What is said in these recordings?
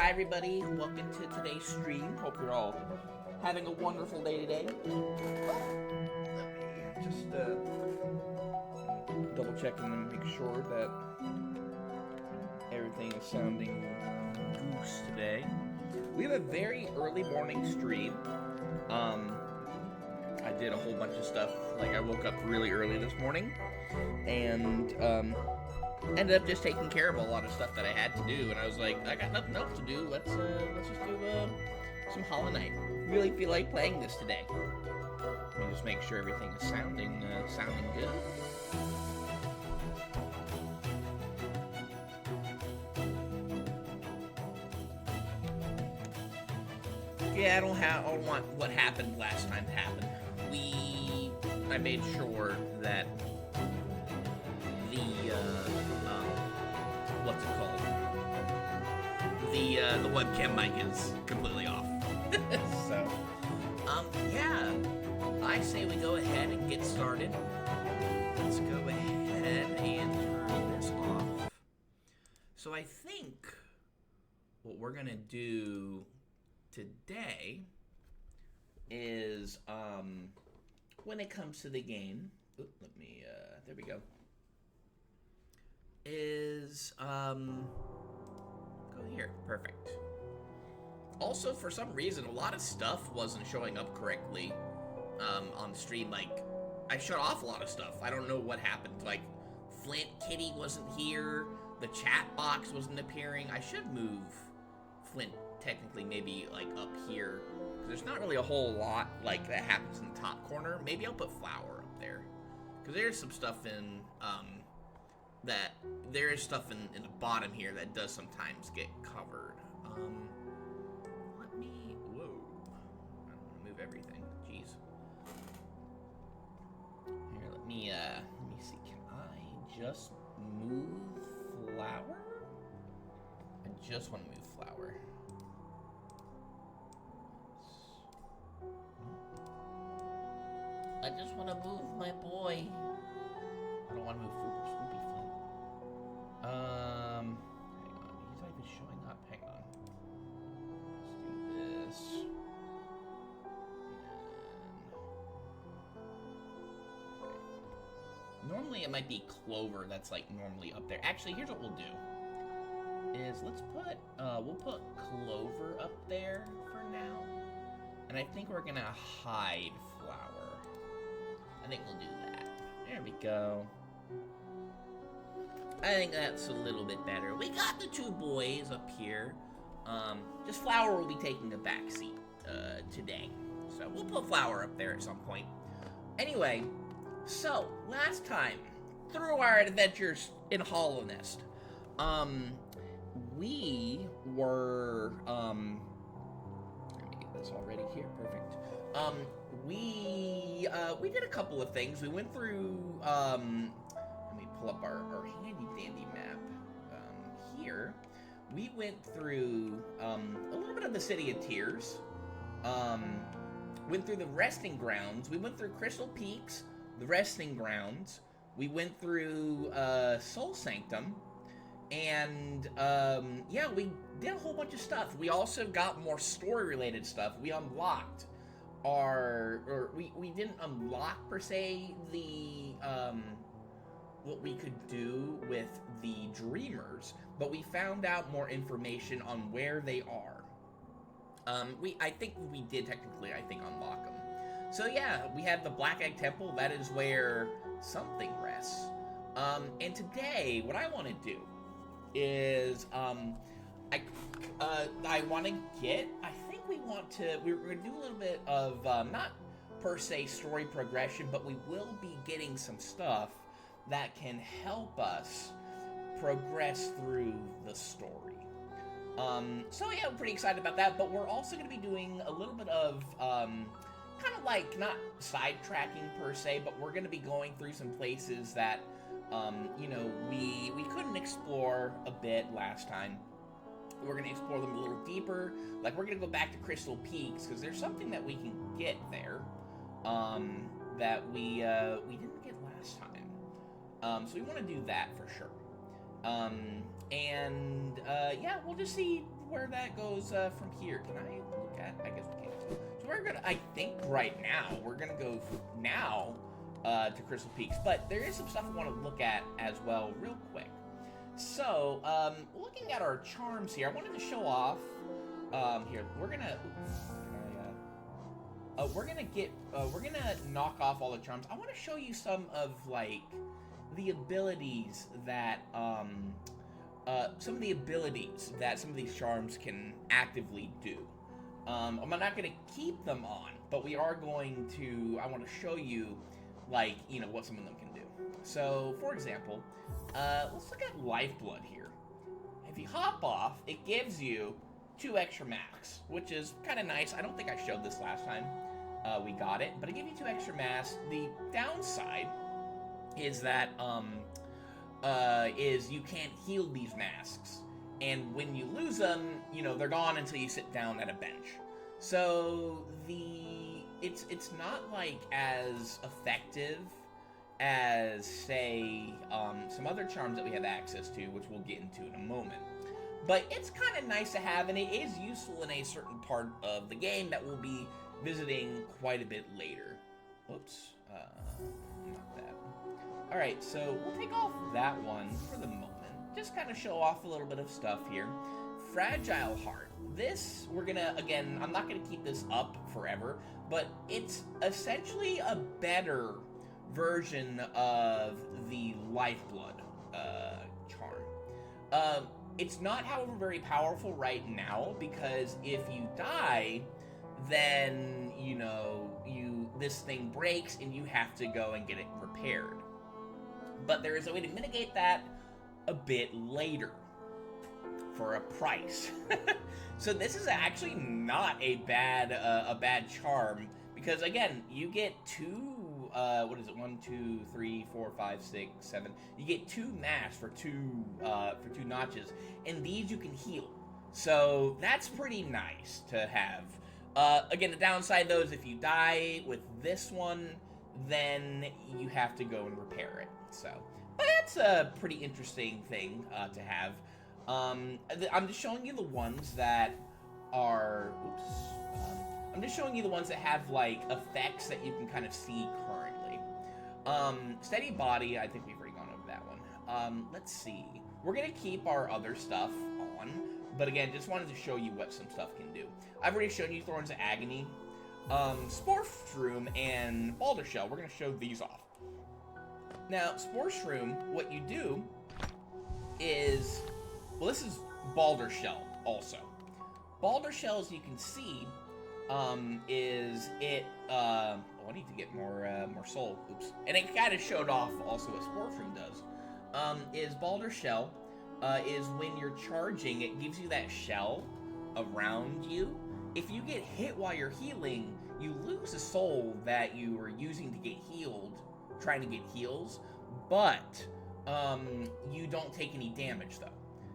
Hi everybody, welcome to today's stream. Hope you're all having a wonderful day today. Let me just double checking and make sure that everything is sounding goose today. We have a very early morning stream. I did a whole bunch of stuff. Like I woke up really early this morning and ended up just taking care of a lot of stuff that I had to do, and I was like, I got nothing else to do. Let's just do some Hollow Knight. Really feel like playing this today. Let me just make sure everything is sounding good. Yeah, I don't want what happened last time to happen. I made sure that what's it called? The webcam mic is completely off. So, yeah. I say we go ahead and get started. Let's go ahead and turn this off. So I think what we're gonna do today is, when it comes to the game, there we go. Go here, perfect. Also, for some reason, a lot of stuff wasn't showing up correctly, on the stream. Like, I shut off a lot of stuff. I don't know what happened. Like, Flint Kitty wasn't here, the chat box wasn't appearing. I should move Flint technically maybe, like, up here, because there's not really a whole lot, like, that happens in the top corner. Maybe I'll put Flower up there, because there's some stuff in, there is stuff in the bottom here that does sometimes get covered. Whoa. I don't want to move everything. Jeez. Here, let me see. Can I just move Flower? I just want to move Flower. I just want to move my boy. I don't want to move Swoopy Flint. Hang on. He's not even showing up. Hang on. Let's do this. Normally it might be Clover that's like normally up there. Actually, here's what we'll do. Is we'll put Clover up there for now. And I think we're gonna hide Flower. I think we'll do that. There we go. I think that's a little bit better. We got the two boys up here. Just Flower will be taking a back seat today. So we'll put Flower up there at some point. Anyway, so last time, through our adventures in Hollow Nest, we were, let me get this all ready here, perfect. We did a couple of things. We went through, let me pull up our handy dandy map, here. We went through, a little bit of the City of Tears, went through the Resting Grounds, we went through Crystal Peaks, the Resting Grounds, we went through, Soul Sanctum, and, yeah, we did a whole bunch of stuff. We also got more story-related stuff. We unlocked we didn't unlock, per se, the, what we could do with the Dreamers, but we found out more information on where they are. I think we did technically, unlock them. So yeah, we have the Black Egg Temple. That is where something rests. And today, what I want to do is, I want to get, we're going to do a little bit of, not per se story progression, but we will be getting some stuff that can help us progress through the story. So yeah, I'm pretty excited about that, but we're also going to be doing a little bit of, kind of like, not sidetracking per se, but we're going to be going through some places that, you know, we couldn't explore a bit last time. We're going to explore them a little deeper. Like, we're going to go back to Crystal Peaks, because there's something that we can get there, that we didn't get last time. So we want to do that for sure. Yeah, we'll just see where that goes from here. Can I look at? I guess we can. So we're gonna, I think right now, we're gonna go now to Crystal Peaks. But there is some stuff I want to look at as well real quick. So, looking at our charms here, I wanted to show off, here, we're gonna knock off all the charms. I want to show you some of, like, the abilities that, some of these charms can actively do. I'm not going to keep them on, but we are going to, I want to show you, like, you know, what some of them can do. So, for example, let's look at Lifeblood here. If you hop off, it gives you 2 extra max, which is kind of nice. I don't think I showed this last time we got it, but it gives you 2 extra mass. The downside is that, is you can't heal these masks. And when you lose them, you know, they're gone until you sit down at a bench. So, it's not, like, as effective as, say, some other charms that we have access to, which we'll get into in a moment. But it's kind of nice to have, and it is useful in a certain part of the game that we'll be visiting quite a bit later. Whoops, not that. Alright, so we'll take off that one for the moment. Just kind of show off a little bit of stuff here. Fragile Heart. This, we're gonna, again, I'm not gonna keep this up forever, but it's essentially a better version of the Lifeblood charm. It's not, however, very powerful right now, because if you die, then, you know, this thing breaks and you have to go and get it repaired. But there is a way to mitigate that a bit later for a price. So this is actually not a bad charm, because again, you get 2 what is it? 1, 2, 3, 4, 5, 6, 7. You get 2 mass for 2 notches, and these you can heal. So that's pretty nice to have. Again, the downside though is if you die with this one, then you have to go and repair it. So, but that's a pretty interesting thing to have. I'm just showing you the ones that are. I'm just showing you the ones that have, like, effects that you can kind of see currently. Steady Body, I think we've already gone over that one. Let's see. We're going to keep our other stuff on, but again, just wanted to show you what some stuff can do. I've already shown you Thorns of Agony. Spore Shroom and Balder Shell, we're going to show these off. Now, Spore Shroom, what you do is, well, this is Balder Shell also. Balder Shell, as you can see, is it, oh, I need to get more soul, oops. And it kind of showed off also what Spore Shroom does. Is Balder Shell, is when you're charging, it gives you that shell around you. If you get hit while you're healing, you lose a soul that you were using to get healed, trying to get heals, but, you don't take any damage though.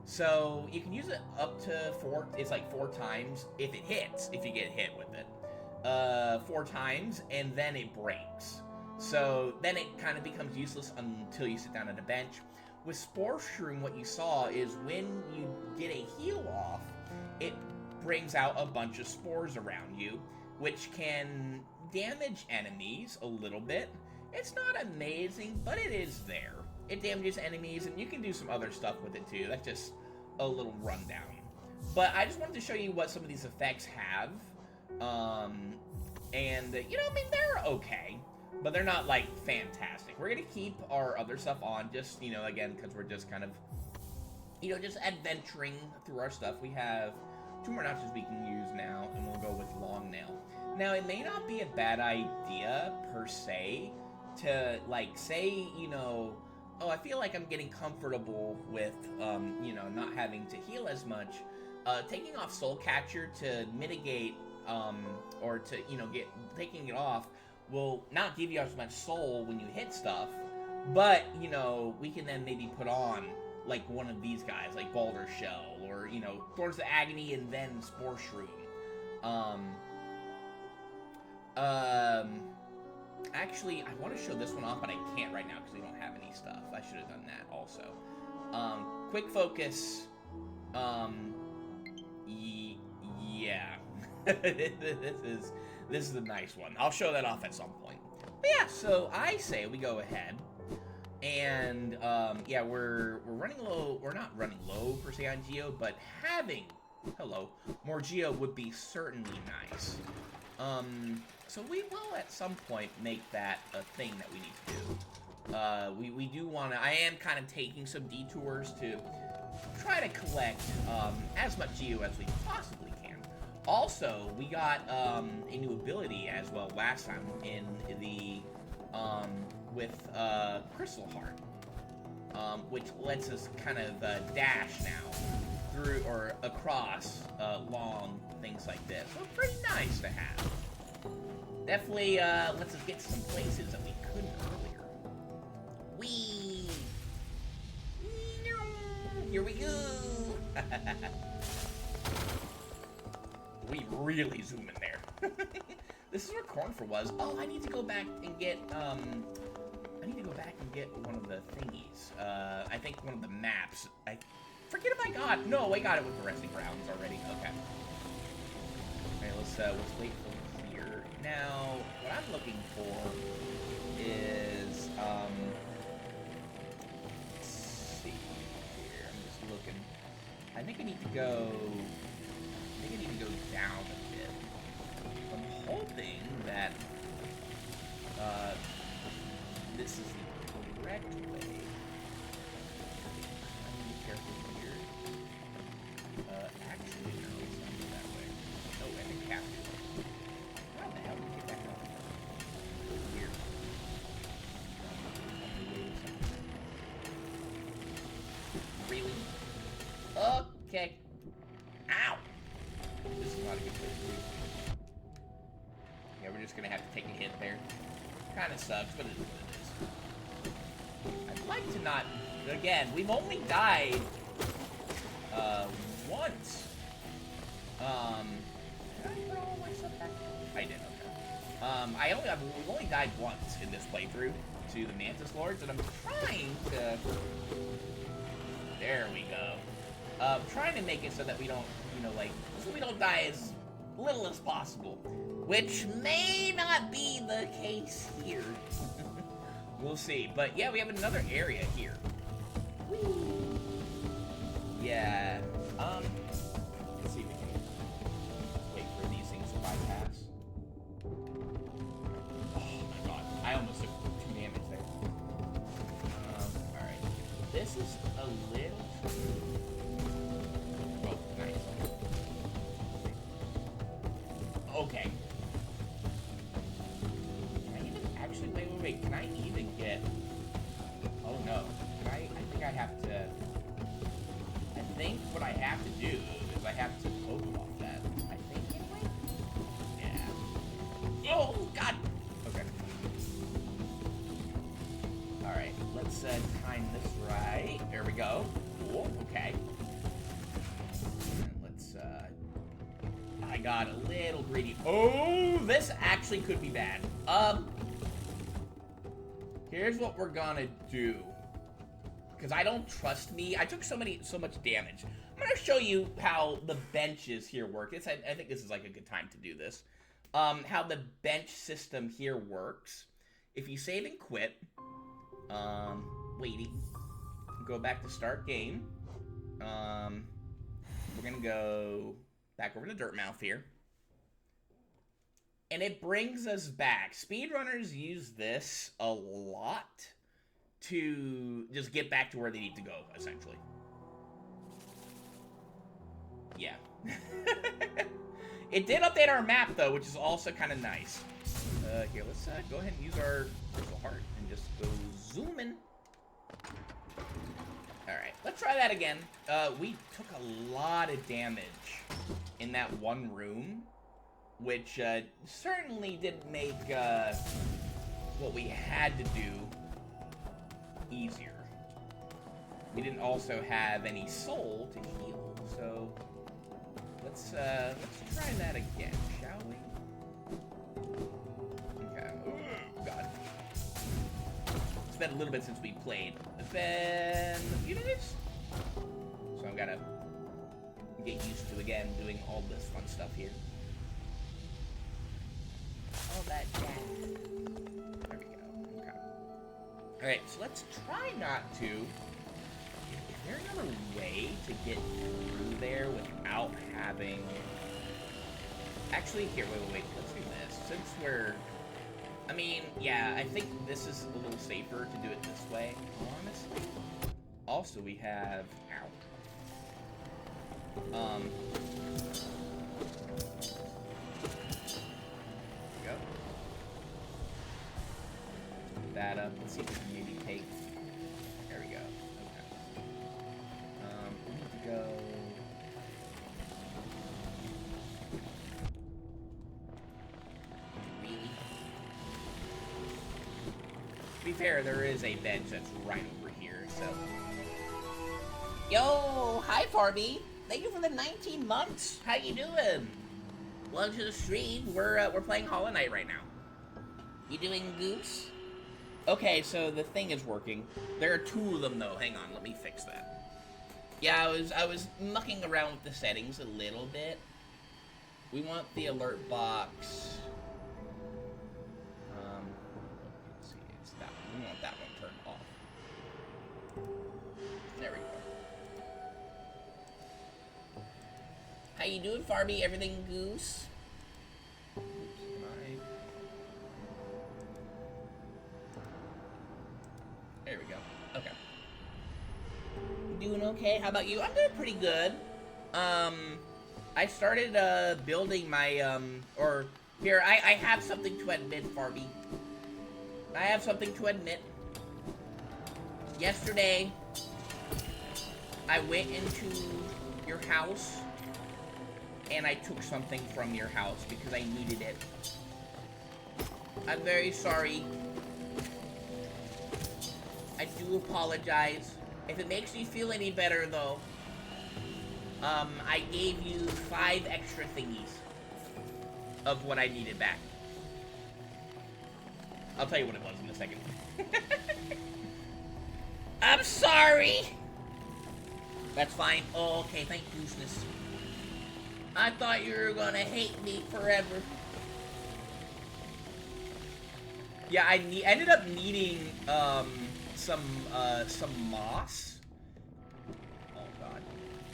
So, you can use it up to 4, it's like 4 times, if it hits, if you get hit with it. 4 times, and then it breaks. So, then it kind of becomes useless until you sit down at a bench. With Spore Shroom, what you saw is when you get a heal off, it brings out a bunch of spores around you, which can damage enemies a little bit. It's not amazing, but it is there. It damages enemies, and you can do some other stuff with it too. That's just a little rundown. But I just wanted to show you what some of these effects have. And, you know, I mean, they're okay, but they're not, like, fantastic. We're going to keep our other stuff on, just, you know, again, because we're just kind of, you know, just adventuring through our stuff. We have 2 more notches we can use now, and we'll go with Long Nail. Now, it may not be a bad idea, per se, to, like, say, you know, oh, I feel like I'm getting comfortable with, you know, not having to heal as much. Taking off Soul Catcher to mitigate, or to, you know, taking it off will not give you as much soul when you hit stuff, but, you know, we can then maybe put on, like, one of these guys, like Balder Shell, or, you know, Thorns of Agony and then Spore Shroom. Actually, I want to show this one off, but I can't right now because we don't have any stuff. I should have done that also. Quick Focus, Yeah. This is a nice one. I'll show that off at some point. But yeah, so I say we go ahead. And yeah, we're running low. We're not running low per se on Geo, but having more Geo would be certainly nice. So we will at some point make that a thing that we need to do. We do want to. I am kind of taking some detours to try to collect as much Geo as we possibly can. Also, we got a new ability as well last time in the with Crystal Heart, which lets us kind of dash now through or across long things like this. So pretty nice to have. Definitely lets us get to some places that we couldn't earlier. Whee! Here we go! We really zoom in there. This is where Cornfor was. Oh, I need to go back and get, one of the thingies. I think one of the maps. I forget if I got. No, I got it with the resting grounds already. Okay. Okay, let's wait for here. Now, what I'm looking for is, let's see here. I'm just looking. I think I need to go down a bit. I'm hoping that this is the correct way. I need to be careful here. Actually, no, it's not that way. Oh, I think I have to. How the hell did we get back up? Weird. Really? Okay. Ow! This is not a good place to do. Yeah, we're just gonna have to take a hit there. Kinda sucks, but it is what it is. I'd like to not... Again, we've only died... once. Did I put all my stuff back? I did, okay. We've only died once in this playthrough to the Mantis Lords, and I'm trying to... There we go. Trying to make it so that we don't, so we don't die as little as possible. Which may not be the case here. We'll see. But yeah, we have another area here. Whee! Yeah. Let's see if we can wait for these things to bypass. Oh my god. I almost took 2 damage there. Alright. This is a little... Oh, nice. Okay. Can I even actually wait, can I even get oh no. I think I have to I think what I have to do is I have to poke off that. I think anyway? Yeah. Oh god! Okay. Alright, let's time this right. There we go. Cool, okay. I got a little greedy. Oh, this actually could be bad. Here's what we're gonna do. Because I don't trust me. I took so much damage. I'm gonna show you how the benches here work. I think this is like a good time to do this. How the bench system here works. If you save and quit, waiting, go back to start game. We're gonna go back over to Dirtmouth here. And it brings us back. Speedrunners use this a lot to just get back to where they need to go, essentially. Yeah. It did update our map, though, which is also kind of nice. Here, let's go ahead and use our Crystal Heart and just go zoom in. Alright, let's try that again. We took a lot of damage in that one room, which certainly didn't make what we had to do easier. We didn't also have any soul to heal, so let's try that again, shall we? Okay. Oh, God. It's been a little bit since we played. It's been a few minutes, so I've got to get used to again doing all this fun stuff here. All that jazz. There we go. Okay. Alright, so let's try not to. Is there another way to get through there without having... Actually, here, wait. Let's do this. Since we're... I mean, yeah, I think this is a little safer to do it this way, honestly. Also, we have... Ow. Go. That up. Let's see if we can maybe take... There we go. Okay. We need to go... Really? To be fair, there is a bench that's right over here, so... Yo! Hi, Farby! Thank you for the 19 months! How you doing? Welcome to the stream. We're playing Hollow Knight right now. You doing Goose? Okay, so the thing is working. There are 2 of them though. Hang on, let me fix that. Yeah, I was mucking around with the settings a little bit. We want the alert box. Let's see, it's that one. We want that one turned off. There we go. How you doing, Farby? Everything Goose? Oops, there we go. Okay. Doing okay? How about you? I'm doing pretty good. I started, building my, or... Here, I have something to admit, Farby. I have something to admit. Yesterday, I went into your house... and I took something from your house because I needed it. I'm very sorry. I do apologize. If it makes you feel any better, though, I gave you 5 extra thingies of what I needed back. I'll tell you what it was in a second. I'm sorry! That's fine. Oh, okay, thank goosness. I thought you were gonna hate me forever. Yeah, I ended up needing some moss. Oh god.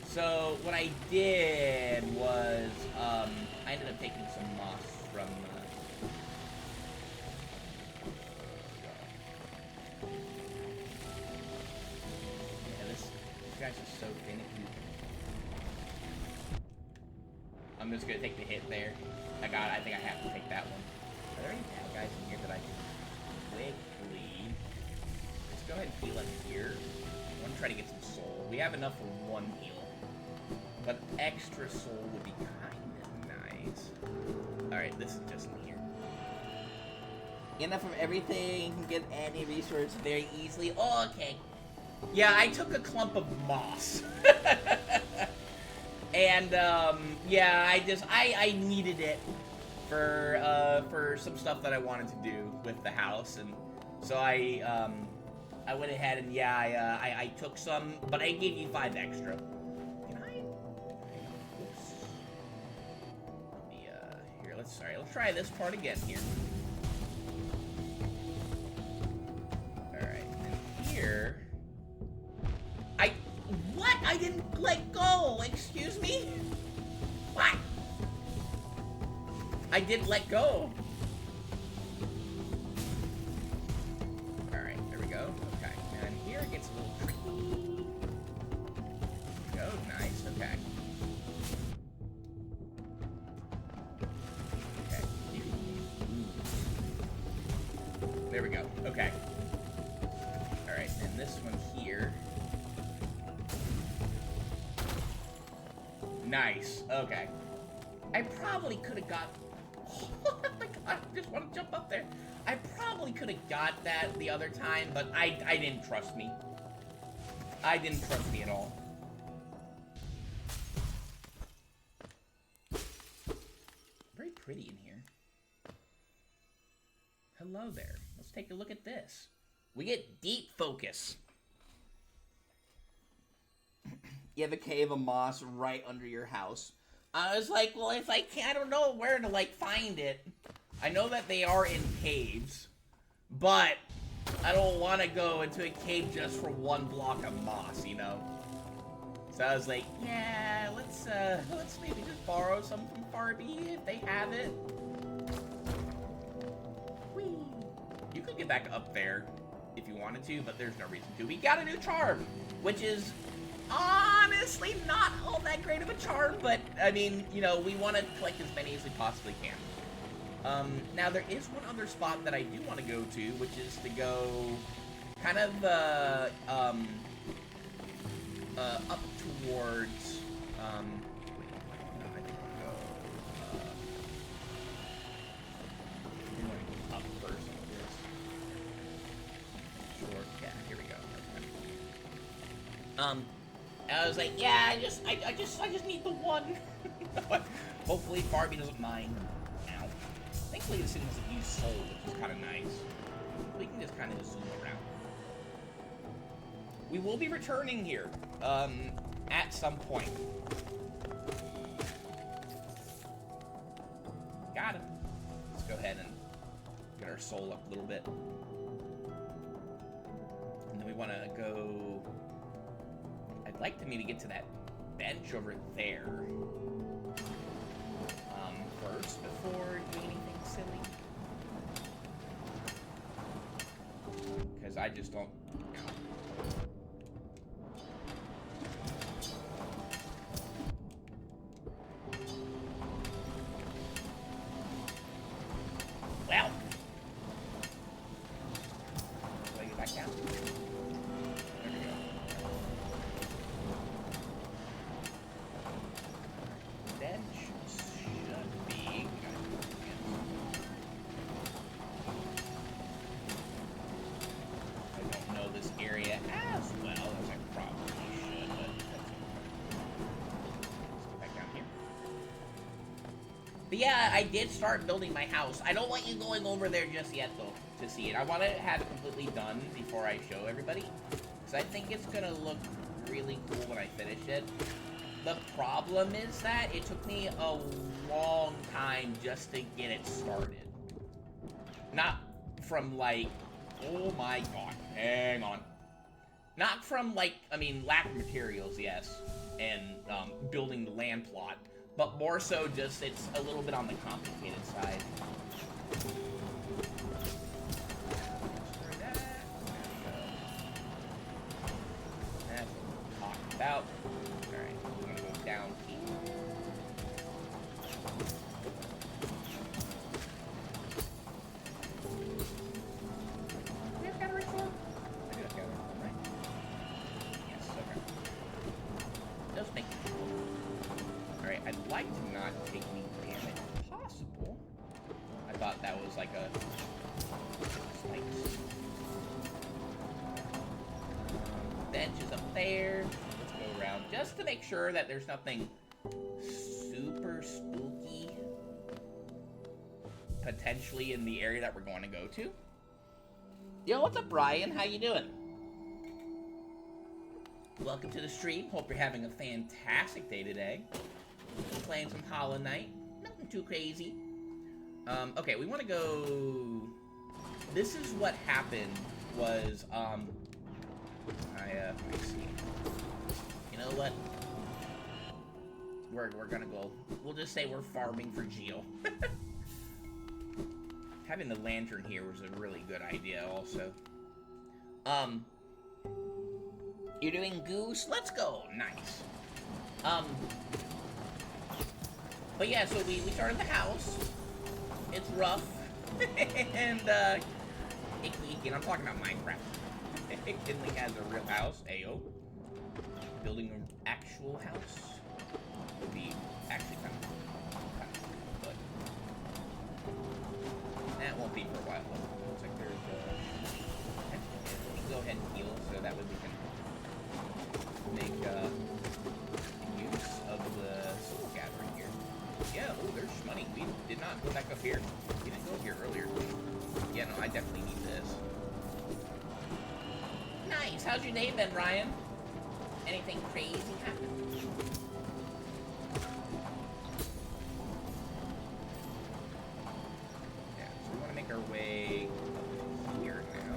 So what I did was I ended up taking some moss from. Yeah, these guys are so finicky. I'm just gonna take the hit there. I think I have to take that one. Are there any bad guys in here that I can quickly... Let's go ahead and heal up here. I want to try to get some soul. We have enough for 1 heal. But extra soul would be kind of nice. Alright, this is just in here. Enough of everything. You can get any resource very easily. Oh, okay. Yeah, I took a clump of moss. And, yeah, I needed it for some stuff that I wanted to do with the house, and so I went ahead and, yeah, I took some, but I gave you 5 extra. Can I? Oops. Let me, here, let's try this part again here. Alright, and here... What? I didn't let go! Excuse me? What? I didn't let go. Alright, there we go. Okay, and here it gets a little tricky. There we go, nice, okay. Okay. There we go, okay. Alright, and this one here... Nice. Okay. I probably could have got... Oh my god, I just want to jump up there. I probably could have got that the other time, but I didn't trust me. I didn't trust me at all. Very pretty in here. Hello there. Let's take a look at this. We get deep focus. You have a cave of moss right under your house. I was like, well, if I can't, I don't know where to, like, find it. I know that they are in caves, but I don't want to go into a cave just for one block of moss, you know? So I was like, yeah, let's maybe just borrow some from Farby if they have it. Whee! You could get back up there if you wanted to, but there's no reason to. We got a new charm, which is honestly not all that great of a charm, but I mean, you know, we want to collect as many as we possibly can. Now there is one other spot that I do want to go to, which is to go kind of up towards wait, no, I think I'll go I'm going to go up first on this. Sure, yeah, here we go. Okay. I was like, yeah, I just need the one. Hopefully Farby doesn't mind. Ow. Thankfully this thing doesn't use soul, which is kind of nice. We can just kind of zoom around. We will be returning here, at some point. Got him. Let's go ahead and get our soul up a little bit. And then we want to go... I'd like to maybe get to that bench over there first before doing anything silly. Because I just don't... Well! Do I get back down? There we go. Bench should be... I don't know this area as well as I probably should, but let's go back down here. But yeah, I did start building my house. I don't want you going over there just yet, though, to see it. I want to have it completely done before I show everybody, because I think it's going to look really cool when I finish it. The problem is that it took me a long time just to get it started. Not from, like, oh my god, hang on. Not from, like, I mean, lack of materials, yes, and building the land plot, but more so just it's a little bit on the complicated side. That's what we're talking about. Alright, I'm gonna go down here. We have got a ritual? I do have got a ritual, right? Yes, okay. Just making sure. Alright, I'd like to not take any damage if possible. I thought that was like a... bench is up there. Let's go around just to make sure that there's nothing super spooky potentially in the area that we're going to go to. Yo, what's up, Brian? How you doing? Welcome to the stream. Hope you're having a fantastic day today. Playing some Hollow Knight. Nothing too crazy. Okay, we want to go... This is what happened was, let me see. You know what? We're gonna go... We'll just say we're farming for Geo. Having the lantern here was a really good idea, also. You're doing Goose? Let's go! Nice. But yeah, so we started the house. It's rough. And, and I'm talking about Minecraft. Kinley has a real house. Ayo. Building an actual house would be actually kind of but that won't be for a while. Looks like there's we can go ahead and heal so that way we can make use of the soul gathering here. Yeah, oh, there's money. We did not go back up here. We didn't go here earlier. Yeah, no, I definitely need this. Nice. How's your day been, Ryan? anything crazy happen? Yeah, so we want to make our way up here now.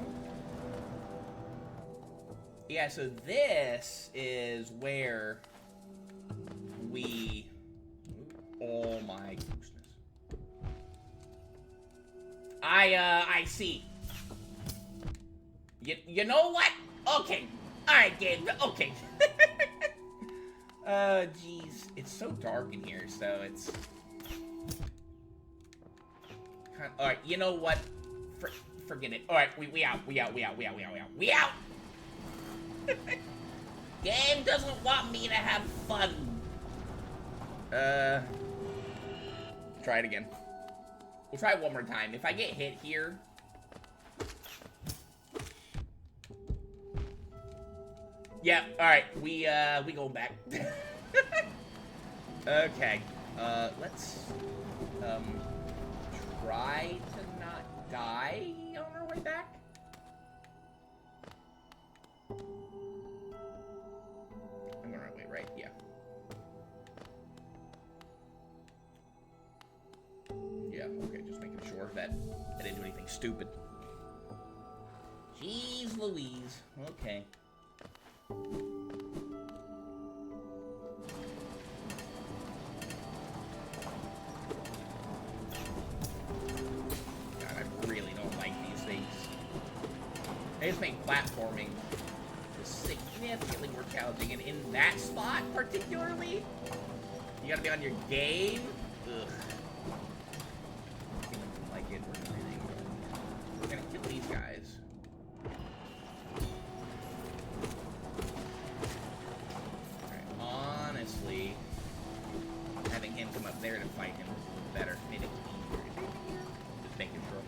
Yeah, so this is where we... Oh my goodness. I see. You know what? Okay. Alright, game. Okay. Jeez. It's so dark in here, so it's... Alright, you know what? Forget it. Alright, we out. We out. Game doesn't want me to have fun. Try it again. We'll try it one more time. If I get hit here... Yeah, alright, we going back. Okay, let's, try to not die on our way back. I'm going the right way, right? Yeah. Yeah, okay, just making sure that I didn't do anything stupid. Jeez Louise, okay. God, I really don't like these things. They just make platforming significantly more challenging, and in that spot particularly, you gotta be on your game. Ugh. I don't like it or anything. We're gonna kill these guys. Having him come up there to fight him was better. Made it easier. Just making sure.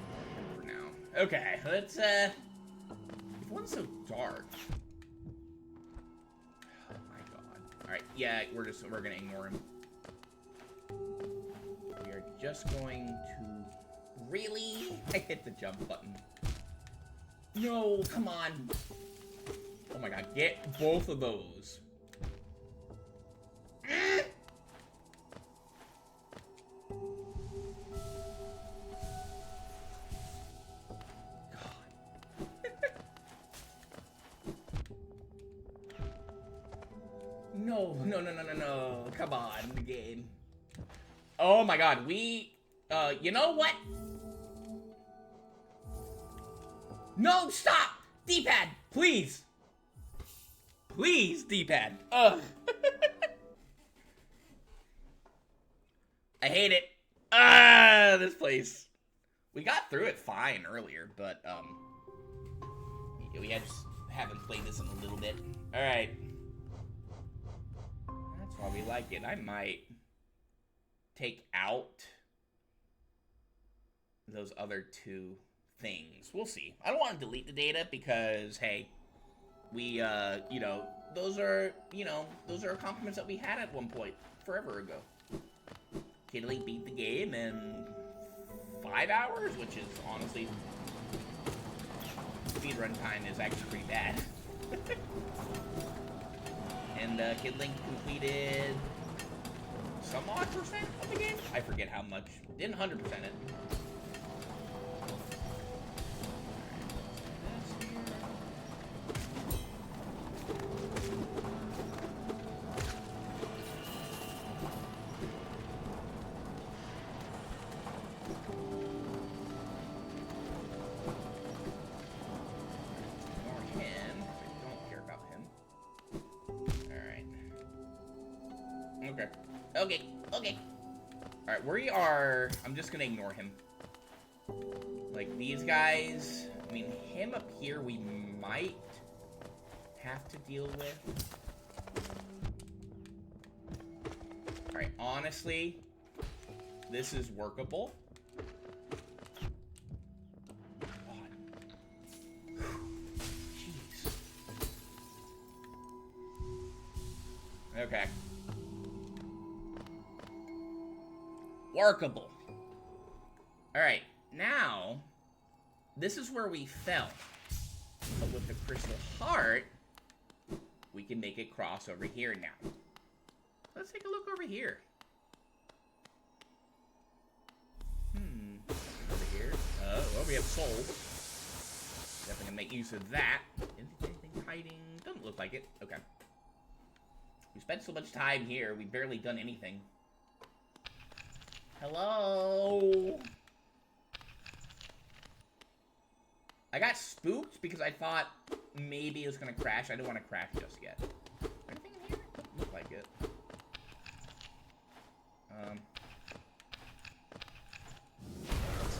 Ignore him for now. Okay, let's, It wasn't so dark. Oh my god. Alright, yeah, we're gonna ignore him. We are just going to... Really? I hit the jump button. No, come on. Oh my god, get both of those. No. Come on, the game. Oh my god, you know what? No, stop! D-pad, please! Please, D-pad. Ugh. I hate it. Ah, this place. We got through it fine earlier, but, we haven't played this in a little bit. Alright. That's why we like it. I might take out those other two things. We'll see. I don't want to delete the data because, hey, we, you know, those are accomplishments that we had at one point, forever ago. Kidley beat the game in 5 hours, which is, honestly, speedrun time is actually pretty bad. And, Kidlink completed some odd percent of the game? I forget how much. Didn't 100% it. Okay. Alright, we are... I'm just gonna ignore him. Like, these guys... I mean, him up here we might have to deal with. Alright, honestly, this is workable. Jeez. Okay. Workable. Alright, now, this is where we fell. But with the crystal heart, we can make it cross over here now. Let's take a look over here. Over here. Well, we have soul. Definitely gonna make use of that. Anything hiding? Doesn't look like it. Okay. We spent so much time here, we've barely done anything. Hello? I got spooked because I thought maybe it was gonna crash. I don't want to crash just yet. Anything in here? Doesn't look like it.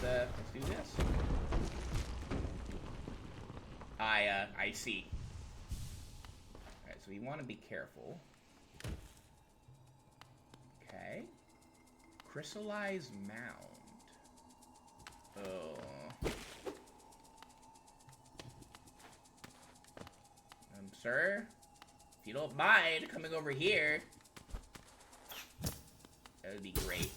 Let's do this. I see. Alright, so we want to be careful. Okay. Crystallized mound. Oh. Sir, if you don't mind coming over here, that would be great.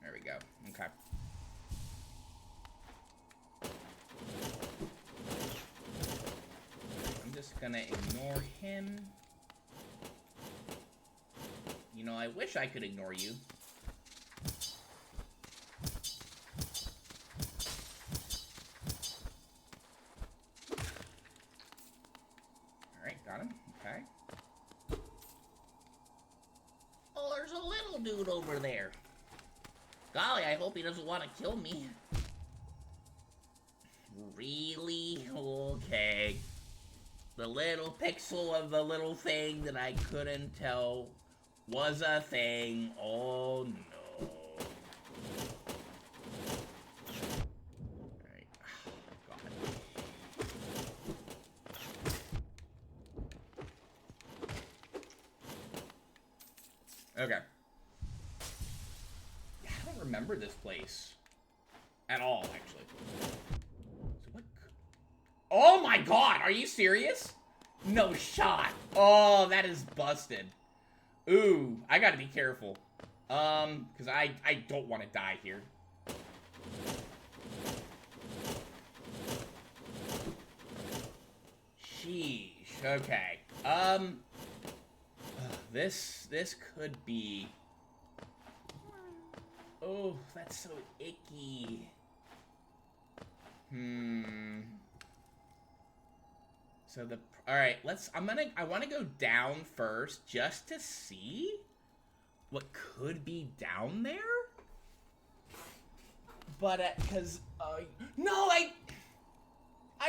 There we go. Okay. I'm just gonna ignore him. You know, I wish I could ignore you. Dude over there. Golly, I hope he doesn't want to kill me. Really? Okay. The little pixel of the little thing that I couldn't tell was a thing. Oh no. Alright. God. Okay. Remember this place at all, actually. So what? Oh my god, are you serious? No shot. Oh, that is busted. Ooh, I gotta be careful. Because I don't want to die here. Sheesh. Okay. This could be. Oh, that's so icky. So all right, I want to go down first just to see what could be down there. But, no, I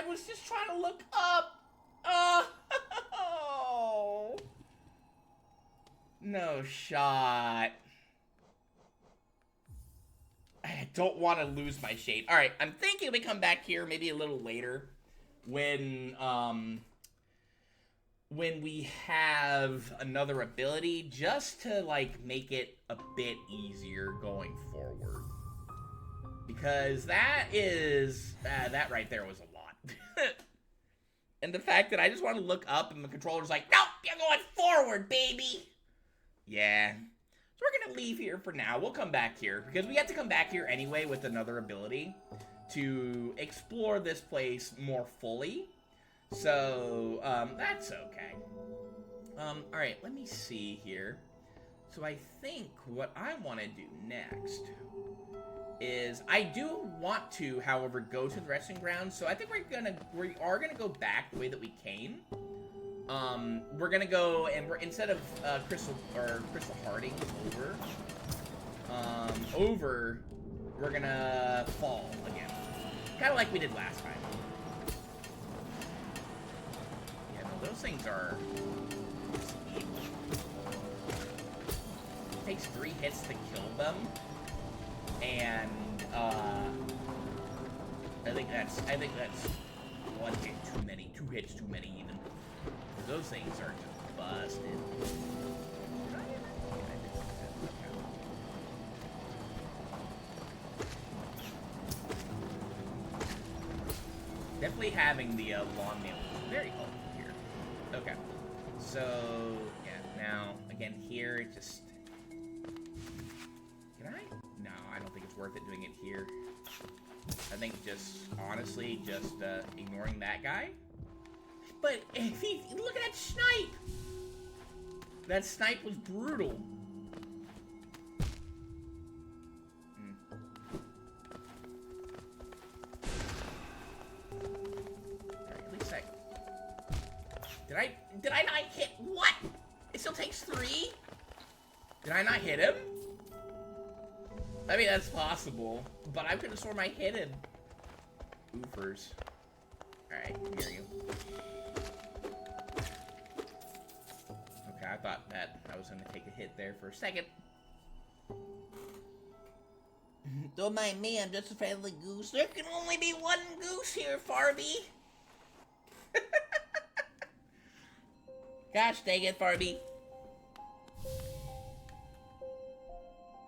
was just trying to look up. Oh. No shot. I don't want to lose my shade. All right, I'm thinking we come back here maybe a little later when we have another ability just to, like, make it a bit easier going forward. Because that is, that right there was a lot. And the fact that I just want to look up and the controller's like, nope, you're going forward, baby. Yeah. So we're going to leave here for now. We'll come back here, because we have to come back here anyway with another ability to explore this place more fully. So, that's okay. Alright, let me see here. So I think what I want to do next is, I do want to, however, go to the resting grounds. So I think we are gonna go back the way that we came. We're gonna go, and instead of Crystal Hearting over, we're gonna fall again, kind of like we did last time. Yeah, no, those things are sweet. It takes 3 hits to kill them, and I think that's 1 hit too many, 2 hits too many even. Those things are just busted. Definitely having the long nail is very helpful here. Okay. So, yeah, now, again, here, just Can I? No, I don't think it's worth it doing it here. I think just, honestly, just ignoring that guy. But if he, look at that snipe! That snipe was brutal. Alright, at least did I not hit, what? It still takes 3? Did I not hit him? I mean, that's possible, but I could have sworn I hit him. Oofers. Alright, here you go. Okay, I thought that I was gonna take a hit there for a second. Don't mind me, I'm just a friendly goose. There can only be one goose here, Farby. Gosh dang it, Farby.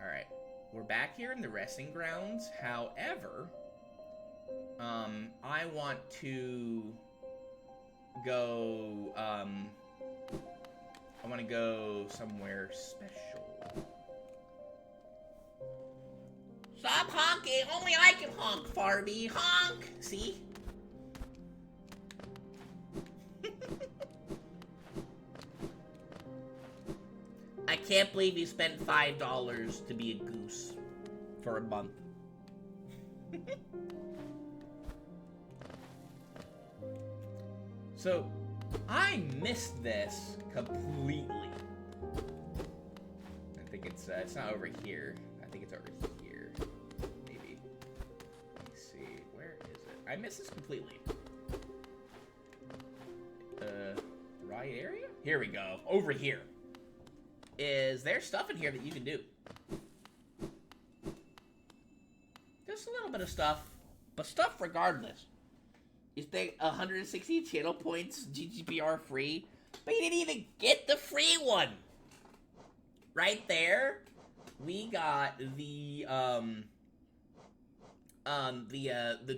Alright, we're back here in the resting grounds. However, I want to go, I want to go somewhere special. Stop honking! Only I can honk, Farby! Honk! See? I can't believe you spent $5 to be a goose for a month. So, I missed this completely. I think it's not over here. I think it's over here. Maybe. Let me see. Where is it? I missed this completely. Right area? Here we go. Over here. Is there stuff in here that you can do? Just a little bit of stuff, but stuff regardless. You stay 160 channel points, GGPR free, but you didn't even get the free one. Right there, we got the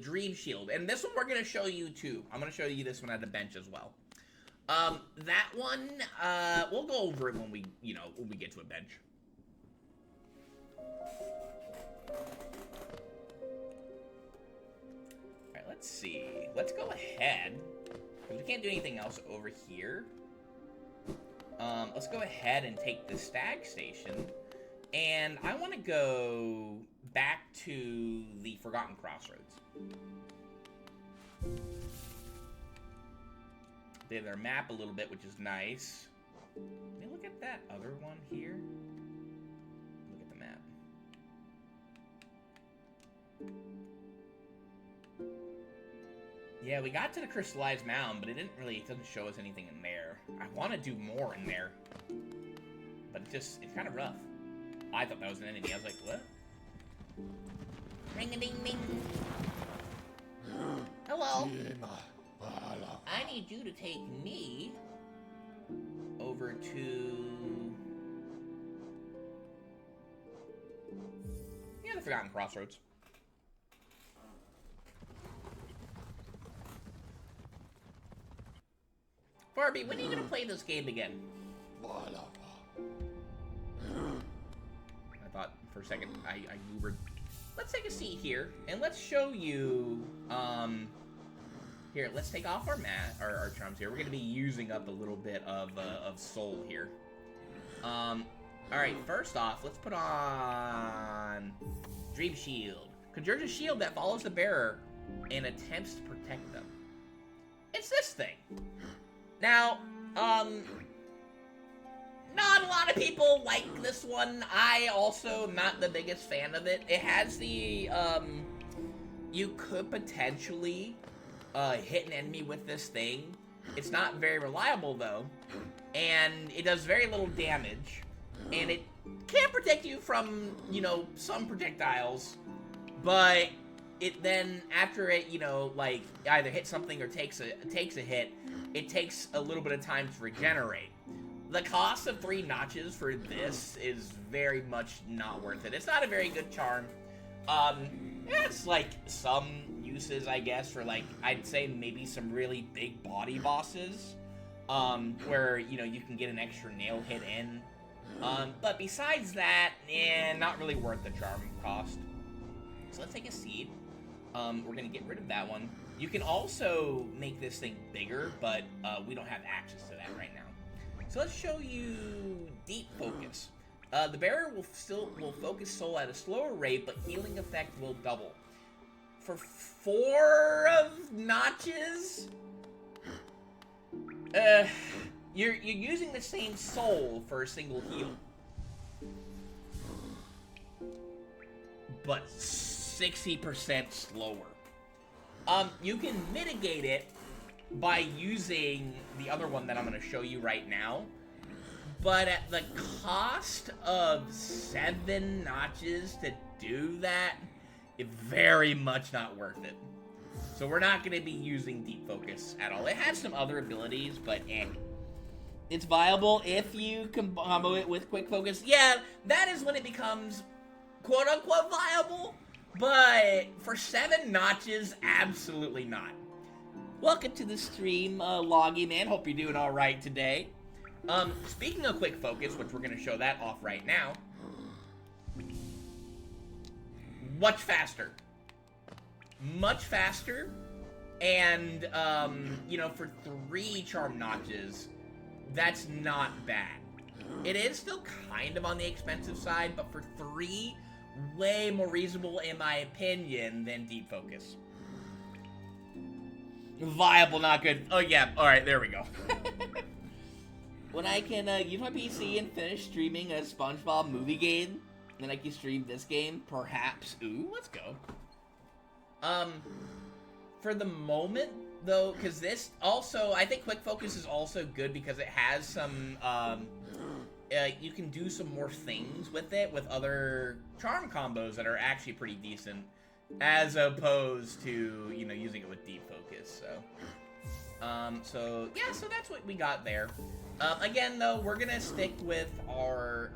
Dream Shield, and this one we're gonna show you too. I'm gonna show you this one at the bench as well. That one, we'll go over it when we, when we get to a bench. Alright, let's see. Let's go ahead, because we can't do anything else over here. Let's go ahead and take the Stag Station, and I want to go back to the Forgotten Crossroads. They have their map a little bit, which is nice. Let me look at that other one here. Look at the map. Yeah, we got to the Crystallized Mound, but it doesn't show us anything in there. I want to do more in there, but it's kind of rough. I thought that was an enemy. I was like, what? Ring-a-ding-ding. Hello. I need you to take me over to... yeah, the Forgotten Crossroads. Barbie, when are you gonna play this game again? I thought for a second I goobered. Let's take a seat here, and let's show you, here, let's take off our our charms here. We're gonna be using up a little bit of soul here. Alright, first off, let's put on Dream Shield. Conjures a shield that follows the bearer and attempts to protect them. It's this thing. Now, not a lot of people like this one. I also not the biggest fan of it. It has the, you could potentially hit an enemy with this thing. It's not very reliable though, and it does very little damage, and it can protect you from, some projectiles, but it then, after it, like, either hits something or takes a hit, it takes a little bit of time to regenerate. The cost of 3 notches for this is very much not worth it. It's not a very good charm. It's like some uses, I guess, for like, I'd say maybe some really big body bosses, where, you can get an extra nail hit in. But besides that, not really worth the charm cost. So let's take a seed. We're gonna get rid of that one. You can also make this thing bigger, but we don't have access to that right now. So let's show you Deep Focus. The bearer will focus soul at a slower rate, but healing effect will double. For 4 of notches, you're using the same soul for a single heal, but 60% slower. You can mitigate it by using the other one that I'm going to show you right now, but at the cost of 7 notches to do that, it's very much not worth it. So we're not going to be using Deep Focus at all. It has some other abilities, but it's viable if you combo it with Quick Focus. Yeah, that is when it becomes quote-unquote viable, but for 7 notches, absolutely not. Welcome to the stream, Loggy Man. Hope you're doing all right today. Speaking of Quick Focus, which we're going to show that off right now, much faster. Much faster, and, you know, for 3 charm notches, that's not bad. It is still kind of on the expensive side, but for 3, way more reasonable, in my opinion, than Deep Focus. Viable, not good. Oh, yeah, alright, there we go. When I can use my PC and finish streaming a SpongeBob movie game, then I can stream this game, perhaps. Ooh, let's go. For the moment, though, because this also, I think Quick Focus is also good because it has some, you can do some more things with it, with other charm combos that are actually pretty decent, as opposed to, you know, using it with Deep Focus, so yeah, so that's what we got there. Again, though, we're gonna stick with our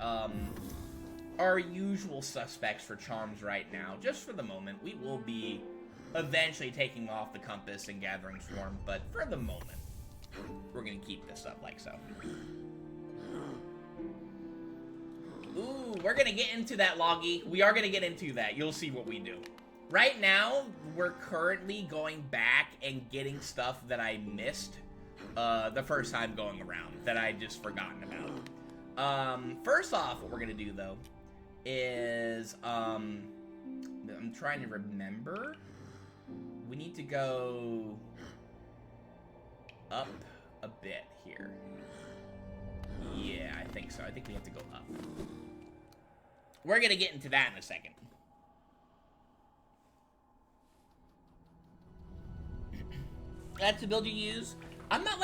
usual suspects for charms right now, just for the moment. We will be eventually taking off the compass and gathering swarm, but for the moment, we're gonna keep this up like so. Ooh, we're gonna get into that, Loggy. We are gonna get into that. You'll see what we do. Right now, we're currently going back and getting stuff that I missed the first time going around, that I just forgotten about. First off, what we're gonna do, though, is, I'm trying to remember. We need to go up a bit here. Yeah, I think so. I think we have to go up. We're gonna get into that in a second. That's the build you use. I'm not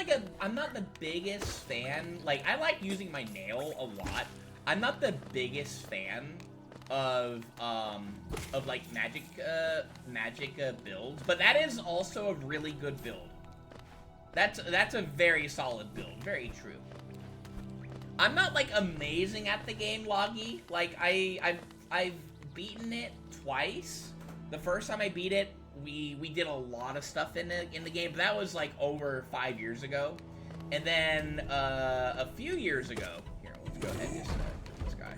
the biggest fan. Like, I like using my nail a lot. I'm not the biggest fan of like magic builds, but that is also a really good build. That's a very solid build. Very true. I'm not like amazing at the game, Loggy. Like I've beaten it twice. The first time I beat it, we did a lot of stuff in the game, but that was like over 5 years ago. And then a few years ago, here, let's go ahead and just kill this guy.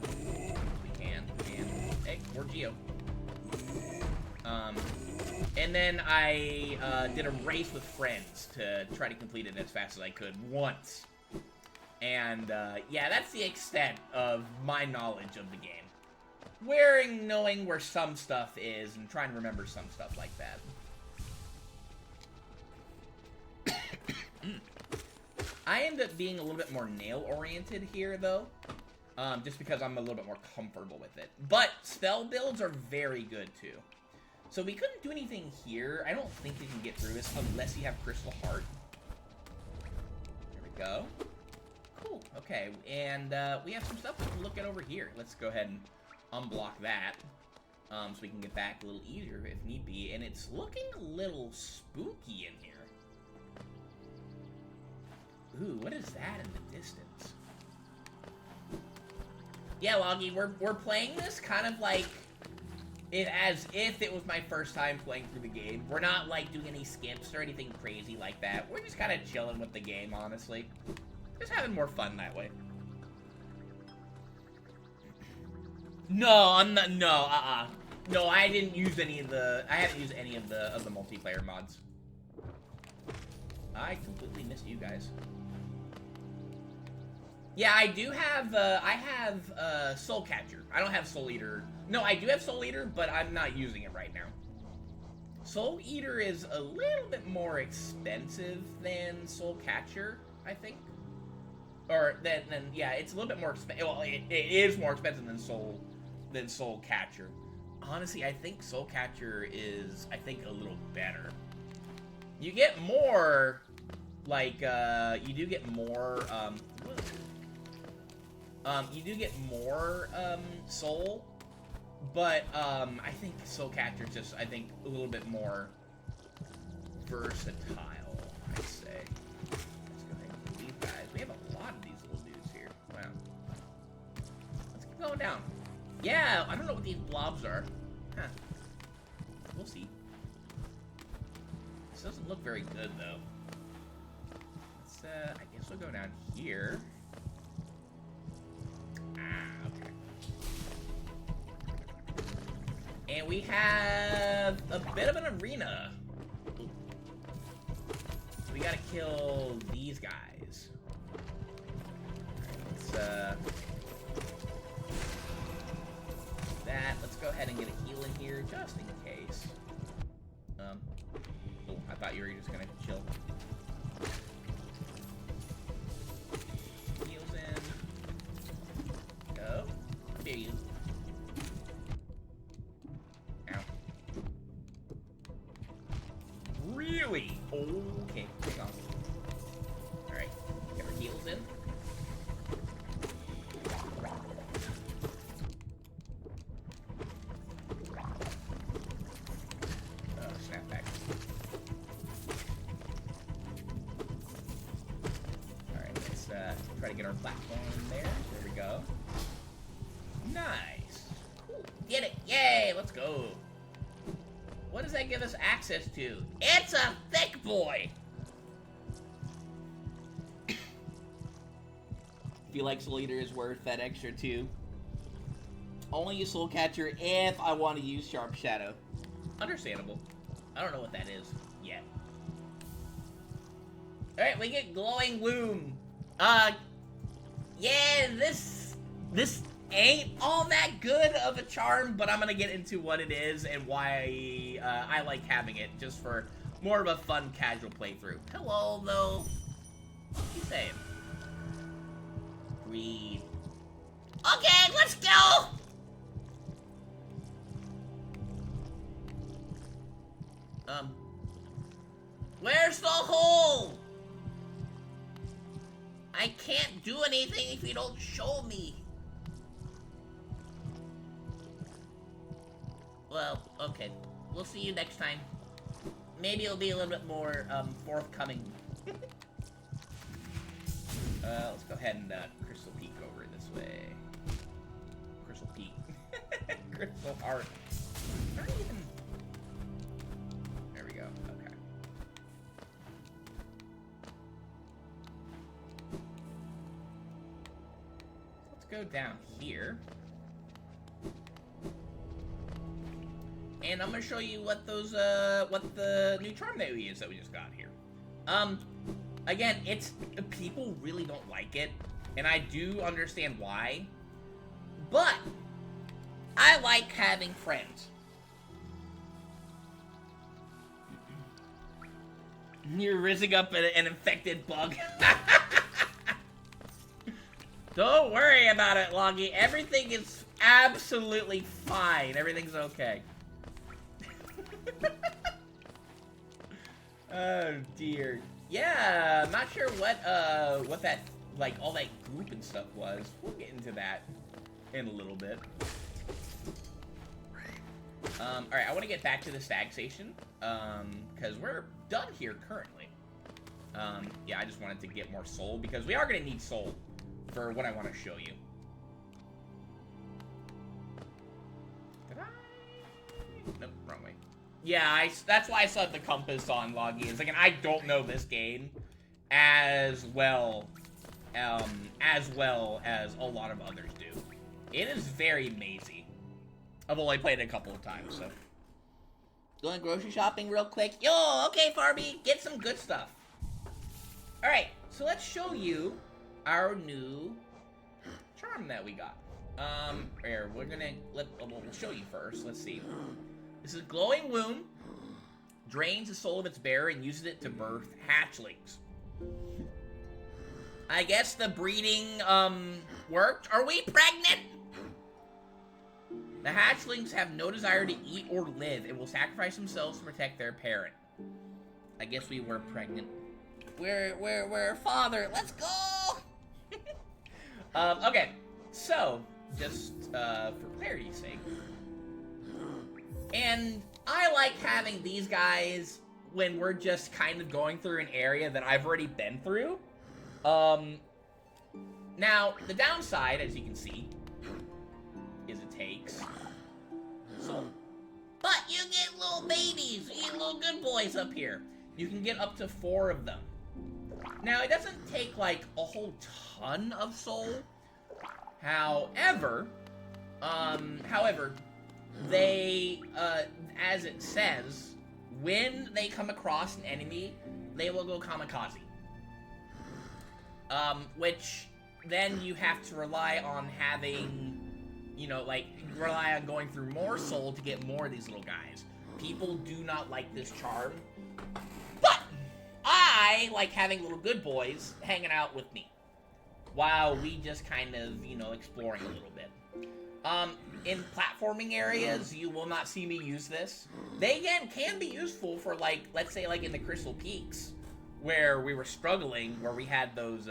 We can. And hey, more Geo. And then I did a race with friends to try to complete it as fast as I could once. And yeah, that's the extent of my knowledge of the game. Knowing where some stuff is and trying to remember some stuff like that. I end up being a little bit more nail-oriented here, though. Just because I'm a little bit more comfortable with it. But spell builds are very good, too. So we couldn't do anything here. I don't think we can get through this unless you have Crystal Heart. There we go. Cool. Okay, and we have some stuff we can look at over here. Let's go ahead and unblock that, so we can get back a little easier if need be. And it's looking a little spooky in here. Ooh, what is that in the distance? Yeah, Loggy, we're playing this kind of like as if it was my first time playing through the game. We're not like doing any skips or anything crazy like that. We're just kind of chilling with the game, honestly. Just having more fun that way. No, I'm not. No, no, I didn't use any of the. I haven't used any of the multiplayer mods. I completely missed you guys. Yeah, I do have. I have Soul Catcher. I don't have Soul Eater. No, I do have Soul Eater, but I'm not using it right now. Soul Eater is a little bit more expensive than Soul Catcher, I think. Or then yeah, it's a little bit more expensive. Well, it is more expensive than Soul Catcher. Honestly, I think Soul Catcher is, I think, a little better. You get more, like, you do get more, you do get more, soul, but, I think Soul Catcher is just, I think, a little bit more versatile, I'd say. Let's go ahead and get these guys. We have a lot of these little dudes here. Wow. Let's keep going down. Yeah, I don't know what these blobs are. Huh. We'll see. This doesn't look very good, though. Let's, I guess we'll go down here. Ah, okay. And we have a bit of an arena. So we gotta kill these guys. Let's, that. Let's go ahead and get a heal in here, just in case. Oh, I thought you were just gonna chill. Heals in. Go. There you. Ow. Really? Okay, hang on. Alright, get our heals in. Try to get our platform there. There we go. Nice. Cool. Get it. Yay, let's go. What does that give us access to? It's a thick boy. Feel like Soul Eater is worth that extra too. Only use Soul Catcher if I want to use Sharp Shadow. Understandable. I don't know what that is yet. Alright, we get Glowing Loom. Yeah, this ain't all that good of a charm, but I'm gonna get into what it is and why I like having it, just for more of a fun, casual playthrough. Hello, though. What you saying? Breathe. Okay, let's go! Where's the hole? I can't do anything if you don't show me. Well, okay. We'll see you next time. Maybe it'll be a little bit more, forthcoming. Let's go ahead and, Crystal Peak over this way. Crystal Peak. Crystal Heart. Not even... There we go, okay. Let's go down here. And I'm gonna show you what those, what the new charm that we use that we just got here. Again, people really don't like it, and I do understand why, but I like having friends. You're rizzing up an infected bug. Don't worry about it, Loggy. Everything is absolutely fine. Everything's okay. Oh dear. Yeah, I'm not sure what that, like, all that goop and stuff was. We'll get into that in a little bit. Alright, I want to get back to the Stag Station, because we're done here currently. Yeah, I just wanted to get more soul, because we are going to need soul for what I want to show you. Did I? Nope, wrong way. Yeah, that's why I still have the compass on, Loggy. It's like, and I don't know this game as well as a lot of others do. It is very mazy. I've only played it a couple of times, so. Going grocery shopping real quick. Yo, okay, Farby, get some good stuff. Alright, so let's show you our new charm that we got. Here, we'll show you first. Let's see. This is Glowing Wound. Drains the soul of its bearer and uses it to birth hatchlings. I guess the breeding, worked. Are we pregnant? The hatchlings have no desire to eat or live and will sacrifice themselves to protect their parent. I guess we were pregnant. We're father. Let's go! Okay. So, just, for clarity's sake. And I like having these guys when we're just kind of going through an area that I've already been through. Now, the downside, as you can see, is it takes soul. But you get little babies, you get little good boys up here. You can get up to 4 of them. Now, it doesn't take, like, a whole ton of soul. However, they, as it says, when they come across an enemy, they will go kamikaze. Which then you have to rely on having, you know, like, rely on going through more soul to get more of these little guys. People do not like this charm, but I like having little good boys hanging out with me while we just kind of, you know, exploring a little bit. In platforming areas, you will not see me use this. They, again, can be useful for, like, let's say, like, in the Crystal Peaks, where we were struggling, where we had those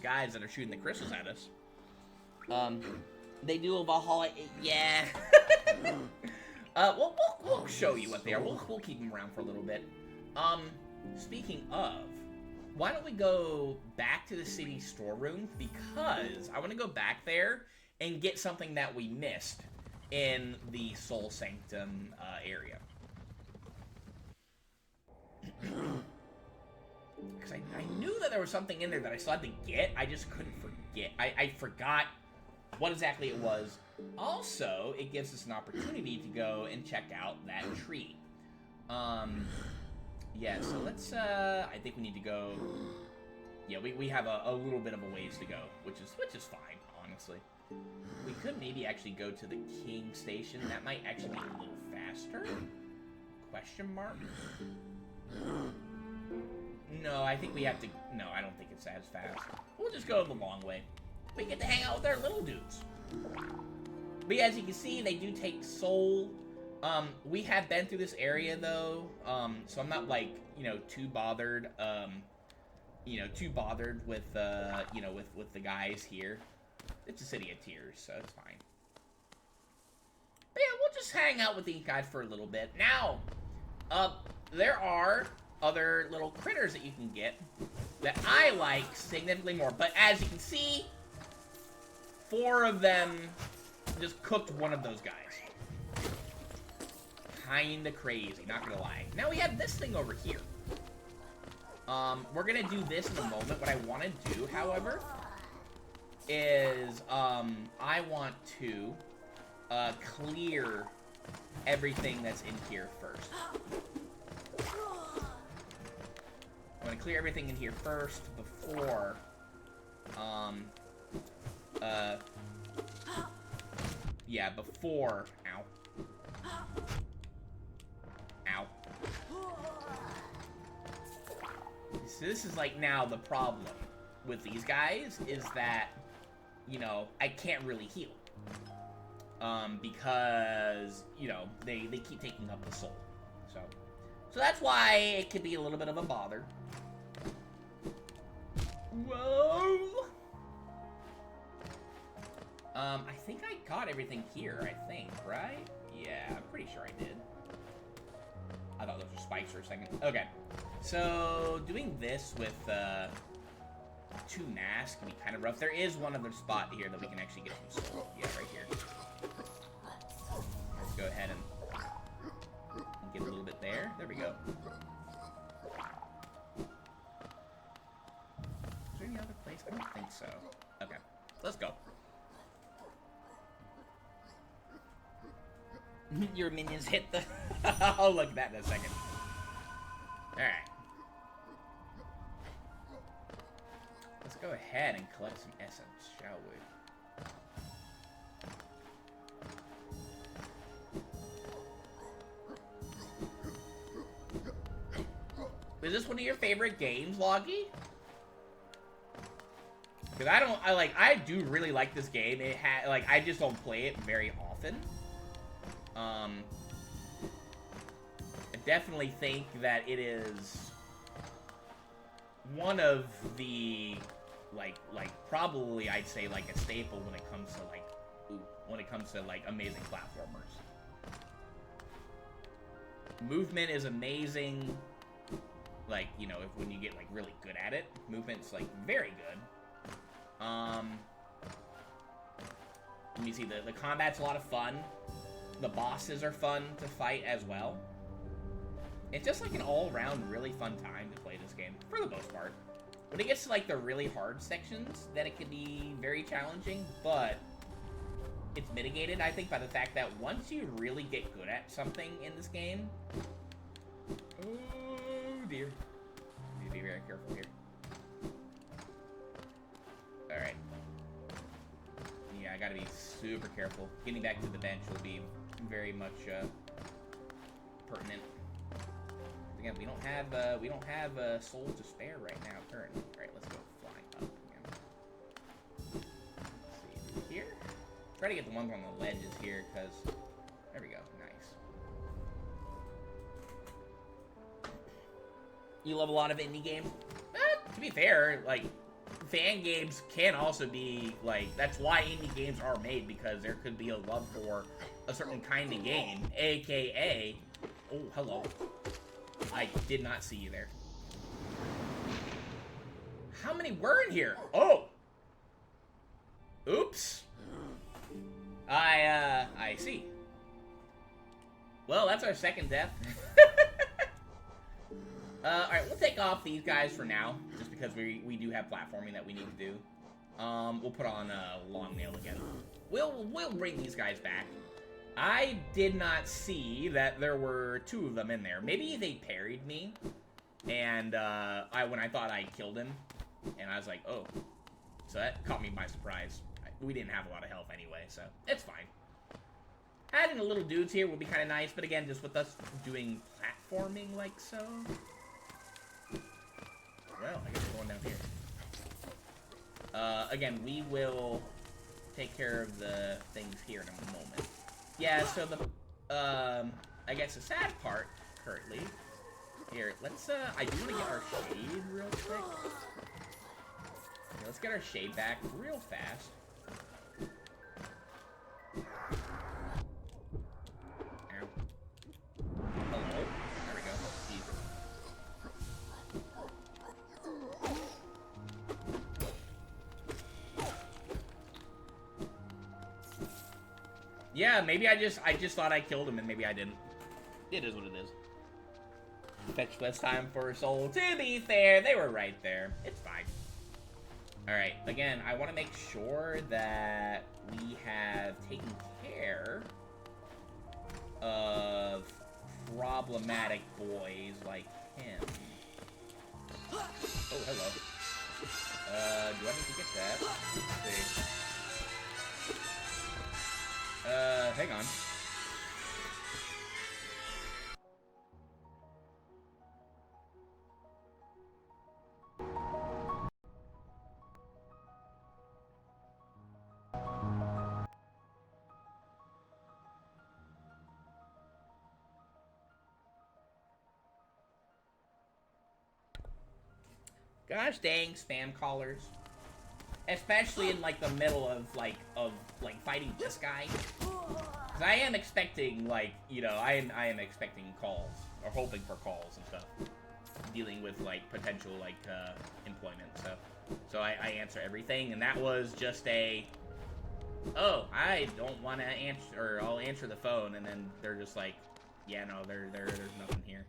guys that are shooting the crystals at us. They do a Valhalla, yeah. We'll show you what they are. We'll keep them around for a little bit. Speaking of, why don't we go back to the city storeroom, because I want to go back there and get something that we missed in the Soul Sanctum area. Because I knew that there was something in there that I still had to get, I just couldn't forget. I forgot what exactly it was. Also, it gives us an opportunity to go and check out that tree. Yeah, so let's, I think we need to go, yeah, we have a little bit of a ways to go, which is fine, honestly. We could maybe actually go to the King Station. That might actually be a little faster? Question mark? No, I think we have to, no, I don't think it's as fast. We'll just go the long way. We get to hang out with our little dudes. But yeah, as you can see, they do take soul. We have been through this area, though, so I'm not, like, you know, too bothered, with, you know, with the guys here. It's a City of Tears, so it's fine. But yeah, we'll just hang out with these guys for a little bit. Now, there are other little critters that you can get that I like significantly more. But as you can see, 4 of them just cooked one of those guys. Kinda crazy, not gonna lie. Now we have this thing over here. We're gonna do this in a moment. What I want to do, however, is, I want to, clear everything that's in here first. I'm gonna clear everything in here first before, yeah, before, ow. Ow. So this is, like, now the problem with these guys is that, you know, I can't really heal. Because, you know, they keep taking up the soul. So that's why it could be a little bit of a bother. Whoa! I think I got everything here, right? Yeah, I'm pretty sure I did. I thought those were spikes for a second. Okay. So, doing this with, 2 masks can be kind of rough. There is one other spot here that we can actually get some soul. Yeah, right here. Let's go ahead and get a little bit there. There we go. Is there any other place? I don't think so. Okay. Let's go. Your minions hit the... I'll look at that in a second. Alright. Let's go ahead and collect some essence, shall we? Is this one of your favorite games, Loggy? Because I do really like this game. I just don't play it very often. I definitely think that it is one of the, probably I'd say, a staple when it comes to, amazing platformers. Movement is amazing. When you get, really good at it. Movement's, very good. Let me see, the combat's a lot of fun. The bosses are fun to fight as well. It's just, an all-around really fun time to play this game, for the most part. When it gets to, the really hard sections, then it can be very challenging, but it's mitigated, I think, by the fact that once you really get good at something in this game... Oh, dear. Need to be very careful here. Alright. Yeah, I gotta be super careful. Getting back to the bench will be very much, pertinent. Again, we don't have soul to spare right now, currently. Alright, let's go flying up again. Let's see, here? Try to get the ones on the ledges here, because... There we go, nice. You love a lot of indie games? To be fair, fan games can also be, that's why indie games are made, because there could be a love for a certain kind of game, aka... Oh, hello. I did not see you there. How many were in here? Oh! Oops. I see. Well, that's our second death. Alright, we'll take off these guys for now, just because we do have platforming that we need to do. We'll put on Long Nail again. We'll bring these guys back. I did not see that there were two of them in there. Maybe they parried me, and when I thought I killed him, and I was like, oh. So that caught me by surprise. We didn't have a lot of health anyway, so it's fine. Adding the little dudes here would be kind of nice, but again, just with us doing platforming like so. Well, I guess we're going down here. Again, we will take care of the things here in a moment. Yeah, so I guess the sad part, currently, here, let's, I do want to get our shade real quick. Okay, let's get our shade back real fast. Ow. Hello. There we go. Easy. Yeah, maybe I just thought I killed him and maybe I didn't. It is what it is. Fetch less time for soul. To be fair, they were right there. It's fine. Alright, again, I want to make sure that we have taken care of problematic boys like him. Oh, hello. Do I need to get that? Let's see. Hang on. Gosh dang spam callers. Especially in the middle of fighting this guy. Cause I am expecting I am expecting calls or hoping for calls and stuff. Dealing with potential employment stuff. So I answer everything, and that was just a oh, I don't want to answer, or I'll answer the phone, and then they're just like, yeah, no, there's nothing here.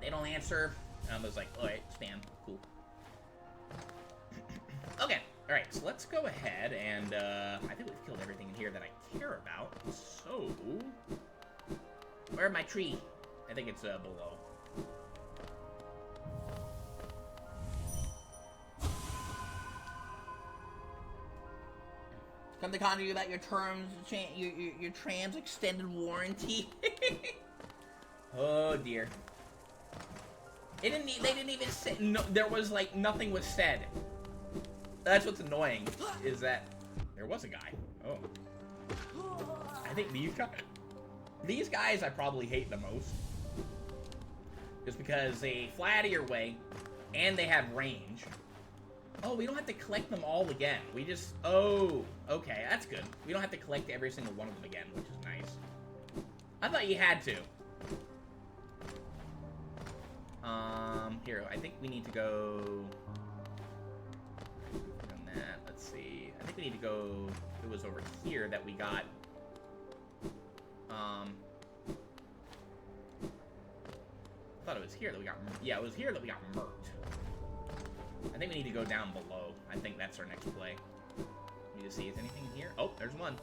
They don't answer. I was like, alright, spam, cool. Okay, Alright, so let's go ahead and, I think we've killed everything in here that I care about. So... Where's my tree? I think it's, below. Come to contact you about your terms, your trams extended warranty. Oh, dear. They didn't even say, no, there was, like, nothing was said. That's what's annoying, is that there was a guy. Oh. I think these guys I probably hate the most. Just because they fly out of your way, and they have range. Oh, we don't have to collect them all again. We just, oh, okay, that's good. We don't have to collect every single one of them again, which is nice. I thought you had to. Here, I think we need to go... Let's see. I think we need to go... It was over here that we got... I thought it was here that we got... Yeah, it was here that we got murked. I think we need to go down below. I think that's our next play. Need to see, is anything here? Oh, there's one.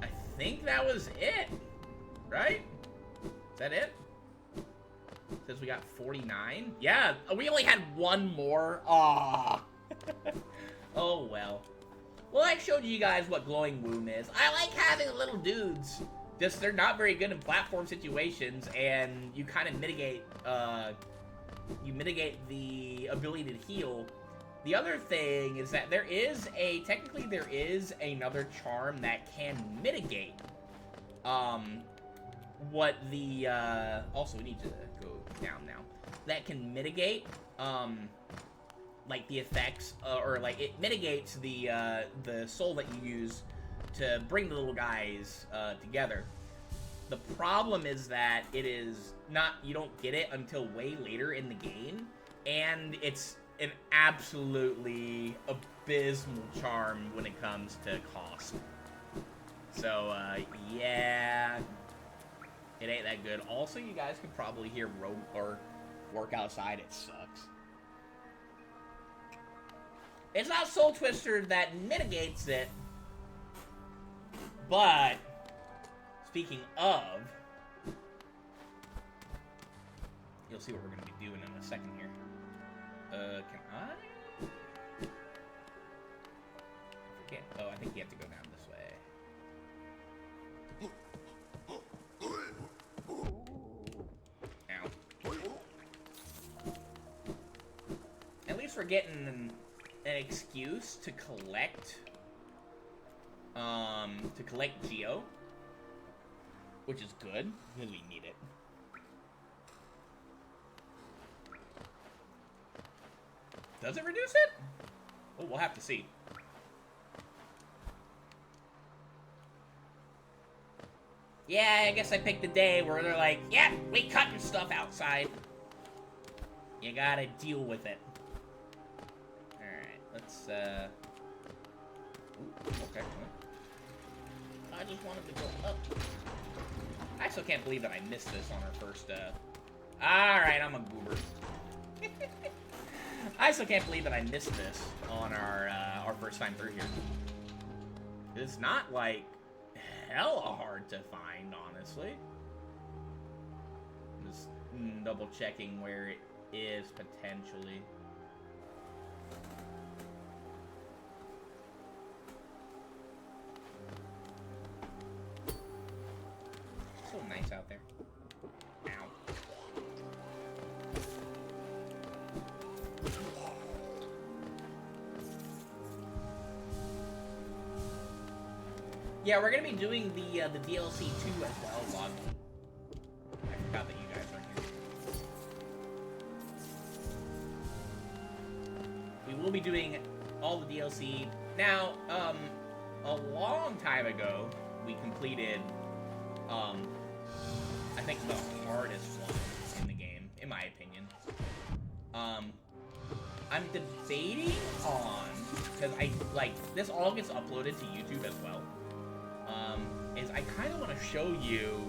I think that was it. Right? Is that it? Says we got 49. Yeah, we only had one more. Aww. Oh, well. Well, I showed you guys what Glowing Womb is. I like having little dudes. Just, they're not very good in platform situations, and you kind of mitigate, the ability to heal. The other thing is that technically there is another charm that can mitigate, what the, also we need to go down now. That can mitigate, like the effects, or like it mitigates the soul that you use to bring the little guys, together. The problem is that it is not, you don't get it until way later in the game, and it's an absolutely abysmal charm when it comes to cost. So, yeah, it ain't that good. Also, you guys can probably hear work outside. It sucks. It's not Soul Twister that mitigates it, but speaking of, you'll see what we're going to be doing in a second here. Can I? Forget. Oh, I think you have to go down this way. Ow. At least we're getting an excuse to collect, Geo, which is good, because we need it. Does it reduce it? Oh, we'll have to see. Yeah, I guess I picked the day where they're like, yeah, we cutting stuff outside. You gotta deal with it. Alright, let's, Ooh, okay. I just wanted to go up. I still can't believe that I missed this on our first, Alright, I'm a goober. I still can't believe that I missed this on our first time through here. It's not, like, hella hard to find, honestly. Just double-checking where it is, potentially. So nice out there. Ow. Yeah, we're gonna be doing the DLC too as well, Log. I forgot that you guys are here. We will be doing all the DLC. Now, a long time ago, we completed, I think the hardest one in the game, in my opinion. I'm debating on, because this all gets uploaded to YouTube as well. Is I kind of want to show you,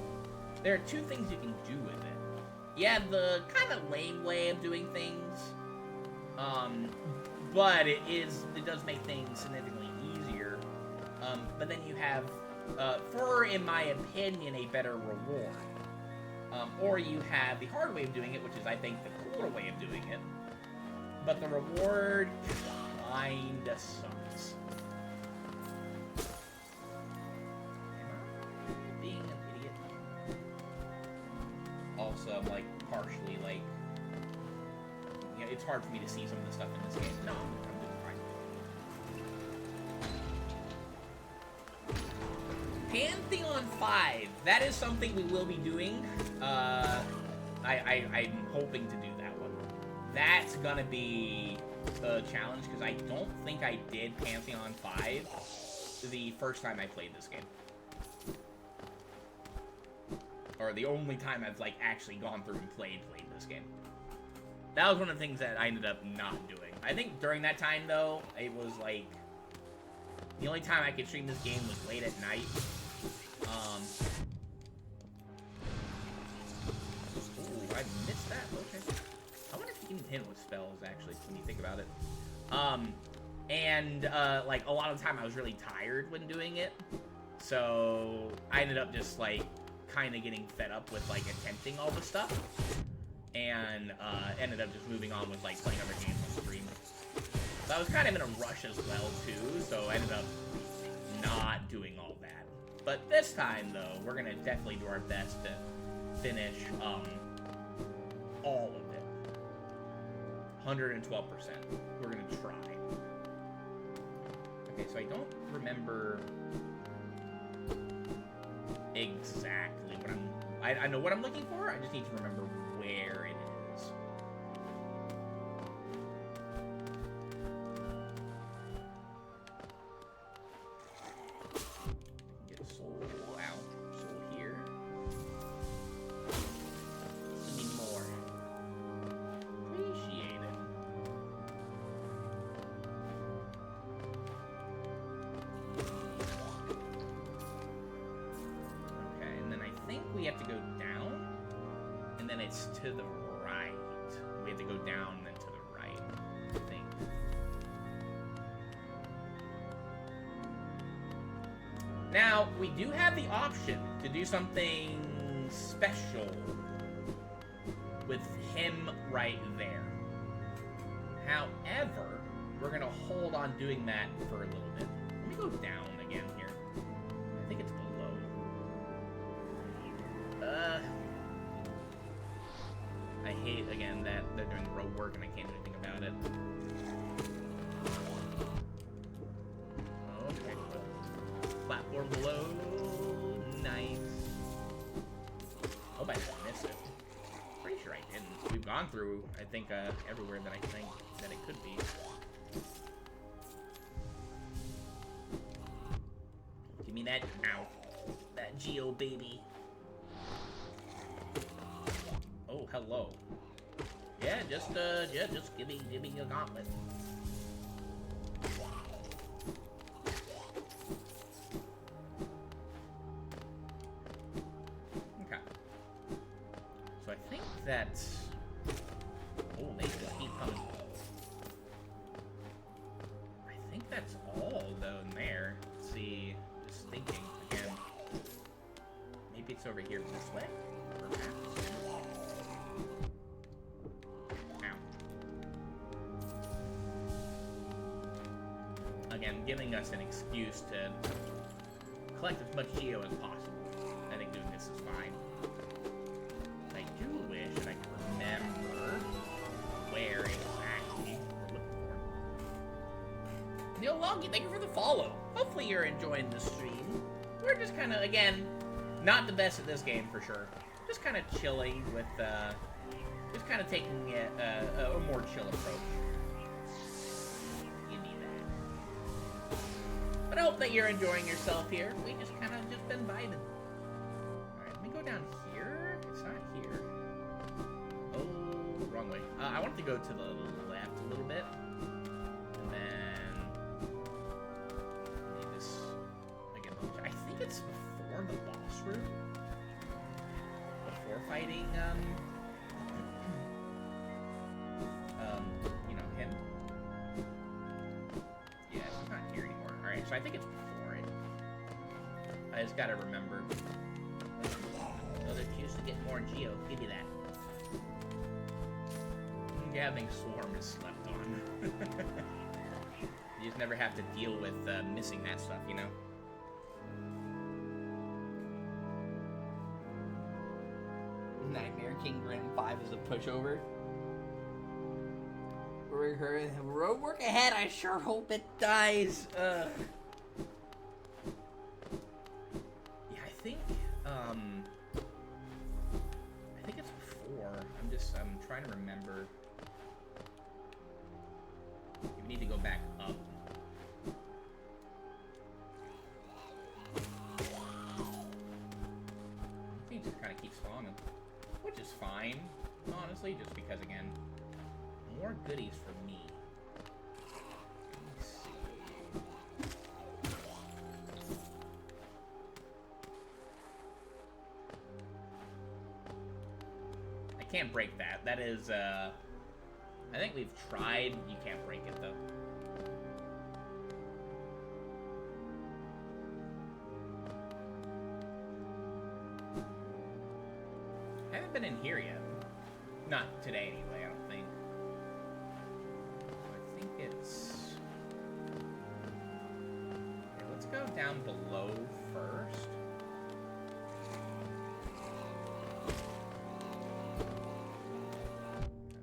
there are two things you can do with it. Yeah, the kind of lame way of doing things, But it does make things significantly easier. But then you have, in my opinion, a better reward. Or you have the hard way of doing it, which is, I think, the cooler way of doing it. But the reward kinda sucks. Am I being an idiot? Also, I'm, like, partially, like... You know, it's hard for me to see some of the stuff in this game. No, I'm doing fine. Pantheon 5. That is something we will be doing. I'm hoping to do that one. That's gonna be a challenge, because I don't think I did Pantheon 5 the first time I played this game. Or the only time I've, like, actually gone through and played this game. That was one of the things that I ended up not doing. I think during that time, though, it was, like... The only time I could stream this game was late at night. Ooh, I missed that. Okay. I wonder if you can hit with spells, actually, when you think about it. Like, a lot of the time I was really tired when doing it. So, I ended up just, like, kind of getting fed up with, like, attempting all this stuff. And, ended up just moving on with, like, playing other games on stream. So I was kind of in a rush as well, too, so I ended up not doing all that. But this time, though, we're gonna definitely do our best to finish, all of it. 112%. We're gonna try. Okay, so I don't remember exactly what I know what I'm looking for, I just need to remember where it is. Get a soul out. Soul here. Give me more. Appreciate it. Okay, and then I think we have to go down, and then it's to the right. We have to go down and then to the right, I think. Now, we do have the option to do something special with him right there. However, we're gonna hold on doing that for a little bit. Let me go down again here. I think it's below. I hate, again, that they're doing road work and I can't do anything about it. Okay. Platform below. Nice. Hope I didn't miss it. Pretty sure I didn't. We've gone through, I think, everywhere that I think that it could be. Give me that, ow. That Geo baby. Oh, hello. Yeah, just give me a gauntlet. Okay. So I think that's... Oh, they just keep coming. I think that's all, though, in there. Let's see, just thinking again. Maybe it's over here this way, perhaps. Again, giving us an excuse to collect as much Geo as possible. I think doing this is fine. I do wish that I could remember where exactly we're looking for. Neil Loggy, thank you for the follow. Hopefully you're enjoying the stream. We're just kind of, again, not the best at this game for sure. Just kind of chilling with, just kind of taking a more chill approach. But I hope that you're enjoying yourself here. We just kind of just been vibing. Alright, let me go down here. It's not here. Oh, wrong way. I want to go to the left a little bit. And then... Maybe this... Again, I think it's before the boss room. Before fighting, you know, him. so I think it's before it. I just gotta remember. Another choose to get more Geo. Give you that. Gathering Swarm is slept on. You just never have to deal with missing that stuff, you know? Nightmare King Grim 5 is a pushover. Roadwork ahead, I sure hope it dies. Yeah, I think it's before. I'm trying to remember. We need to go back up. Things just kind of keep spawning, which is fine, honestly, just because, again, more goodies for me. Let's see. I can't break that. That is, I think we've tried. You can't break it, though. I haven't been in here yet. Not today, anyway, I don't think. I think it's... Okay, let's go down below first.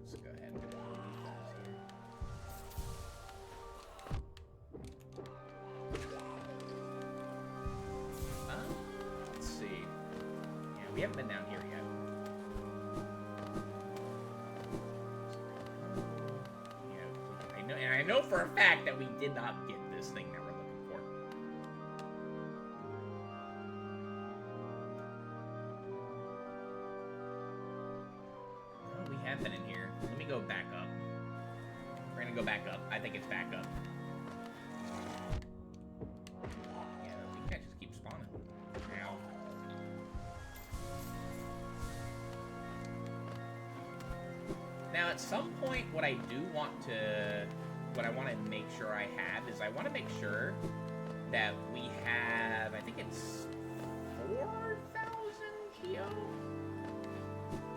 Let's go ahead and do all these here. Let's see. Yeah, we haven't been down here yet. And I know for a fact that we did not get this thing that we're looking for. Oh, we have been in here. Let me go back up. We're gonna go back up. I think it's back up. Yeah, we can't just keep spawning. Now. Now, at some point, what I want to make sure I have is I want to make sure that we have, I think it's 4,000 Geo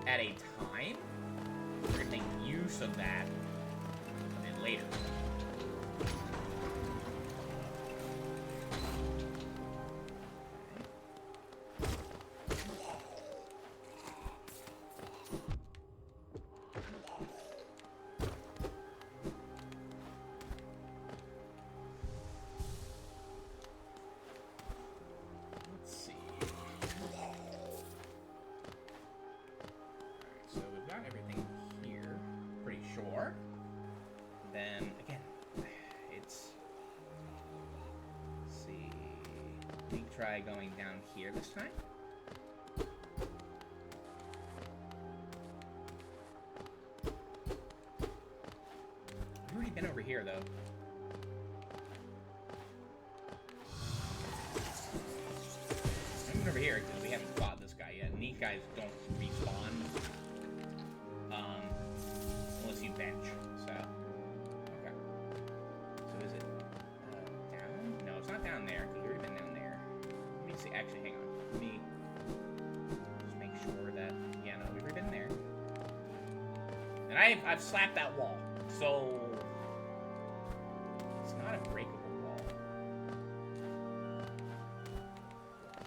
at a time. We're going to make use of that a bit later. Everything here, pretty sure. Then again, it's, let's see, let me try going down here this time. We've already been over here though. I've been over here because we haven't fought this guy yet, and these guys don't respawn. Unless you bench, so, okay. So is it, down? No, it's not down there, because we've already been down there. Let me see, actually, hang on. Let me just make sure that, yeah, no, we've already been there. And I've slapped that wall, so it's not a breakable wall.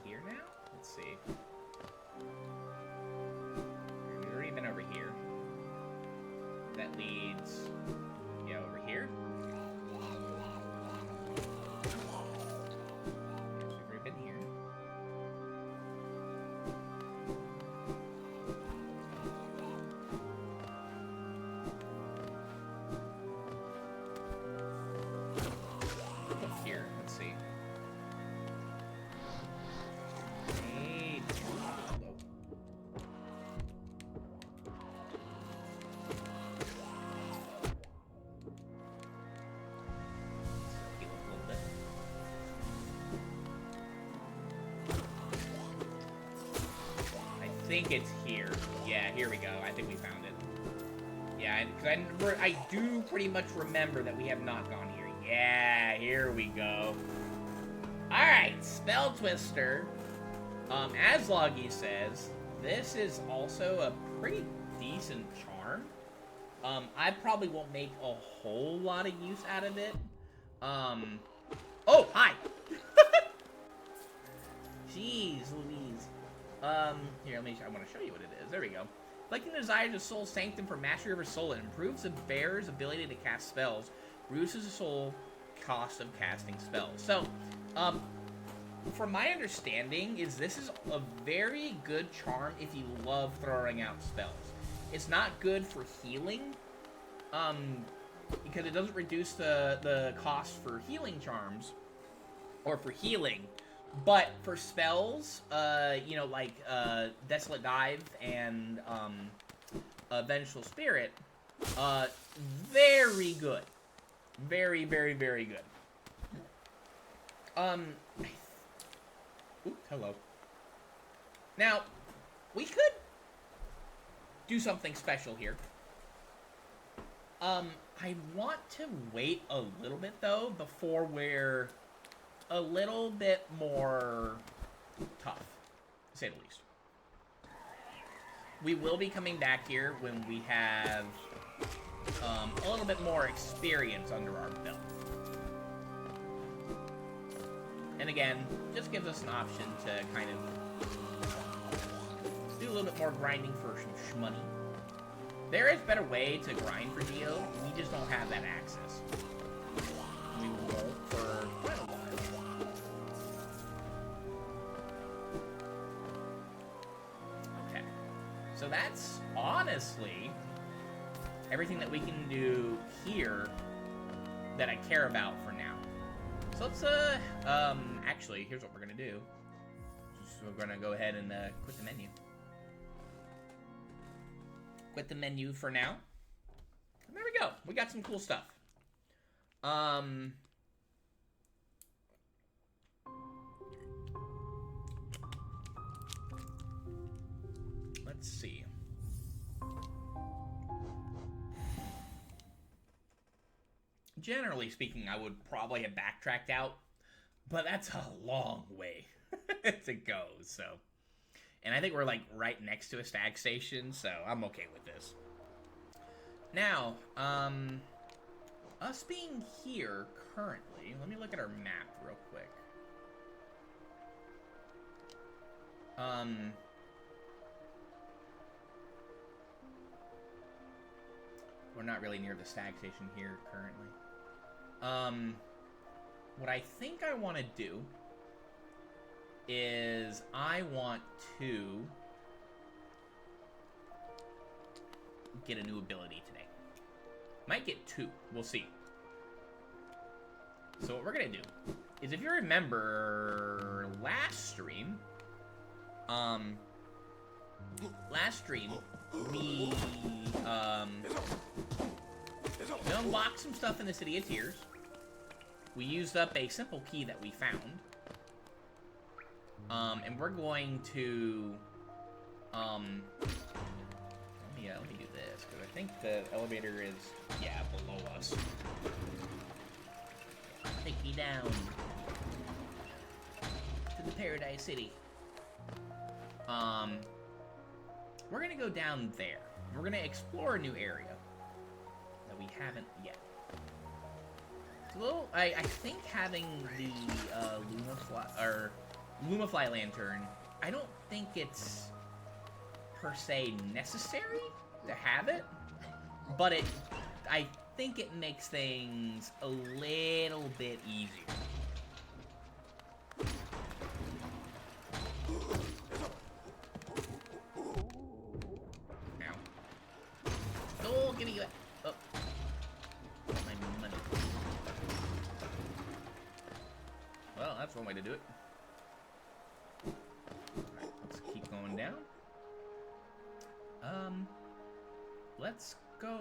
Here now? Let's see. We've already been over here. That leads, yeah, over here. Yes, we've already been here. Up here, let's see. Hey, hello. I think it's here. Yeah, here we go. I think we found it. Yeah, because I do pretty much remember that we have not gone here Yeah, here we go. Alright, Spell Twister. As Loggy says, this is also a pretty decent charm. I probably won't make a whole lot of use out of it. Oh, hi! Jeez Louise. Here, I want to show you what it is. There we go. Inflicting the desire to Soul Sanctum for Mastery over Soul, it improves the bearer's ability to cast spells, reduces the soul cost of casting spells. So, from my understanding, this is a very good charm if you love throwing out spells. It's not good for healing, because it doesn't reduce the cost for healing charms, or for healing. But for spells, you know, like Desolate Dive and Vengeful Spirit, very good. Very, very, very good. Ooh, hello. Now, we could do something special here. I want to wait a little bit, though, before we're a little bit more tough, to say the least. We will be coming back here when we have a little bit more experience under our belt. And again, just gives us an option to kind of do a little bit more grinding for some shmoney. There is a better way to grind for Geo, we just don't have that access. We won't for quite a while. Okay. So that's honestly everything that we can do here that I care about for now. So let's, actually, here's what we're gonna do. So we're gonna go ahead and, quit the menu. Quit the menu for now. And there we go. We got some cool stuff. Let's see. Generally speaking, I would probably have backtracked out, but that's a long way to go, so. And I think we're, like, right next to a stag station, so I'm okay with this. Now, us being here currently, let me look at our map real quick. We're not really near the stag station here currently. What I think I want to do is I want to get a new ability today. Might get two. We'll see. So what we're going to do is, if you remember last stream, we unlocked some stuff in the City of Tears. We used up a simple key that we found. And we're going to, let me do this, because I think the elevator is, yeah, below us. Take me down to the Paradise City. We're gonna go down there. We're gonna explore a new area that we haven't yet. It's a little, I think having the, Lumafly Lantern, I don't think it's per se necessary to have it, but I think it makes things a little bit easier. Ow. Oh, give me that. Oh. My money. Well, that's one way to do it. Down. Let's go.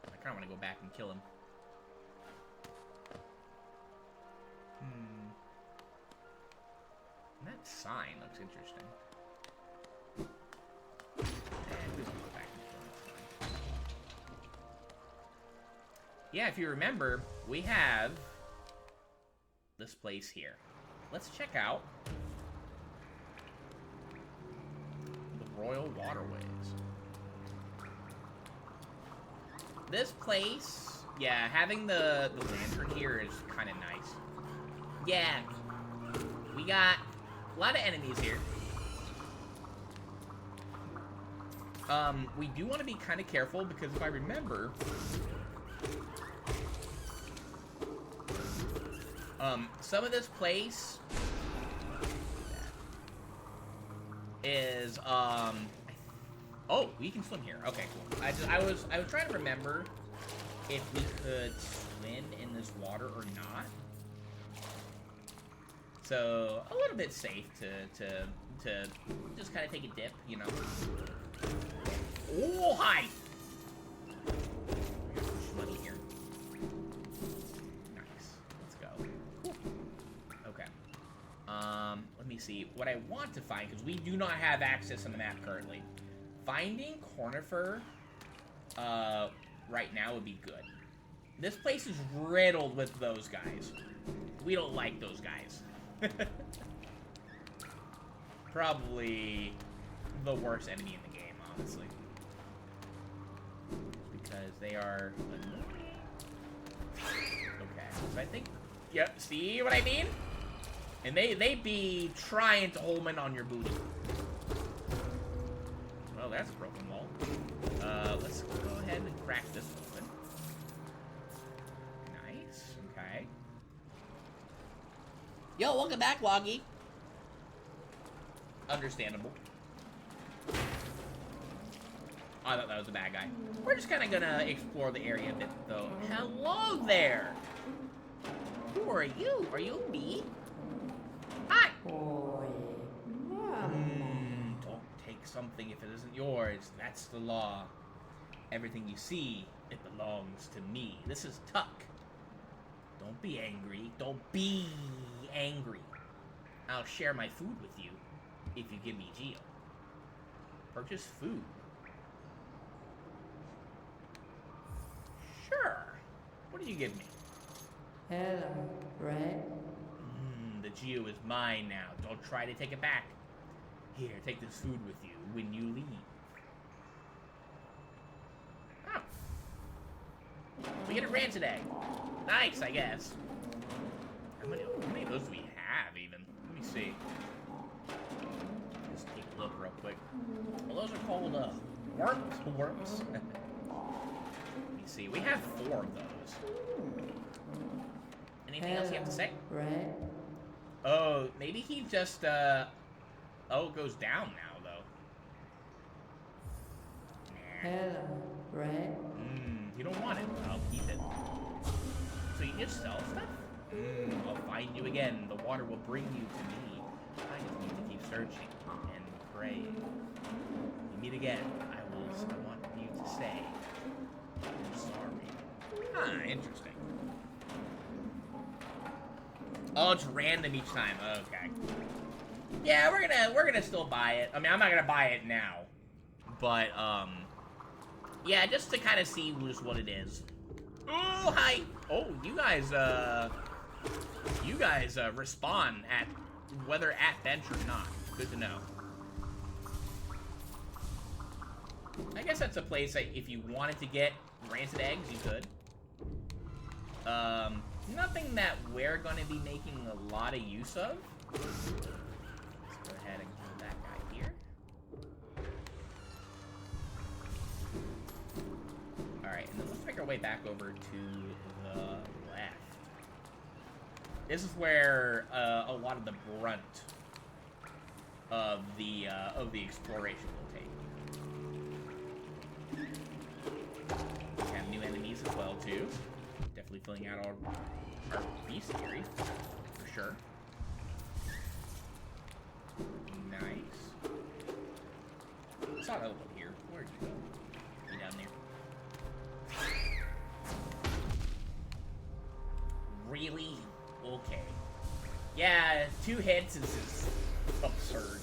I kind of want to go back and kill him. And that sign looks interesting. And we won't go back and kill him. Yeah, if you remember, we have this place here. Let's check out the Royal Waterways. This place, yeah, having the lantern here is kind of nice. Yeah, we got a lot of enemies here. We do want to be kind of careful because if I remember, some of this place is, oh, we can swim here. Okay, cool. I was trying to remember if we could swim in this water or not. So, a little bit safe to just kind of take a dip, you know. Oh, hi! Money here. Nice. Let's go. Okay. Let me see. What I want to find, because we do not have access on the map currently. Finding Cornifer, right now would be good. This place is riddled with those guys. We don't like those guys. Probably the worst enemy in the game, honestly. Because they are annoying. Okay, so I think, yep, see what I mean? And they be trying to home in on your booty. Well, that's a broken wall. Let's go ahead and crack this open. Nice, okay. Yo, welcome back, Woggy. Understandable. I thought that was a bad guy. We're just kind of gonna explore the area a bit, though. Hello there! Who are you? Are you me? Hi! Don't take something if it isn't yours. That's the law. Everything you see, it belongs to me. This is Tuck. Don't be angry. Don't be angry. I'll share my food with you if you give me Geo. Purchase food. Sure. What do you give me? Hello, Red. The Geo is mine now. Don't try to take it back. Here, take this food with you when you leave. Oh. We get a ranch today. Nice, I guess. How many of those do we have, even? Let me see. Just take a look real quick. Well, those are called, worms. Let me see. We have 4 of those. Anything else you have to say? Red. Oh, maybe he just, oh, it goes down now, though. Hello, Red. You don't want it. I'll keep it. So you just sell stuff? I'll find you again. The water will bring you to me. I just need to keep searching and praying. We meet again. I want you to say, I'm sorry. Huh, interesting. Oh, it's random each time. Okay. Yeah, we're gonna still buy it. I mean, I'm not gonna buy it now, but yeah, just to kind of see just what it is. Oh, hi. Oh, you guys respawn at whether at bench or not. Good to know. I guess that's a place that if you wanted to get rancid eggs, you could. Nothing that we're going to be making a lot of use of. Let's go ahead and kill that guy here. Alright, and then let's make our way back over to the left. This is where a lot of the brunt of the exploration will take. We have new enemies as well, too. Definitely filling out our bestiary, for sure. Nice. I saw another one here. Where'd you go? You down there? Really? Okay. Yeah, 2 hits is absurd.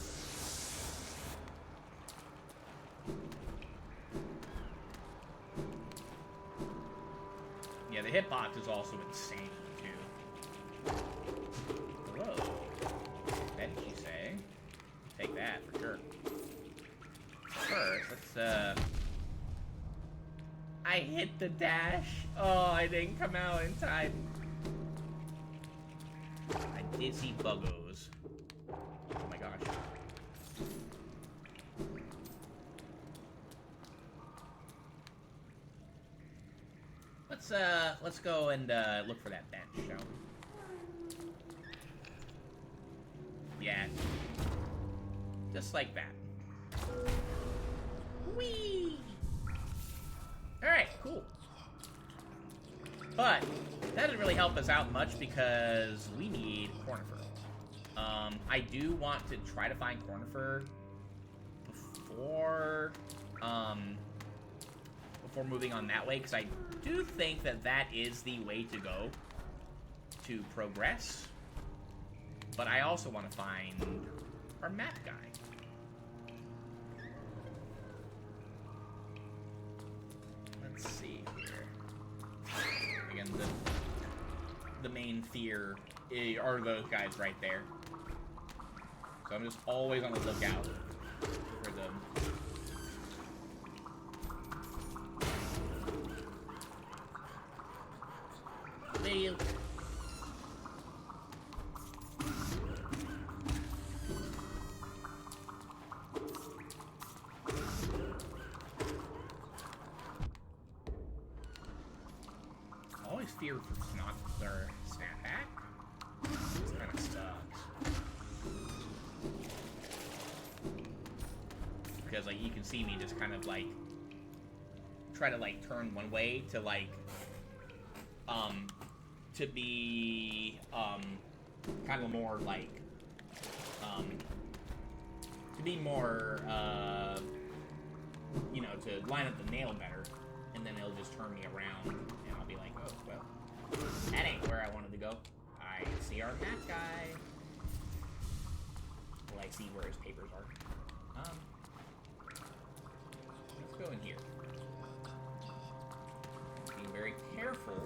Yeah, also insane, too. Hello. What did she say? Take that, for sure. First, let's, I hit the dash. Oh, I didn't come out in time. I did see buggos. Oh my gosh. Let's go and look for that bench, shall we? Yeah. Just like that. Whee! Alright, cool. But that doesn't really help us out much because we need Cornifer. I do want to try to find Cornifer before moving on that way, because I do think that that is the way to go to progress. But I also want to find our map guy. Let's see here. Again, the main fear are those guys right there. So I'm just always on the lookout for them. Video. I always fear for not their snapback. This kind of sucks. Because like you can see me just kind of like try to like turn one way to like to be kind of more like to be more you know, to line up the nail better, and then it'll just turn me around and I'll be like, oh well, that ain't where I wanted to go. I see our map guy. Will I see where his papers are? Let's go in here. Being very careful.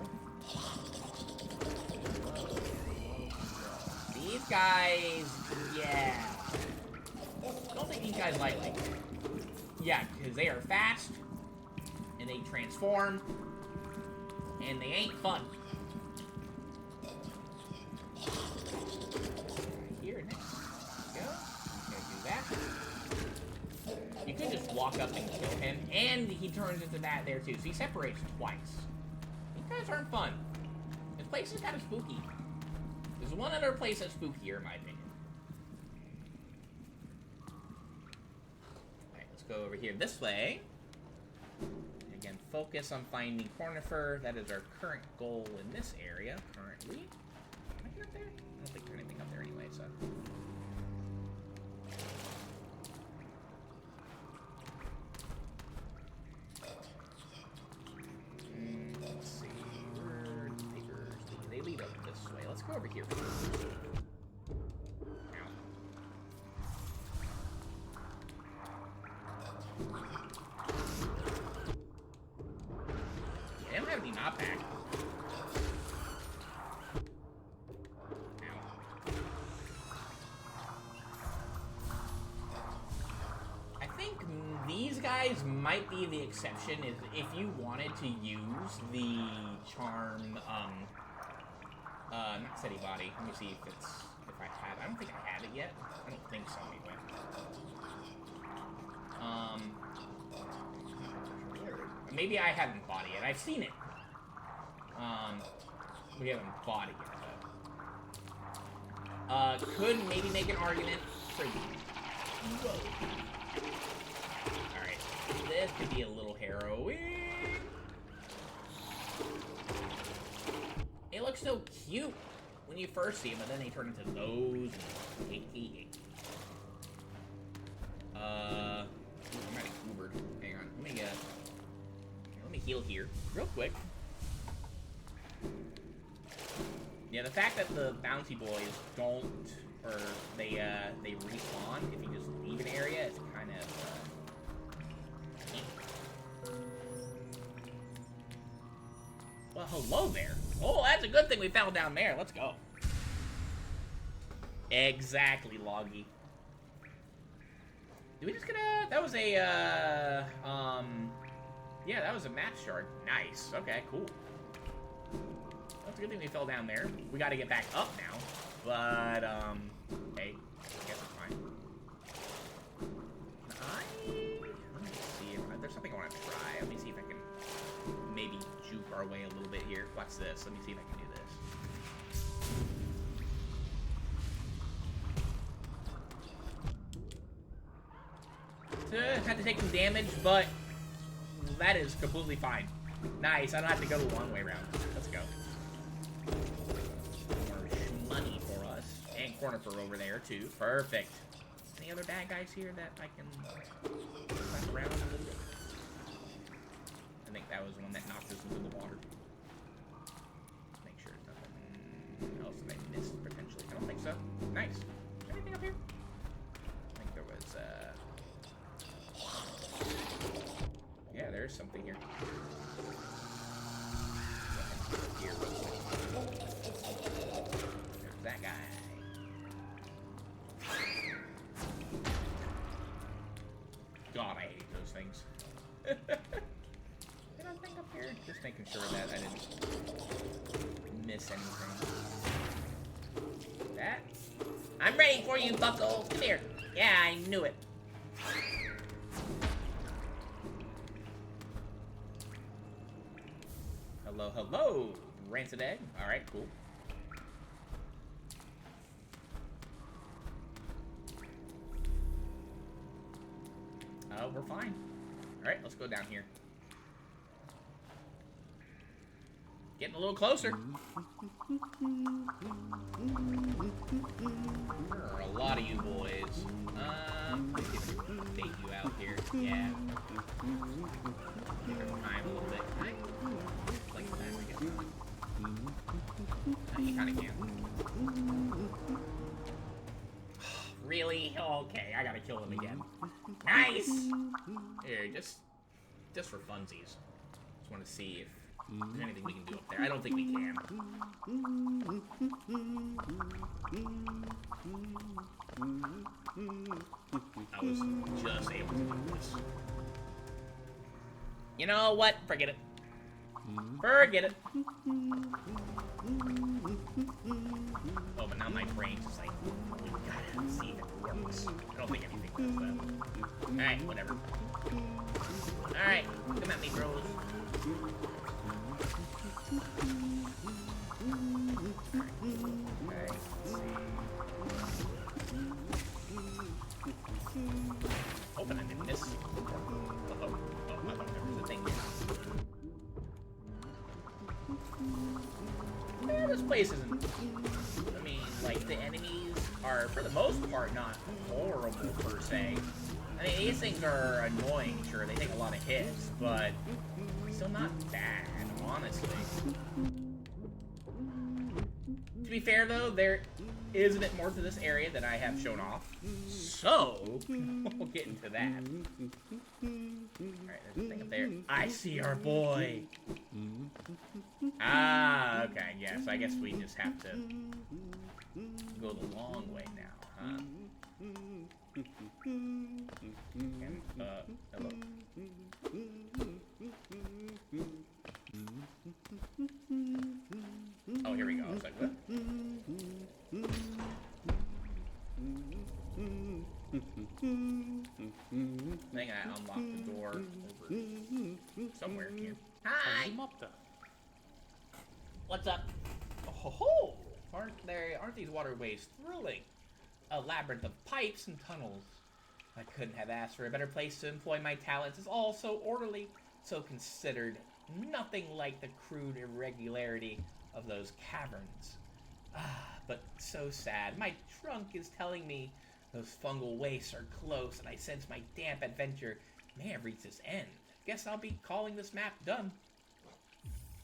These guys, yeah. Don't think these guys lightly. Yeah, because they are fast, and they transform, and they ain't fun. Here, next. Go. Gonna do that. You could just walk up and kill him, and he turns into that there too. So he separates twice. These guys aren't fun. This place is kind of spooky. There's one other place that's spookier, in my opinion. Alright, let's go over here this way. Again, focus on finding Cornifer. That is our current goal in this area, currently. Can I get up there? I don't think there's anything up there anyway, so... let's see. Where the papers? They lead up this way. Let's go over here first. Ow. They don't have any knockback. I think these guys might be the exception if you wanted to use the charm, not Steady Body. Let me see if I have, I don't think I have it yet. I don't think so, anyway. Maybe I haven't bought it yet. I've seen it. We haven't bought it yet, though. Could maybe make an argument for... Whoa. Alright. This could be a little harrowing. It looks so cute when you first see them, but then they turn into those. I'm already Ubered. Hang on. Let me heal here real quick. Yeah, the fact that the bouncy boys don't, or they respawn if you just leave an area, it's kind of well, hello there. Oh, that's a good thing we fell down there. Let's go. Exactly, Loggy. Did we just get a... That was a, yeah, that was a match shard. Nice. Okay, cool. That's a good thing we fell down there. We gotta get back up now. But, hey, I guess it's fine. Let me see if... There's something I want to try. Let me see if I can maybe juke our way a little bit here. Watch this. Let me see if I can do this. Had to take some damage, but that is completely fine. Nice, I don't have to go the long way around. Let's go. More money for us. And Cornifer over there, too. Perfect. Any other bad guys here that I can mess around a little bit? I think that was the one that knocked us into the water. Make sure nothing else that I missed, potentially. I don't think so. Nice. Anything up here? I think there was, yeah, there's something here. Here, there's that guy. God, I hate those things. Anything up here? Just making sure that I didn't miss anything. That? I'm ready for you, Bucko. Come here. Yeah, I knew it. Hello, hello, Rancid Egg. All right, cool. We're fine. All right, let's go down here. Getting a little closer. There are a lot of you boys. Let's see if I can bait you out here. Yeah. Give him time a little bit. Like that, I guess. You kind of can. Really? Okay, I gotta kill him again. Nice! Here, just for funsies. Just want to see if there's anything we can do up there. I don't think we can. I was just able to do this. You know what? Forget it. Forget it. Oh, but now my brain's just like, we gotta see if it works. I don't think anything does that. Alright, whatever. Alright, come at me, bros. Alright, let's see. Hoping I didn't miss. Oh, I thought there was a thing here. Yeah, this place isn't... I mean, like, the enemies are, for the most part, not horrible, per se. I mean, these things are annoying, sure, they take a lot of hits, but still not bad, honestly. To be fair, though, there is a bit more to this area that I have shown off, so we'll get into that. Alright, there's a thing up there. I see our boy! Ah, okay, yeah, so I guess we just have to go the long way now, huh? And, hello. Oh, here we go. I was like, what? I think I unlocked the door over somewhere here. Hi! What's up? Oh, ho, ho. Aren't these waterways thrilling? A labyrinth of pipes and tunnels. I couldn't have asked for a better place to employ my talents. It's all so orderly, so considered. Nothing like the crude irregularity of those caverns. Ah, but so sad. My trunk is telling me those fungal wastes are close, and I sense my damp adventure may have reached its end. Guess I'll be calling this map done.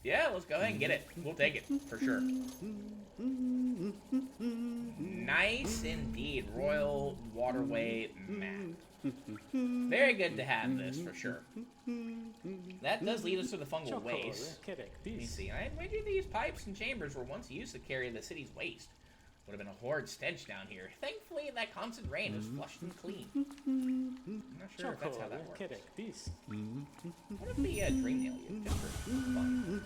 Yeah, let's go ahead and get it. We'll take it, for sure. Nice indeed. Royal Waterway map. Very good to have this, for sure. That does lead us to the fungal waste. Let me see. I wager these pipes and chambers were once used to carry the city's waste. Would have been a horrid stench down here. Thankfully, that constant rain has flushed them clean. I'm not sure if that's how that works. What if the dream alien just for fun?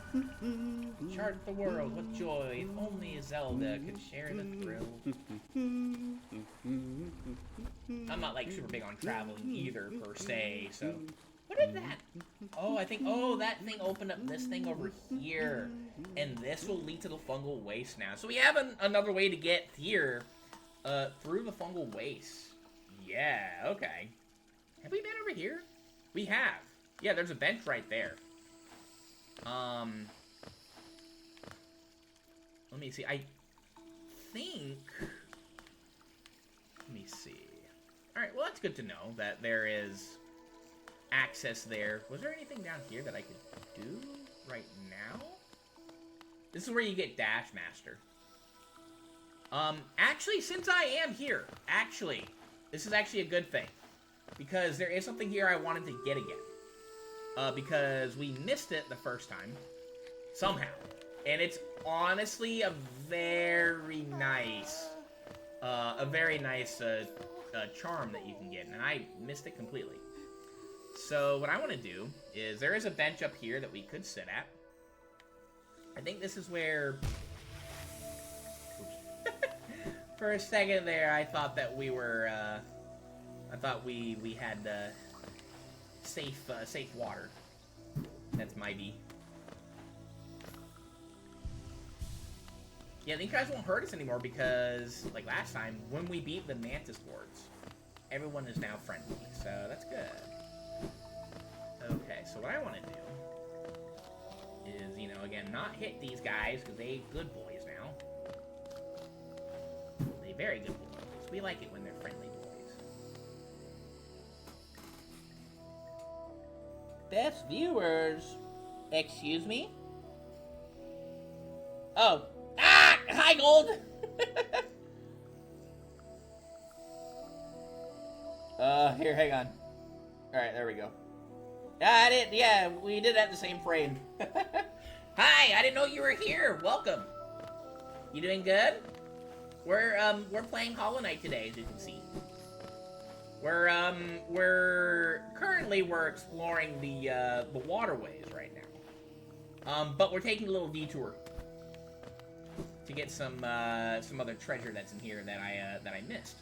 Chart the world with joy. If only Zelda could share the thrill. I'm not like super big on traveling either per se, so. What is that? Oh, I think, that thing opened up this thing over here. And this will lead to the fungal waste now. So we have another way to get here through the fungal waste. Yeah, okay. Have we been over here? We have. Yeah, there's a bench right there. Let me see. I think... Let me see. Alright, well, that's good to know that there is access there. Was there anything down here that I could do right now? This is where you get Dash Master. Actually, since I am here, this is actually a good thing. Because there is something here I wanted to get again. Because we missed it the first time. Somehow. And it's honestly a very nice charm that you can get. And I missed it completely. So what I want to do is there is a bench up here that we could sit at. I think this is where... For a second there, I thought that we were... I thought we had safe water. That's my B. Yeah, these guys won't hurt us anymore because, like last time, when we beat the Mantis Wards, everyone is now friendly. So that's good. Okay, so what I want to do is, you know, again, not hit these guys, because they good boys now. They very good boys. We like it when they're friendly boys. Best viewers. Excuse me? Oh. Ah! Hi, Gold! Here, hang on. Alright, there we go. Yeah, we did have the same frame. Hi, I didn't know you were here. Welcome. You doing good? We're playing Hollow Knight today, as you can see. We're currently exploring the waterways right now. But we're taking a little detour to get some other treasure that's in here that I missed.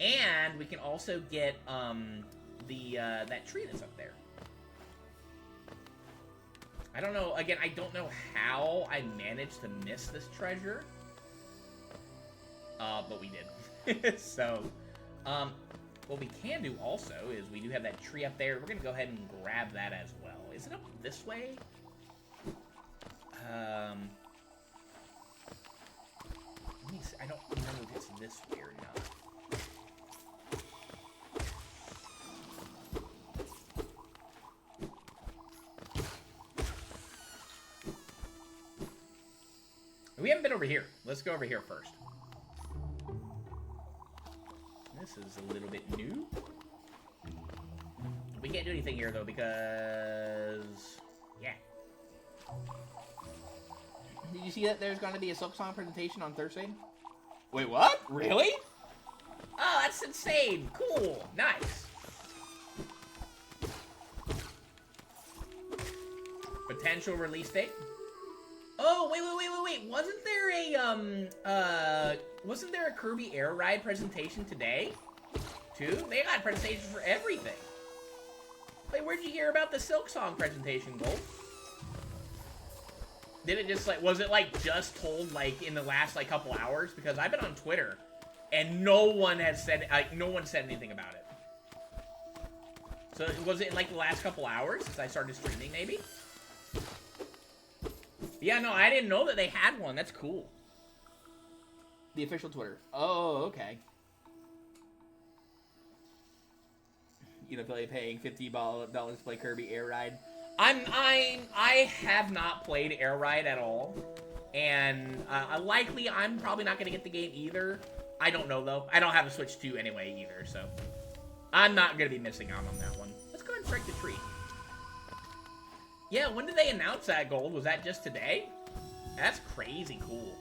And we can also get that tree that's up there. I don't know, again, I don't know how I managed to miss this treasure. But we did. So, what we can do also is we do have that tree up there. We're gonna go ahead and grab that as well. Is it up this way? Let me see. I don't remember if it's this way or not. We haven't been over here. Let's go over here first. This is a little bit new. We can't do anything here, though, because... Yeah. Did you see that there's going to be a Silksong presentation on Thursday? Wait, what? Really? Oh, that's insane. Cool. Nice. Potential release date? Oh, wait. Wasn't there a Kirby Air Ride presentation today? Too? They got presentations for everything. Wait, where'd you hear about the Silksong presentation, Gold? Did it just, was it, just told, in the last, couple hours? Because I've been on Twitter, and no one said anything about it. So, was it in, the last couple hours since I started streaming, maybe? Yeah, no, I didn't know that they had one. That's cool. The official Twitter. Oh, okay. You know, paying $50 to play Kirby Air Ride. I have not played Air Ride at all, and likely I'm probably not gonna get the game either. I don't know though. I don't have a Switch 2 anyway either, so I'm not gonna be missing out on that one. Let's go ahead and strike the tree. Yeah, when did they announce that, Gold? Was that just today? That's crazy cool.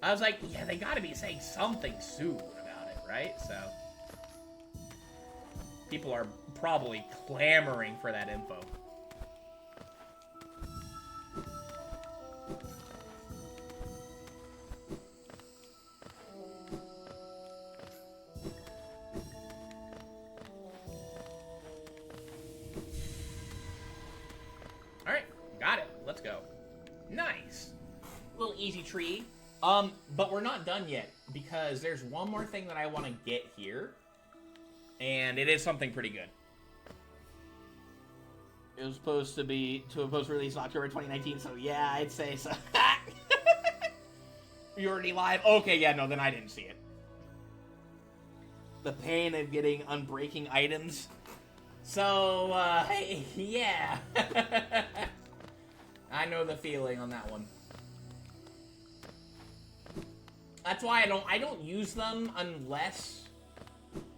I was like, yeah, they gotta be saying something soon about it, right? So, people are probably clamoring for that info. Alright, got it. Let's go. Nice. Little easy tree. But we're not done yet, because there's one more thing that I want to get here, and it is something pretty good. It was supposed to release in October 2019, so yeah, I'd say so. You already live? Okay, yeah, no, then I didn't see it. The pain of getting unbreaking items. So, hey, yeah. I know the feeling on that one. That's why I don't use them unless,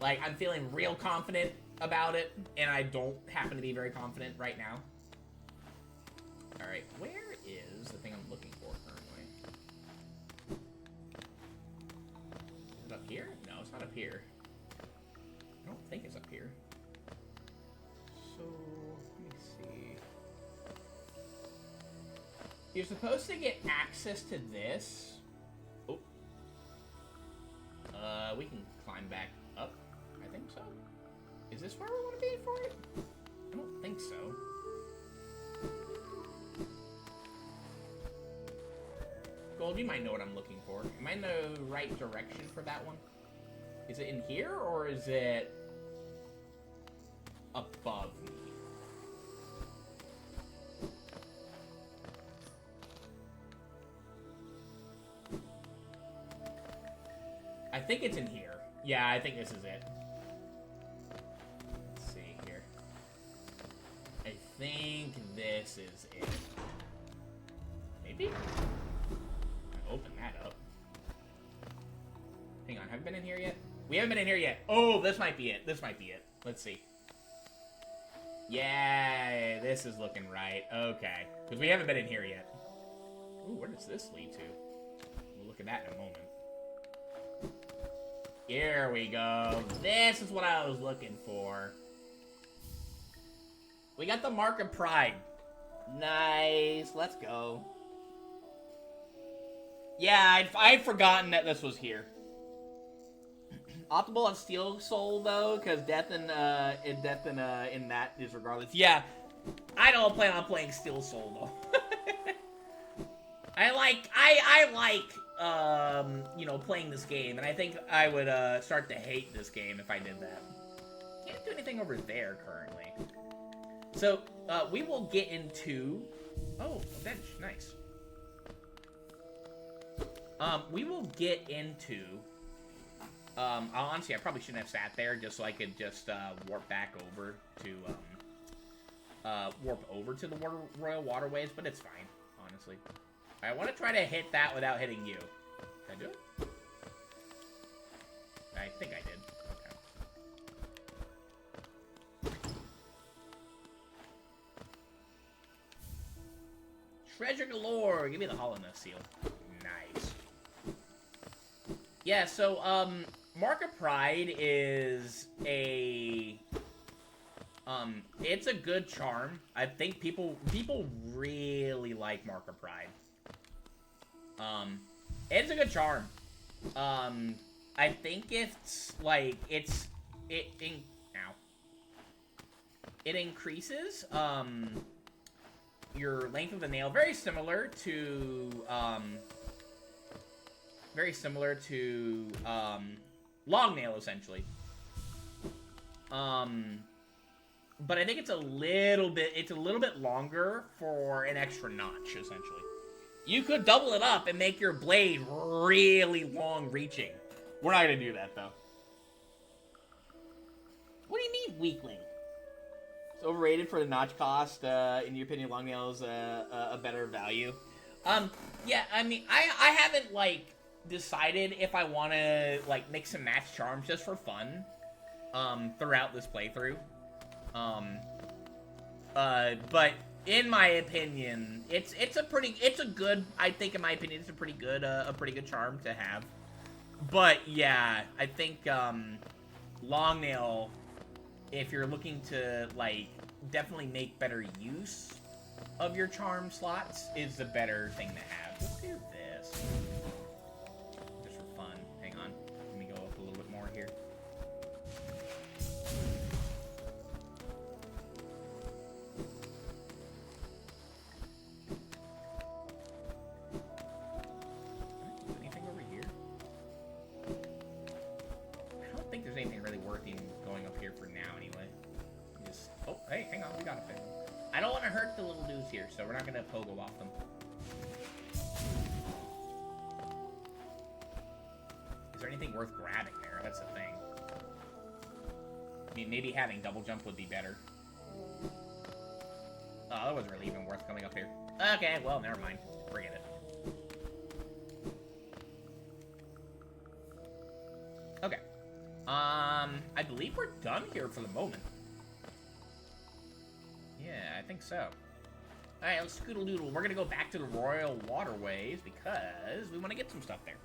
like, I'm feeling real confident about it, and I don't happen to be very confident right now. Alright, where is the thing I'm looking for currently? Is it up here? No, it's not up here. I don't think it's up here. So, let me see. You're supposed to get access to this. Oh. We can climb back up. I think so. Is this where we want to be for it? I don't think so. Gold, you might know what I'm looking for. Am I in the right direction for that one? Is it in here, or is it above me? I think it's in here. Yeah, I think this is it. Let's see here. I think this is it. Maybe? I open that up. Hang on, have we been in here yet? We haven't been in here yet. Oh, this might be it. This might be it. Let's see. Yeah, this is looking right. Okay. Because we haven't been in here yet. Ooh, where does this lead to? We'll look at that in a moment. Here we go. This is what I was looking for. We got the Mark of Pride. Nice. Let's go. Yeah, I'd forgotten that this was here. Optimal on Steel Soul though, because death in that is regardless. Yeah, I don't plan on playing Steel Soul though. I like you know, playing this game, and I think I would start to hate this game if I did that. Can't do anything over there currently. So we will get into. Oh, a bench, nice. We will get into. Honestly, I probably shouldn't have sat there just so I could just warp back over to the Royal Waterways, but it's fine, honestly. I want to try to hit that without hitting you. Did I do it? I think I did. Okay. Treasure galore! Give me the Hollowness seal. Nice. Yeah, so, Mark of Pride is a... it's a good charm. I think people really like Mark of Pride. It's a good charm. I think it's, like, it increases, your length of the nail, very similar to, long nail, essentially. But I think it's a little bit longer for an extra notch, essentially. You could double it up and make your blade really long reaching. We're not gonna do that, though. What do you mean, weakling? It's overrated for the notch cost. In your opinion, long nail is a better value. Yeah, I mean, I haven't, like, decided if I want to, like, mix and match charms just for fun, throughout this playthrough. But in my opinion, I think in my opinion, it's a pretty good charm to have. But yeah, I think, Longnail, if you're looking to, like, definitely make better use of your charm slots, is the better thing to have. Let's do this. Just for fun. Hang on. Let me go up a little bit more here. Anything over here? I don't think there's anything really worth even going up here for now anyway. Just, oh, hey, hang on, we got a thing. I don't want to hurt the little dudes here, so we're not going to pogo off them. Is there anything worth grabbing there? That's the thing. I mean, maybe having double jump would be better. Oh, that wasn't really even worth coming up here. Okay, well, never mind. Forget it. Okay. I believe we're done here for the moment. Yeah, I think so. Alright, let's scoodle-doodle. We're gonna go back to the Royal Waterways because we want to get some stuff there.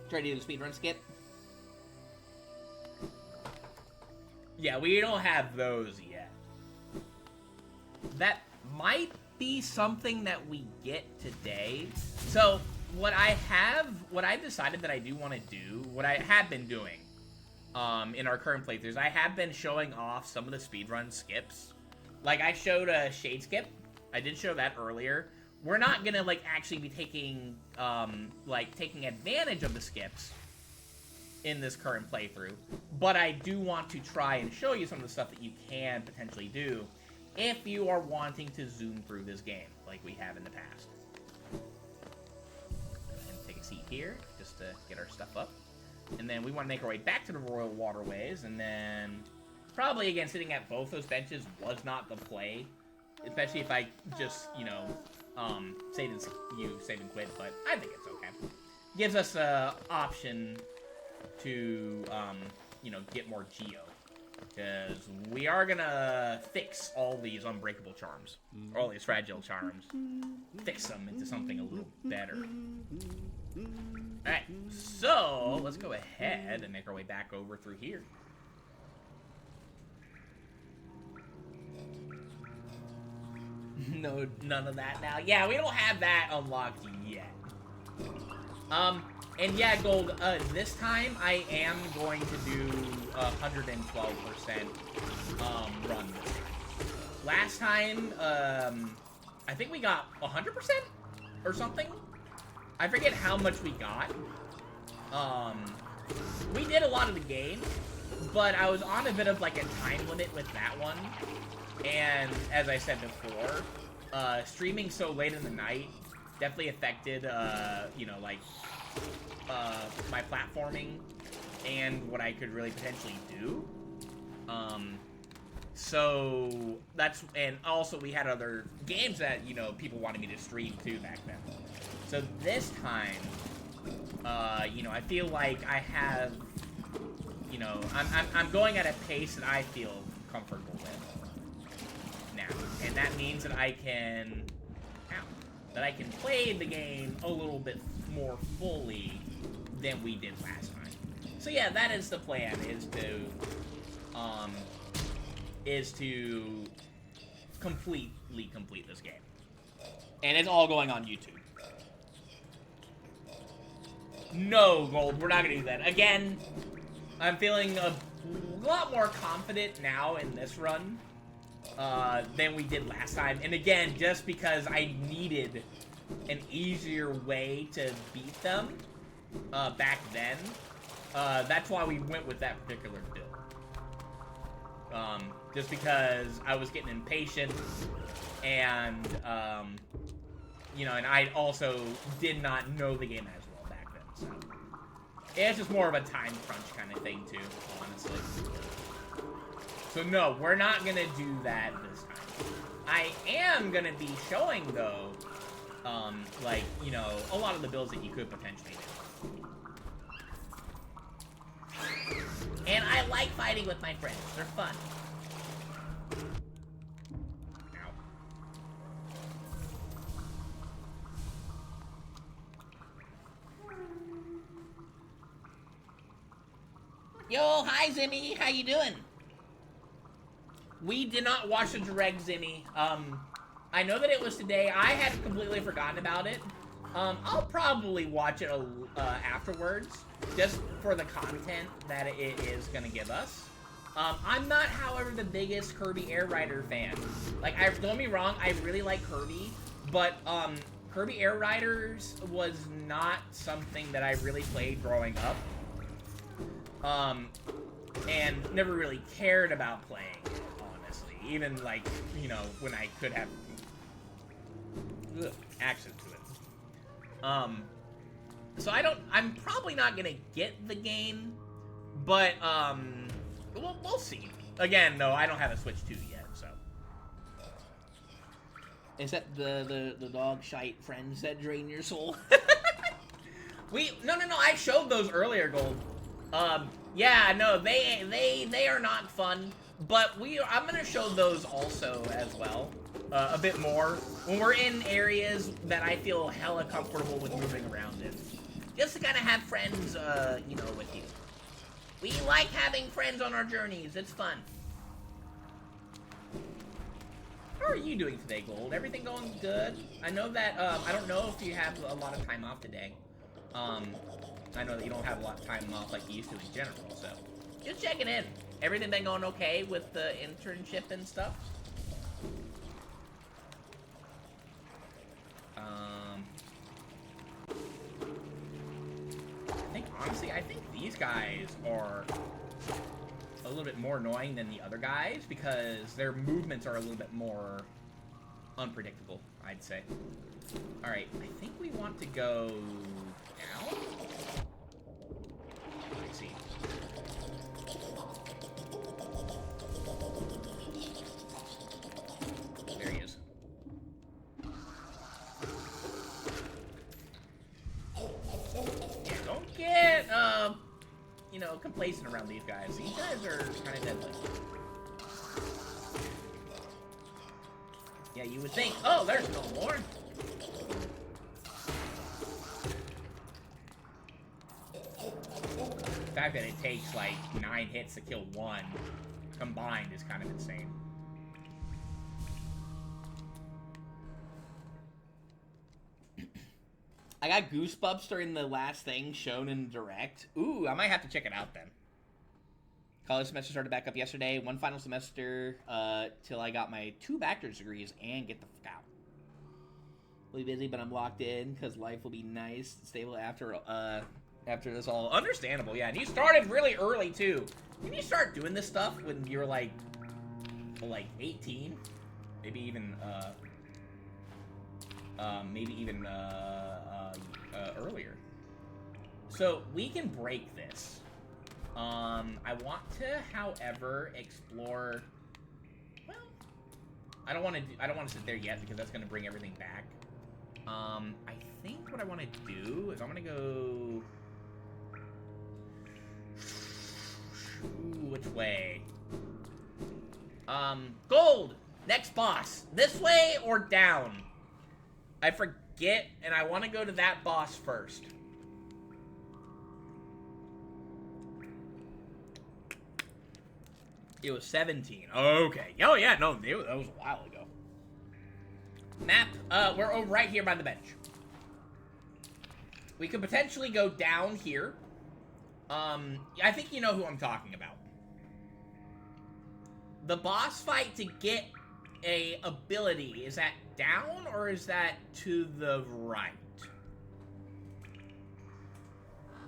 Try to do the speedrun skip. Yeah, we don't have those yet. That might be something that we get today. So, what I've decided that I do want to do, what I have been doing, in our current playthroughs, I have been showing off some of the speedrun skips. Like, I showed a Shade Skip. I did show that earlier. We're not gonna, like, actually be taking, taking advantage of the skips in this current playthrough. But I do want to try and show you some of the stuff that you can potentially do if you are wanting to zoom through this game, like we have in the past. And take a seat here, just to get our stuff up. And then we want to make our way back to the Royal Waterways, and then probably, again, sitting at both those benches was not the play. Especially if I just, you know, save and quit, but I think it's okay. Gives us an option to, you know, get more Geo. Because we are gonna fix all these unbreakable charms. All these fragile charms. Fix them into something a little better. Alright, so let's go ahead and make our way back over through here. No, none of that now. Yeah, we don't have that unlocked yet. And yeah, Gold, this time I am going to do 112% run this time. Last time, I think we got 100% or something? I forget how much we got. We did a lot of the game, but I was on a bit of like a time limit with that one. And as I said before, streaming so late in the night definitely affected, you know, like, my platforming and what I could really potentially do. So that's, and also we had other games that, you know, people wanted me to stream too back then. So this time, you know, I feel like I have, you know, I'm going at a pace that I feel comfortable with now, and that means that I can, play the game a little bit more fully than we did last time. So yeah, that is the plan, is to completely complete this game. And it's all going on YouTube. No, Gold, we're not gonna do that. Again, I'm feeling a lot more confident now in this run than we did last time. And again, just because I needed an easier way to beat them back then, that's why we went with that particular build. Just because I was getting impatient, and, you know, and I also did not know the game as well back then, so. It's just more of a time crunch kind of thing, too, honestly. So no, we're not gonna do that this time. I am gonna be showing, though, like, you know, a lot of the builds that you could potentially do. And I like fighting with my friends. They're fun. Ow. Yo, hi Zimmy, how you doing? We did not watch the direct, Zimmy. I know that it was today. I had completely forgotten about it. I'll probably watch it afterwards, just for the content that it is gonna give us. I'm not, however, the biggest Kirby Air Rider fan. Like, don't get me wrong, I really like Kirby, but Kirby Air Riders was not something that I really played growing up. And never really cared about playing it, honestly. Even, like, you know, when I could have access to it. So I'm probably not gonna get the game, but, we'll see. Again, no, I don't have a Switch 2 yet, so. Is that the dog shite friends that drain your soul? No, I showed those earlier, Gold. Yeah, no, they are not fun, but I'm gonna show those also as well, a bit more, when we're in areas that I feel hella comfortable with moving around in. Just to kind of have friends, you know, with you. We like having friends on our journeys, it's fun. How are you doing today, Gold? Everything going good? I know that, I don't know if you have a lot of time off today. I know that you don't have a lot of time off like you used to in general, so just checking in. Everything been going okay with the internship and stuff? I think these guys are a little bit more annoying than the other guys because their movements are a little bit more unpredictable, I'd say. Alright, I think we want to go down? Let's see. There he is. Yeah, don't get, you know, complacent around these guys. These guys are kind of deadly. Yeah, you would think, oh, there's no more. The fact that it takes like 9 hits to kill one combined is kind of insane. I got goosebumps during the last thing shown in Direct. Ooh, I might have to check it out then. College semester started back up yesterday. One final semester till I got my 2 bachelor's degrees and get the fuck out. Really busy, but I'm locked in because life will be nice, stable after this all. Understandable, yeah. And you started really early too. Didn't you start doing this stuff when you were like 18? Maybe even earlier. So we can break this. I want to, however, explore. Well, I don't want to sit there yet because that's going to bring everything back. I think what I want to do is I'm going to go. Ooh, which way? Gold! Next boss. This way or down? I forget, and I want to go to that boss first. It was 17. Okay. Oh, yeah, no, that was a while ago. Map, we're right here by the bench. We could potentially go down here. I think you know who I'm talking about. The boss fight to get a ability, is that down or is that to the right?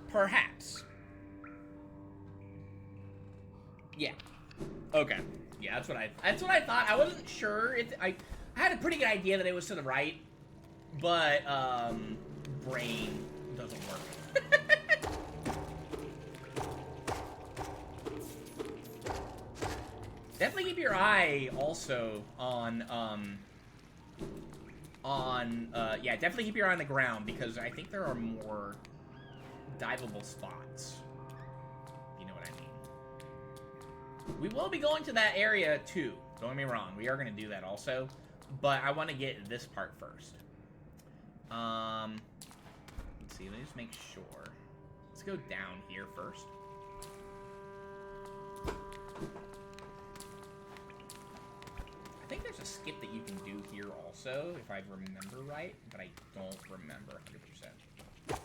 Perhaps. Yeah. Okay. Yeah, that's what I thought. I wasn't sure. I had a pretty good idea that it was to the right, but brain doesn't work. Definitely keep your eye also on on, yeah, definitely keep your eye on the ground, because I think there are more diveable spots. You know what I mean. We will be going to that area, too. Don't get me wrong. We are going to do that also. But I want to get this part first. Let's see. Let me just make sure. Let's go down here first. I think there's a skip that you can do here also, if I remember right, but I don't remember 100%.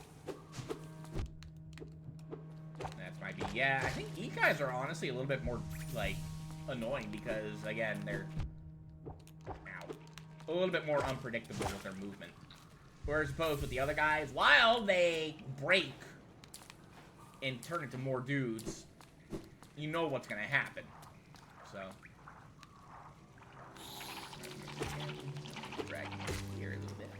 That's might be, yeah, I think E-Guys are honestly a little bit more, like, annoying because, again, they're, a little bit more unpredictable with their movement. Whereas opposed with the other guys, while they break and turn into more dudes, you know what's gonna happen. So. Drag here a little bit. Let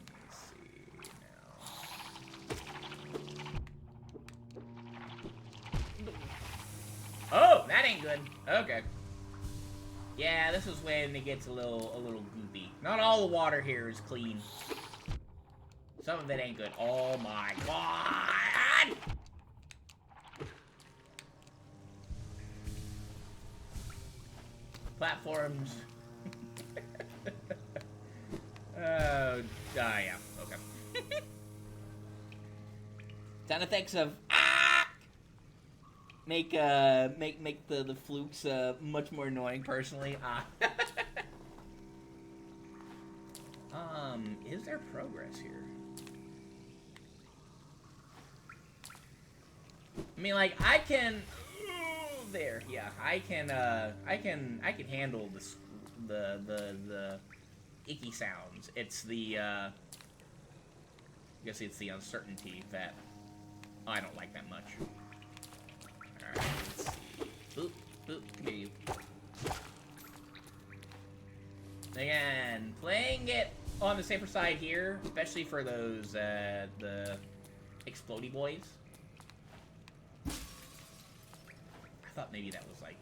me see now. Oh, that ain't good. Okay. Yeah, this is when it gets a little goopy. Not all the water here is clean. Some of it ain't good. Oh my god! Platforms. Oh, yeah. Okay. Sound effects of make the flukes much more annoying. Personally, is there progress here? I mean, like, I can. There, yeah, I can handle this, the icky sounds. It's the, I guess it's the uncertainty that I don't like that much. Alright, let's see. Boop, boop, come here, you. Again, playing it on the safer side here, especially for those, the explodey boys. I thought maybe that was, like,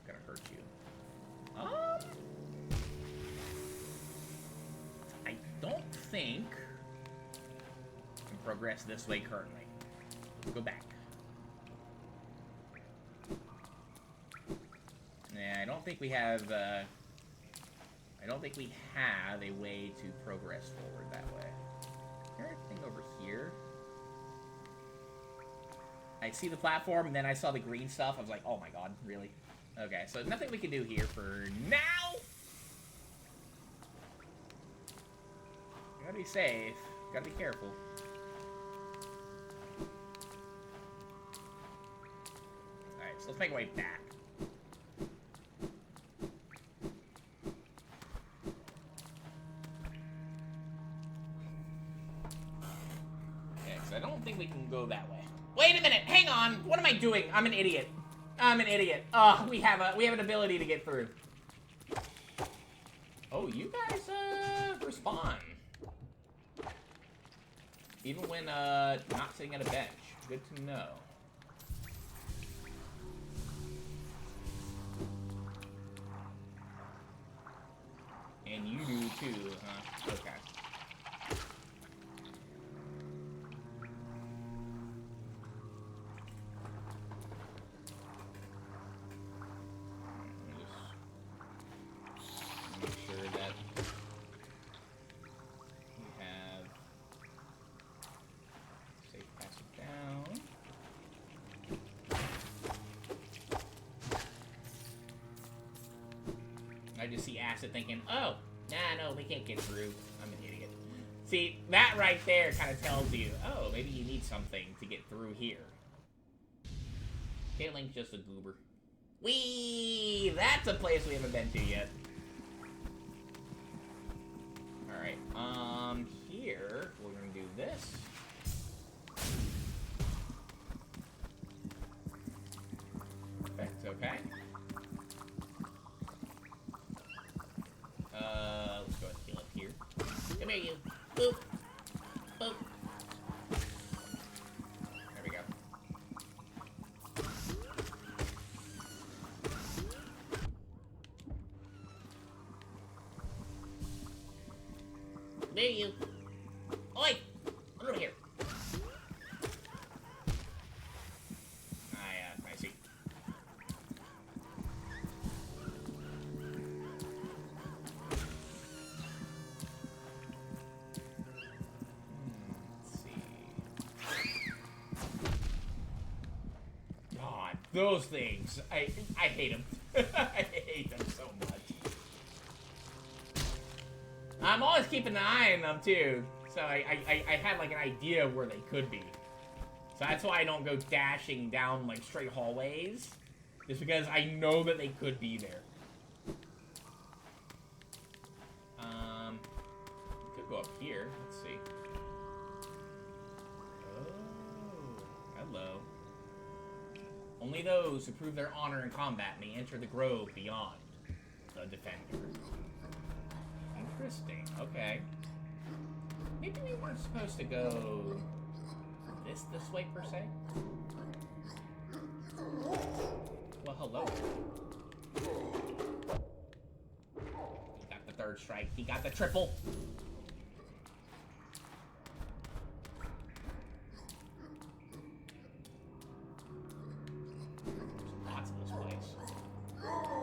gonna hurt you. I don't think I can progress this way currently. Let's go back. Yeah, I don't think we have, a way to progress forward that way. Is there anything over here? I see the platform, and then I saw the green stuff. I was like, oh my god, really? Okay, so nothing we can do here for now. You gotta be safe. You gotta be careful. Alright, so let's make our way back. Okay, so I don't think we can go that way. Wait a minute, hang on. What am I doing? I'm an idiot. I'm an idiot. We have an ability to get through. Oh, you guys respawn. Even when not sitting at a bench. Good to know. And you do too, huh? Okay. I just see Acid thinking, oh, no, we can't get through. I'm an idiot. See, that right there kind of tells you, oh, maybe you need something to get through here. Kaitlin's just a goober. Whee! That's a place we haven't been to yet. Alright, here, we're gonna do this. Perfect, okay. Let's go ahead and heal up here. Come here, you. Boop. Boop. There we go. There you. Oi! Come over here. I see. Let's see. God, those things. I hate them. I hate them so much. I'm always keeping an eye on them too, so I had like an idea of where they could be. So that's why I don't go dashing down like straight hallways, just because I know that they could be there. We could go up here. Let's see. Oh, hello. Only those who prove their honor in combat may enter the grove beyond the defender. Interesting. Okay. Maybe we weren't supposed to go this way per se. Well, hello. He got the third strike. He got the triple. Lots of this place.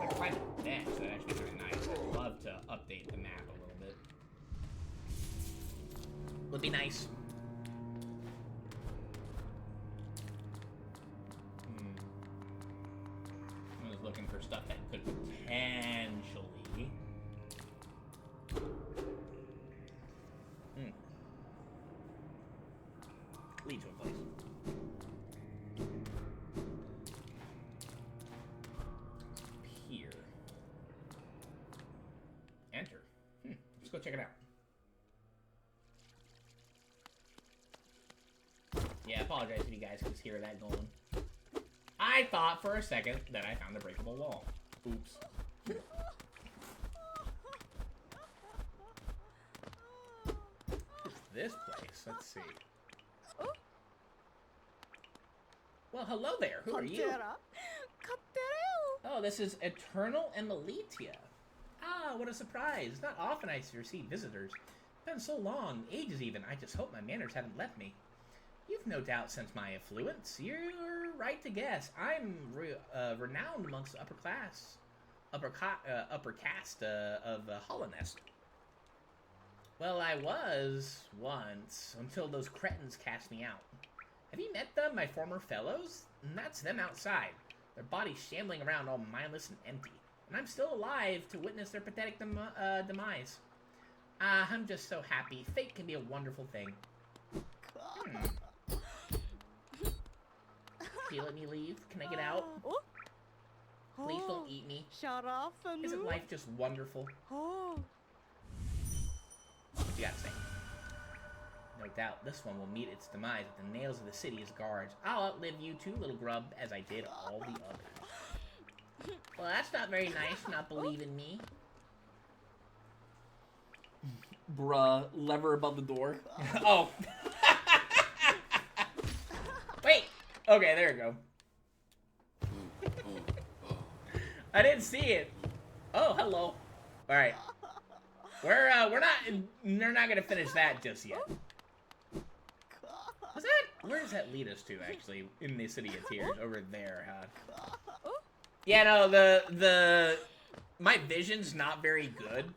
I can find a bench. That'd actually be kind of nice. I'd love to update the map a little bit. Would be nice. I was looking for stuff that could potentially. Lead to a place. Here. Enter. Let's go check it out. Yeah, I apologize if you guys could hear that going. I thought for a second that I found a breakable wall. Oops. What's this place? Let's see. Well, hello there. Who are you? Oh, this is Eternal Emilitia. Ah, what a surprise. It's not often I receive visitors. It's been so long, ages even. I just hope my manners haven't left me. You've no doubt sensed my affluence. You're right to guess. I'm renowned amongst the upper caste of Hollanest. Well, I was once, until those cretins cast me out. Have you met them, my former fellows? And that's them outside. Their bodies shambling around all mindless and empty. And I'm still alive to witness their pathetic demise. I'm just so happy. Fate can be a wonderful thing. Can you let me leave? Can I get out? Please don't eat me. Isn't life just wonderful? What you gotta say? No doubt this one will meet its demise with the nails of the city as guards. I'll outlive you too, little grub, as I did all the others. Well, that's not very nice, not believing me. Bruh, lever above the door. Oh. Wait. Okay, there we go. I didn't see it. Oh, hello. All right. We're not gonna finish that just yet. Where does that lead us to, actually, in the City of Tears? Over there, huh? Yeah, no, my vision's not very good,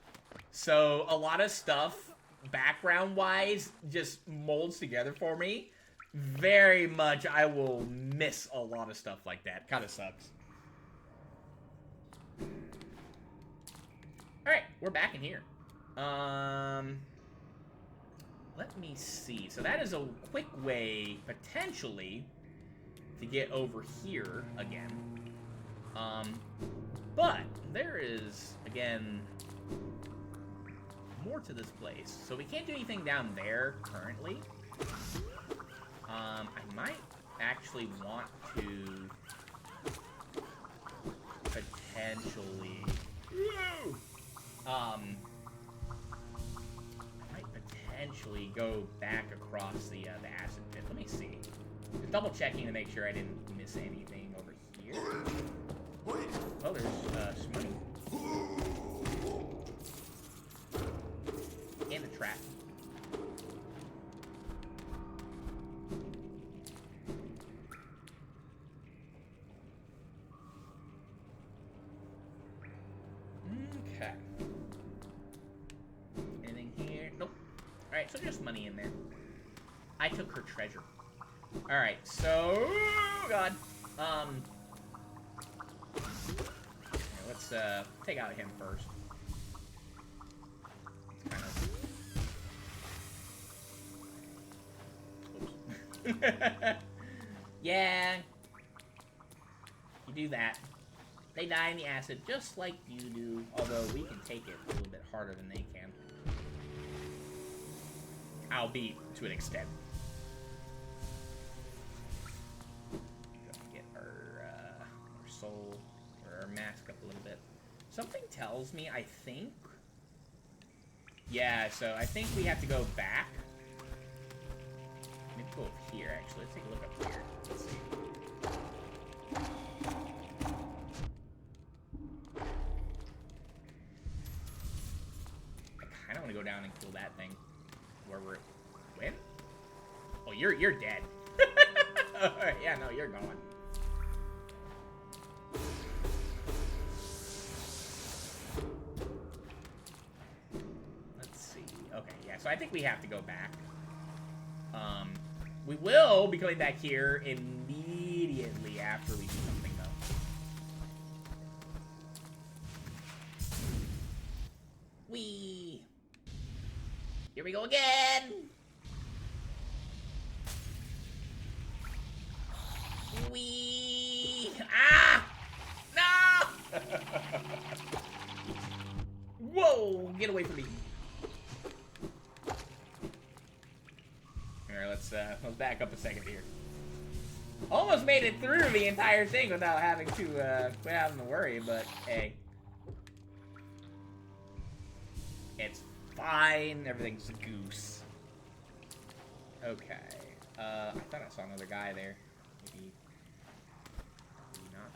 so a lot of stuff, background-wise, just molds together for me. Very much, I will miss a lot of stuff like that. Kind of sucks. Alright, we're back in here. Let me see. So that is a quick way, potentially, to get over here again. But there is, again, more to this place. So we can't do anything down there currently. I might actually want to potentially... I might potentially go back across the acid pit. Let me see. Just double checking to make sure I didn't miss anything over here. Oh, there's some money. And a trap. Okay. Anything here? Nope. Alright, so just money in there. I took her treasure. Alright, so... Oh, God. Let's, take out him first. Kind of... Oops. Yeah. You do that. They die in the acid just like you do, although we can take it a little bit harder than they can. Albeit to an extent. Get our soul, or our mask up a little bit. Something tells me, I think... Yeah, so I think we have to go back. Let me go up here, actually. Let's take a look up here. Let's see. I don't want to go down and kill that thing. Where we're... When? Oh, you're dead. Yeah, no, you're going. Let's see. Okay, yeah, so I think we have to go back. We will be coming back here immediately after we do something, though. Whee! Here we go again! Whee! Ah! No! Whoa! Get away from me. Alright, let's back up a second here. Almost made it through the entire thing without having to worry, but hey. It's fine. Everything's a goose. Okay. I thought I saw another guy there. Maybe not.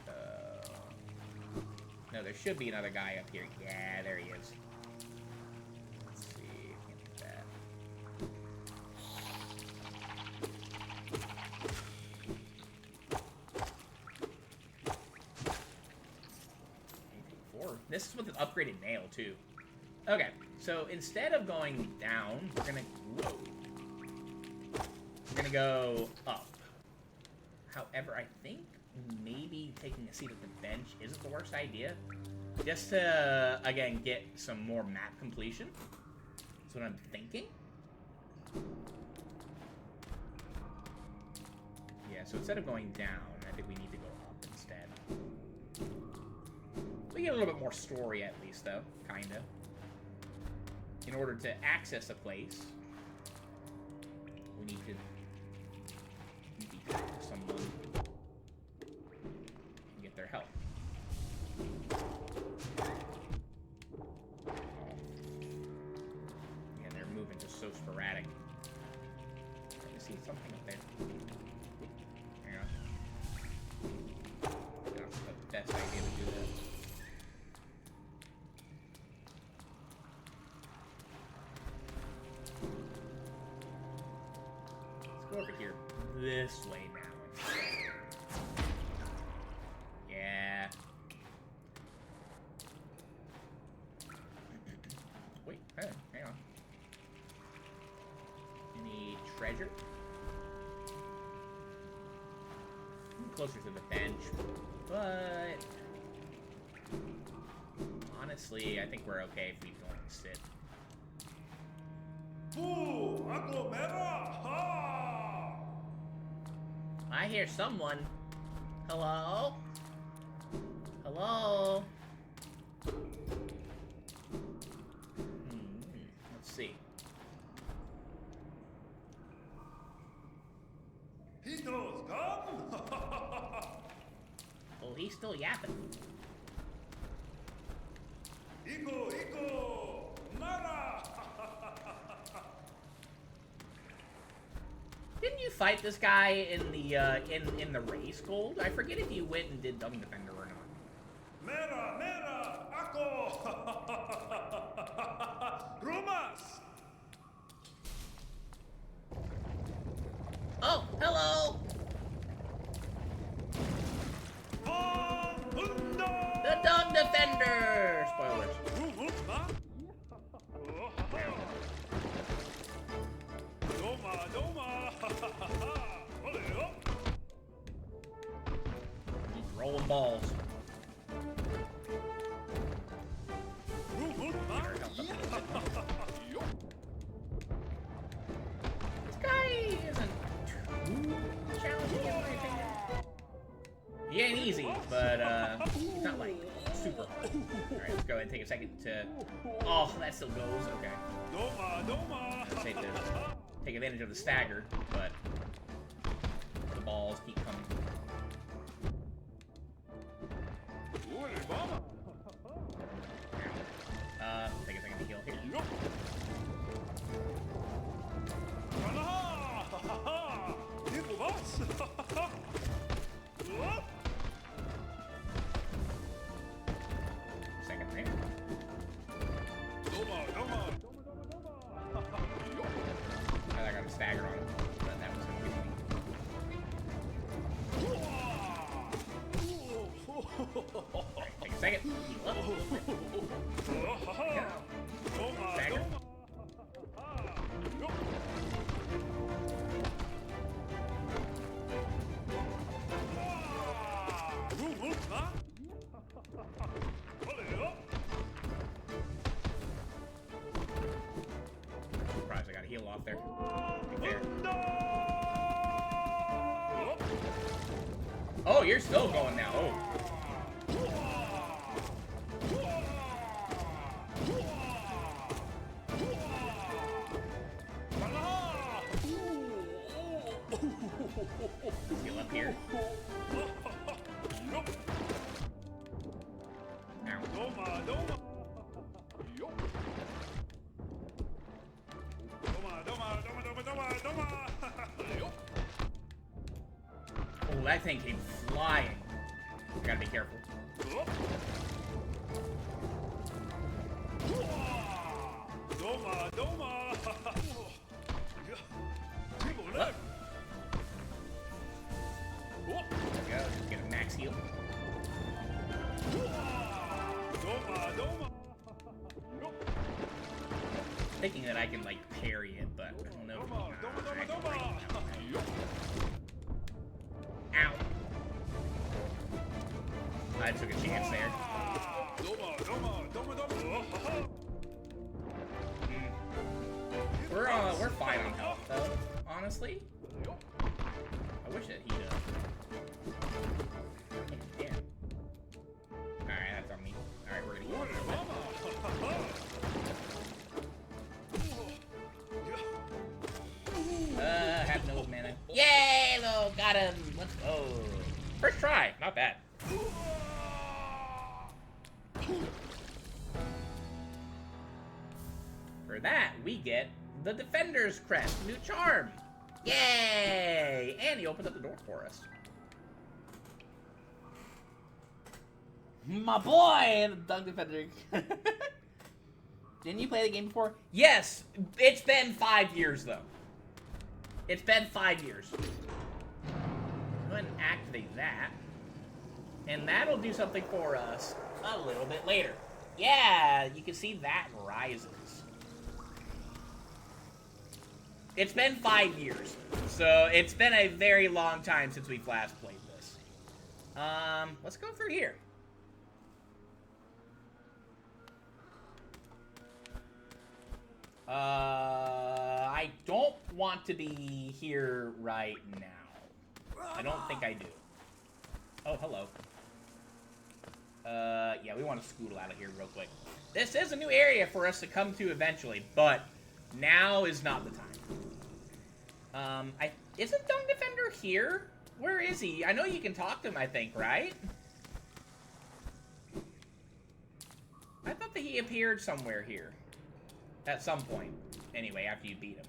No, there should be another guy up here. Yeah, there he is. Let's see. Can't do that. 4. This is with an upgraded nail too. Okay, so instead of going down, we're gonna go up. However, I think maybe taking a seat at the bench isn't the worst idea. Just to, again, get some more map completion. That's what I'm thinking. Yeah, so instead of going down, I think we need to go up instead. We get a little bit more story at least, though. Kinda. In order to access a place, we need to be talking to someone and get their help. Yeah, they're moving just so sporadic. I see something up there. Hang on. Not the best idea to do that. Over here, this way now. Yeah. Wait, hang on. Any treasure? Closer to the bench, but honestly, I think we're okay if we don't sit. Boo! Aglomera! Ha! I hear someone. Hello? Hello? Let's see. He knows gone? Oh, he's still yapping. Iko! Nara! Didn't you fight this guy in the race, Gold? I forget if you went and did Dung Defender or not. Mera! Ako! Rumas! Oh, hello! The Dung Defender! Spoilers. balls. This guy isn't too challenging in my opinion. He ain't easy, but he's not like super hard. Alright, let's go ahead and take a second to... Oh, that still goes, okay. Let's take advantage of the stagger, but the balls keep coming. Take a second to heal here. Second there. I got a stagger on him, but that was gonna get me. Alright, take a second. Heal up. Stagger. Surprised I got a heal off there. Right there. Oh, you're still going now. Oh. Heal up here. Oh, that thing came flying. I gotta be careful. What? There we go. Just get a max heal. Thinking that I can like parry it, but I don't know. Ow! I took a chance there. We're fine on health though. Honestly, I wish that he'd. Damn. All right, that's on me. All right, we're gonna heal. Have no mana. Yay! Lo, got him. Let's go. First try, not bad. For that, we get the Defender's Crest, new charm. Yay! And he opened up the door for us. My boy, the Dunk Defender. Didn't you play the game before? Yes, it's been 5 years though. It's been 5 years. Go ahead and activate that. And that'll do something for us a little bit later. Yeah, you can see that rises. It's been 5 years. So it's been a very long time since we've last played this. Let's go through here. I don't want to be here right now. I don't think I do. Oh, hello. Yeah, we want to scootle out of here real quick. This is a new area for us to come to eventually, but now is not the time. Isn't Dung Defender here? Where is he? I know you can talk to him, I think, right? I thought that he appeared somewhere here. At some point. Anyway, after you beat him.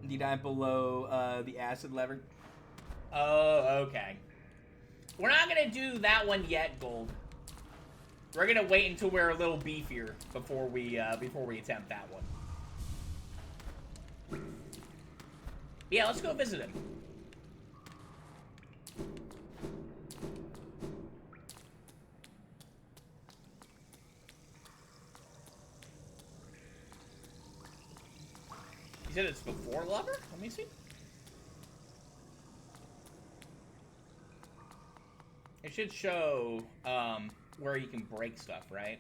You dive below the acid lever. Oh, okay. We're not gonna do that one yet, Gold. We're gonna wait until we're a little beefier before we attempt that one. Yeah, let's go visit him. You said it's before Lover? Let me see. It should show where you can break stuff, right?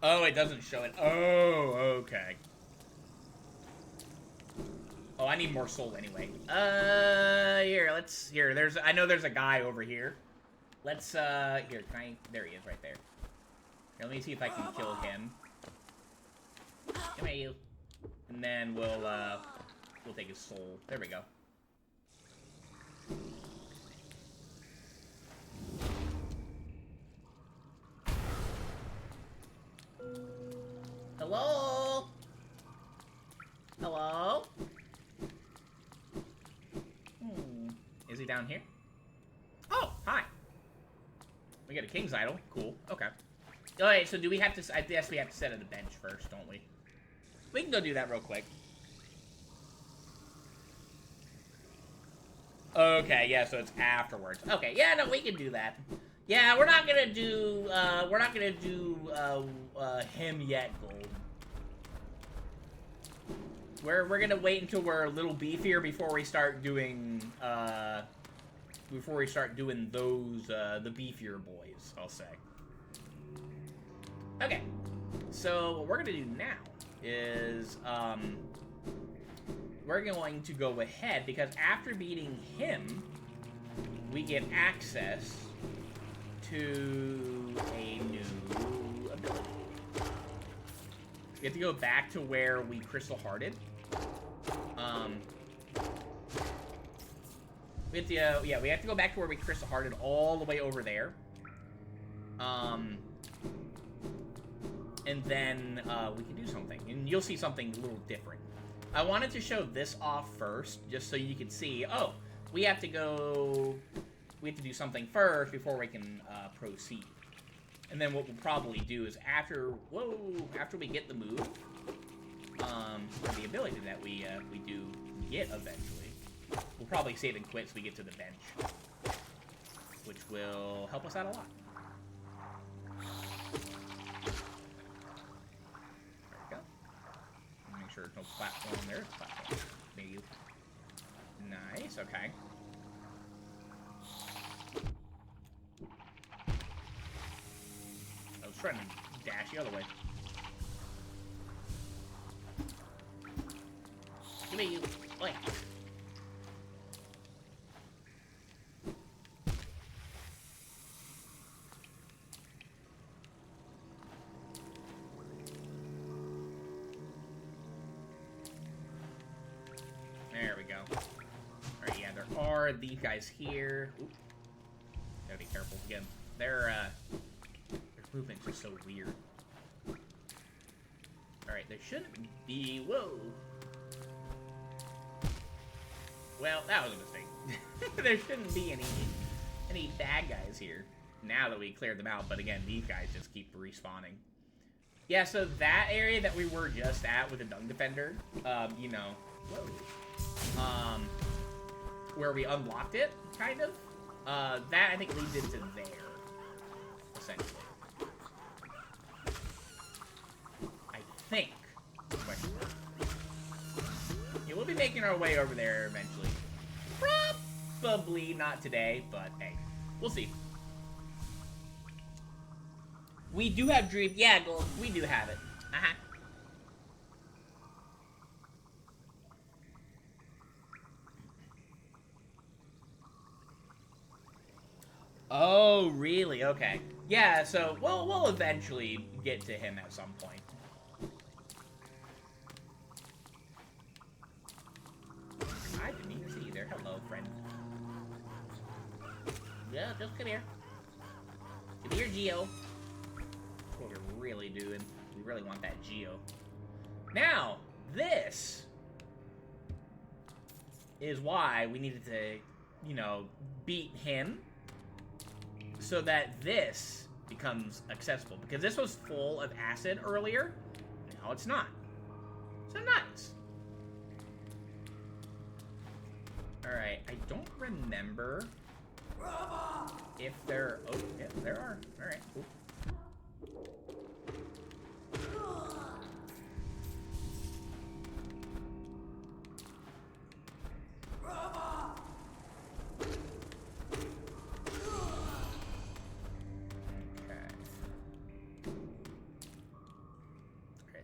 Oh, it doesn't show it. Oh, okay. Oh, I need more soul anyway. Here, I know there's a guy over here. Let's, here, there he is right there. Here, let me see if I can kill him. Come here, you. And then we'll take his soul. There we go. Hello? Hello? Is he down here? Oh, hi. We got a king's idol. Cool. Okay. Alright, so do we have to... I guess we have to set at the bench first, don't we? We can go do that real quick. Okay, yeah, so it's afterwards. Okay, yeah, no, we can do that. Yeah, we're not gonna do him yet, Gold. We're gonna wait until we're a little beefier before we start doing those the beefier boys, I'll say. Okay, so what we're gonna do now is we're going to go ahead because after beating him, we get access to a new ability. We have to go back to where we Crystal Hearted. We have to, yeah, we have to go back to where we Crystal Hearted all the way over there. And then we can do something, and you'll see something a little different. I wanted to show this off first, just so you can see, oh, we have to do something first before we can proceed. And then what we'll probably do is after we get the move, or the ability that we do get eventually, we'll probably save and quit so we get to the bench, which will help us out a lot. There we go. Make sure there's no platform. There's a platform. Maybe. Nice. Okay. I was trying to dash the other way. Give me you. Oi. There we go. Alright, yeah, there are these guys here. Oop. Gotta be careful again. Their movements are so weird. Alright, there shouldn't be... Whoa! Well, that was a mistake. There shouldn't be any bad guys here now that we cleared them out, but again, these guys just keep respawning. Yeah, so that area that we were just at with the Dung Defender, you know, whoa, where we unlocked it, kind of, that I think leads into there, essentially. I think. Yeah, we'll be making our way over there eventually. Probably not today, but hey, we'll see. We do have Dream. Yeah, Gold, we do have it. Uh-huh. Oh, really? Okay. Yeah, so we'll eventually get to him at some point. I didn't even see you there. Hello, friend. Yeah, just come here. Come here, Geo. That's what we're really doing. We really want that Geo. Now, this is why we needed to you know, beat him so that this becomes accessible. Because this was full of acid earlier. Now it's not. So nice. Alright, I don't remember if there... Oh, yeah, there are. Alright, cool.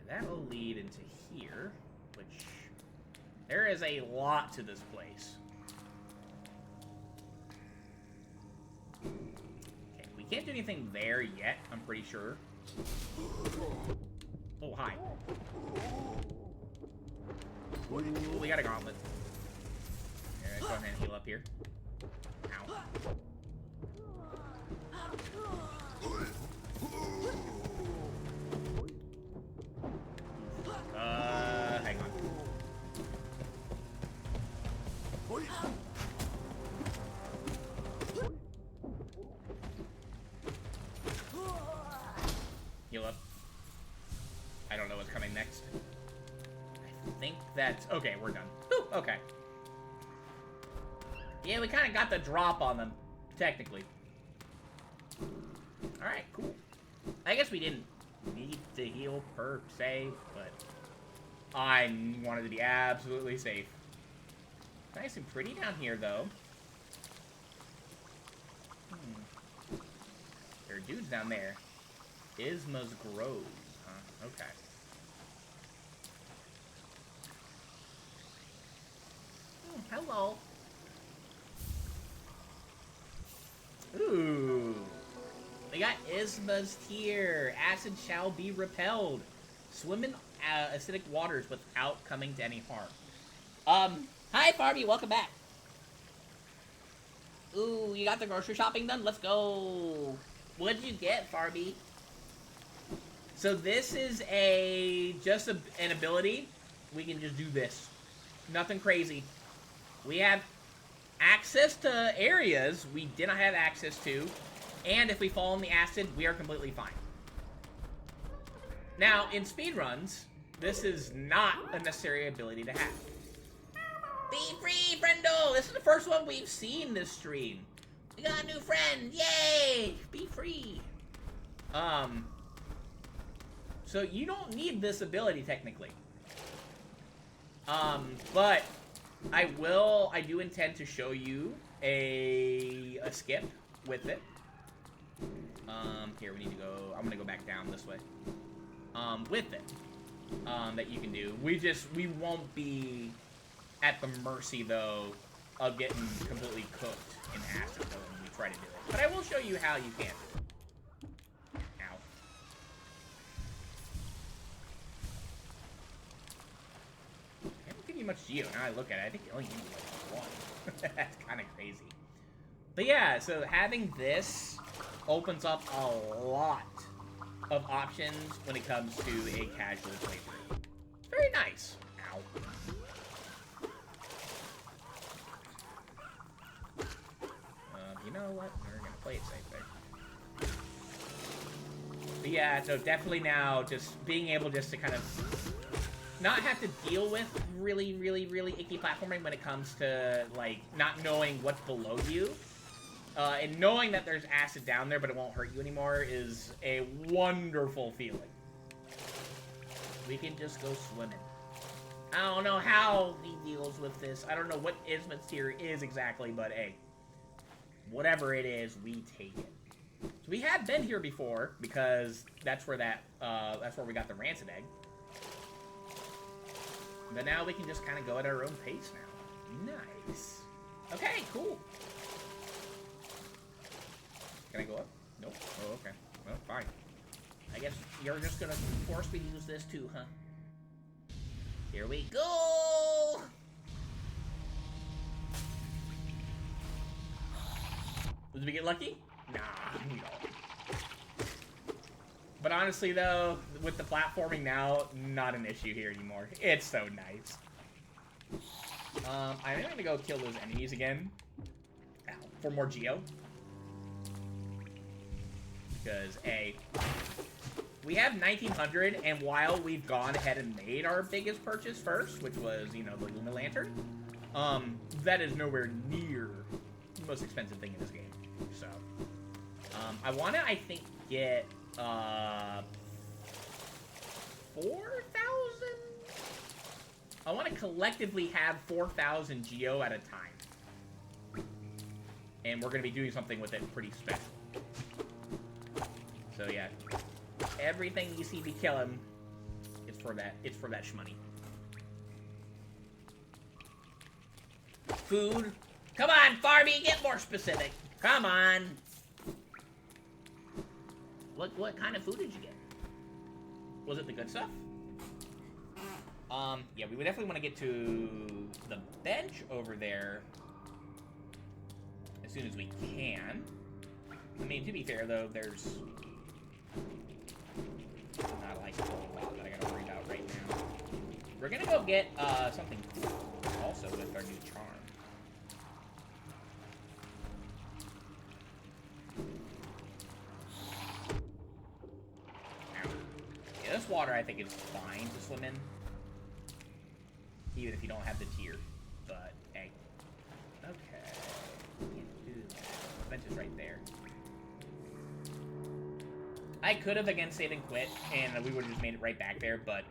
That'll lead into here, which there is a lot to this place. Okay, we can't do anything there yet, I'm pretty sure. Oh, hi. Ooh, we got a gauntlet. Alright, go ahead and heal up here. Ow. Hang on. Heal up. I don't know what's coming next. I think that's... Okay, we're done. Whew, okay. Yeah, we kind of got the drop on them, technically. Alright, cool. I guess we didn't need to heal per se, but I wanted to be absolutely safe. Nice and pretty down here, though. There are dudes down there. Isma's Grove, huh? Okay. Hello. Ooh. We got Isma's here. Acid shall be repelled. Swim in acidic waters without coming to any harm. Hi, Farby. Welcome back. Ooh, you got the grocery shopping done? Let's go. What'd you get, Farby? So this is just an ability. We can just do this. Nothing crazy. We have access to areas we did not have access to. And if we fall in the acid, we are completely fine. Now, in speedruns, this is not a necessary ability to have. Be free, friendo! This is the first one we've seen this stream. We got a new friend! Yay! Be free! So you don't need this ability, technically. But I do intend to show you a skip with it. Here, we need to go, I'm gonna go back down this way. With it, that you can do. We won't be at the mercy, though, of getting completely cooked in acid, though, when we try to do it. But I will show you how you can do it. Ow. I haven't given you much geo. Now I look at it, I think you only need like one. That's kind of crazy. But yeah, so having this opens up a lot of options when it comes to a casual playthrough. Very nice. Ow. You know what? We're gonna play it safe there. But yeah, so definitely now just being able just to kind of not have to deal with really, really, really icky platforming when it comes to, like, not knowing what's below you. And knowing that there's acid down there, but it won't hurt you anymore, is a wonderful feeling. We can just go swimming. I don't know how he deals with this. I don't know what Isma's tier is exactly, but hey. Whatever it is, we take it. So we have been here before, because that's where that's where we got the rancid egg. But now we can just kind of go at our own pace now. Nice. Okay, cool. Can I go up? Nope. Oh, okay. Well, fine. I guess you're just gonna force me to use this too, huh? Here we go! Did we get lucky? Nah, no. But honestly, though, with the platforming now, not an issue here anymore. It's so nice. I'm gonna go kill those enemies again. for more Geo. Because, A, we have 1900, and while we've gone ahead and made our biggest purchase first, which was, you know, the Luna Lantern, that is nowhere near the most expensive thing in this game. So, I want to, I think, get, 4,000? I want to collectively have 4,000 Geo at a time. And we're going to be doing something with it pretty special. So yeah, everything you see me kill him is for that. It's for that shmoney. Food. Come on, Farby, get more specific. Come on. What kind of food did you get? Was it the good stuff? Yeah, we would definitely want to get to the bench over there as soon as we can. I mean, to be fair though, there's not like a whole lot that I gotta worry about right now. We're gonna go get something cool also with our new charm. Now, yeah, this water I think is fine to swim in, even if you don't have the tier. But hey, okay, can't do that. The bench is right there. I could have, again, saved and quit, and we would have just made it right back there, but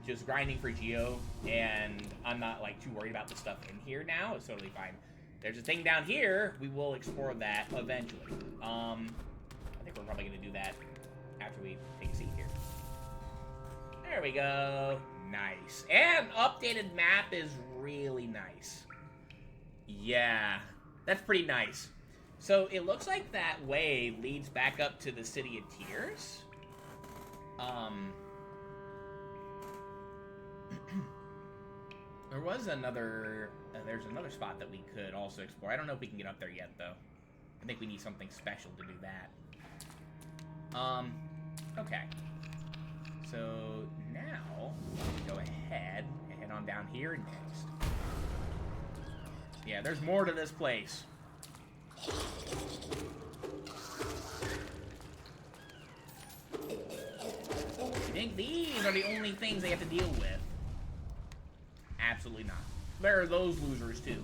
just grinding for Geo, and I'm not, like, too worried about the stuff in here now. It's totally fine. There's a thing down here. We will explore that eventually. I think we're probably going to do that after we take a seat here. There we go. Nice. And updated map is really nice. Yeah, that's pretty nice. So, it looks like that way leads back up to the City of Tears. There was another... there's another spot that we could also explore. I don't know if we can get up there yet, though. I think we need something special to do that. Okay. So, now, go ahead and head on down here next. Yeah, there's more to this place. I think these are the only things they have to deal with. Absolutely not. There are those losers too.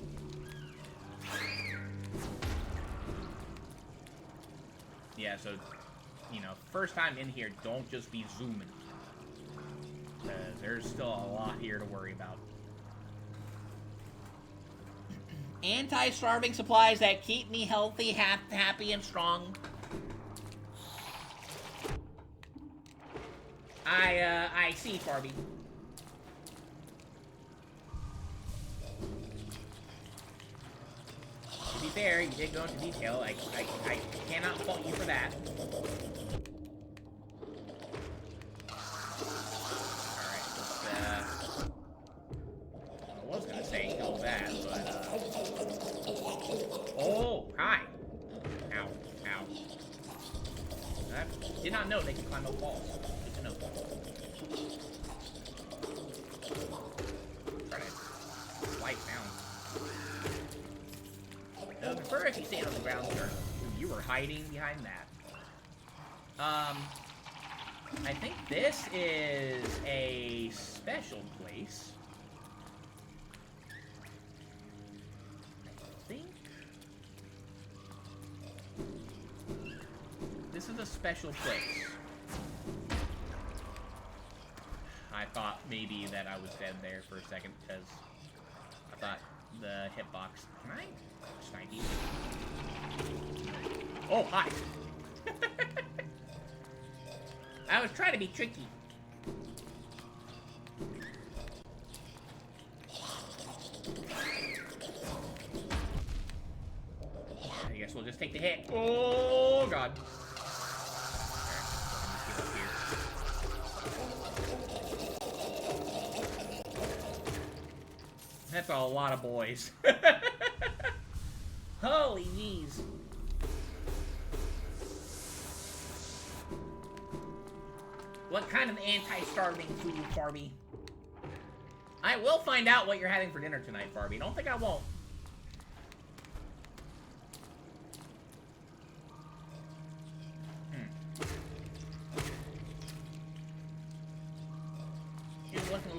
Yeah, so, you know, first time in here, don't just be zooming. There's still a lot here to worry about. Anti-starving supplies that keep me healthy, happy, and strong. I see, Farby. To be fair, you did go into detail. I cannot fault you for that. Alright, I was gonna say kill that, but, oh, hi. Ow, ow. I did not know they could climb up walls. Good to know. Try to swipe down. I would prefer if you stayed on the ground, sir. You were hiding behind that. I think this is a special place. I think this is a special place. I thought maybe that I was dead there for a second because I thought the hitbox. Can I snipe you? Oh, hi. I was trying to be tricky. I guess we'll just take the hit. Oh, God. That's a lot of boys. Holy jeez. What kind of anti-starving food, Farby? I will find out what you're having for dinner tonight, Farby. Don't think I won't.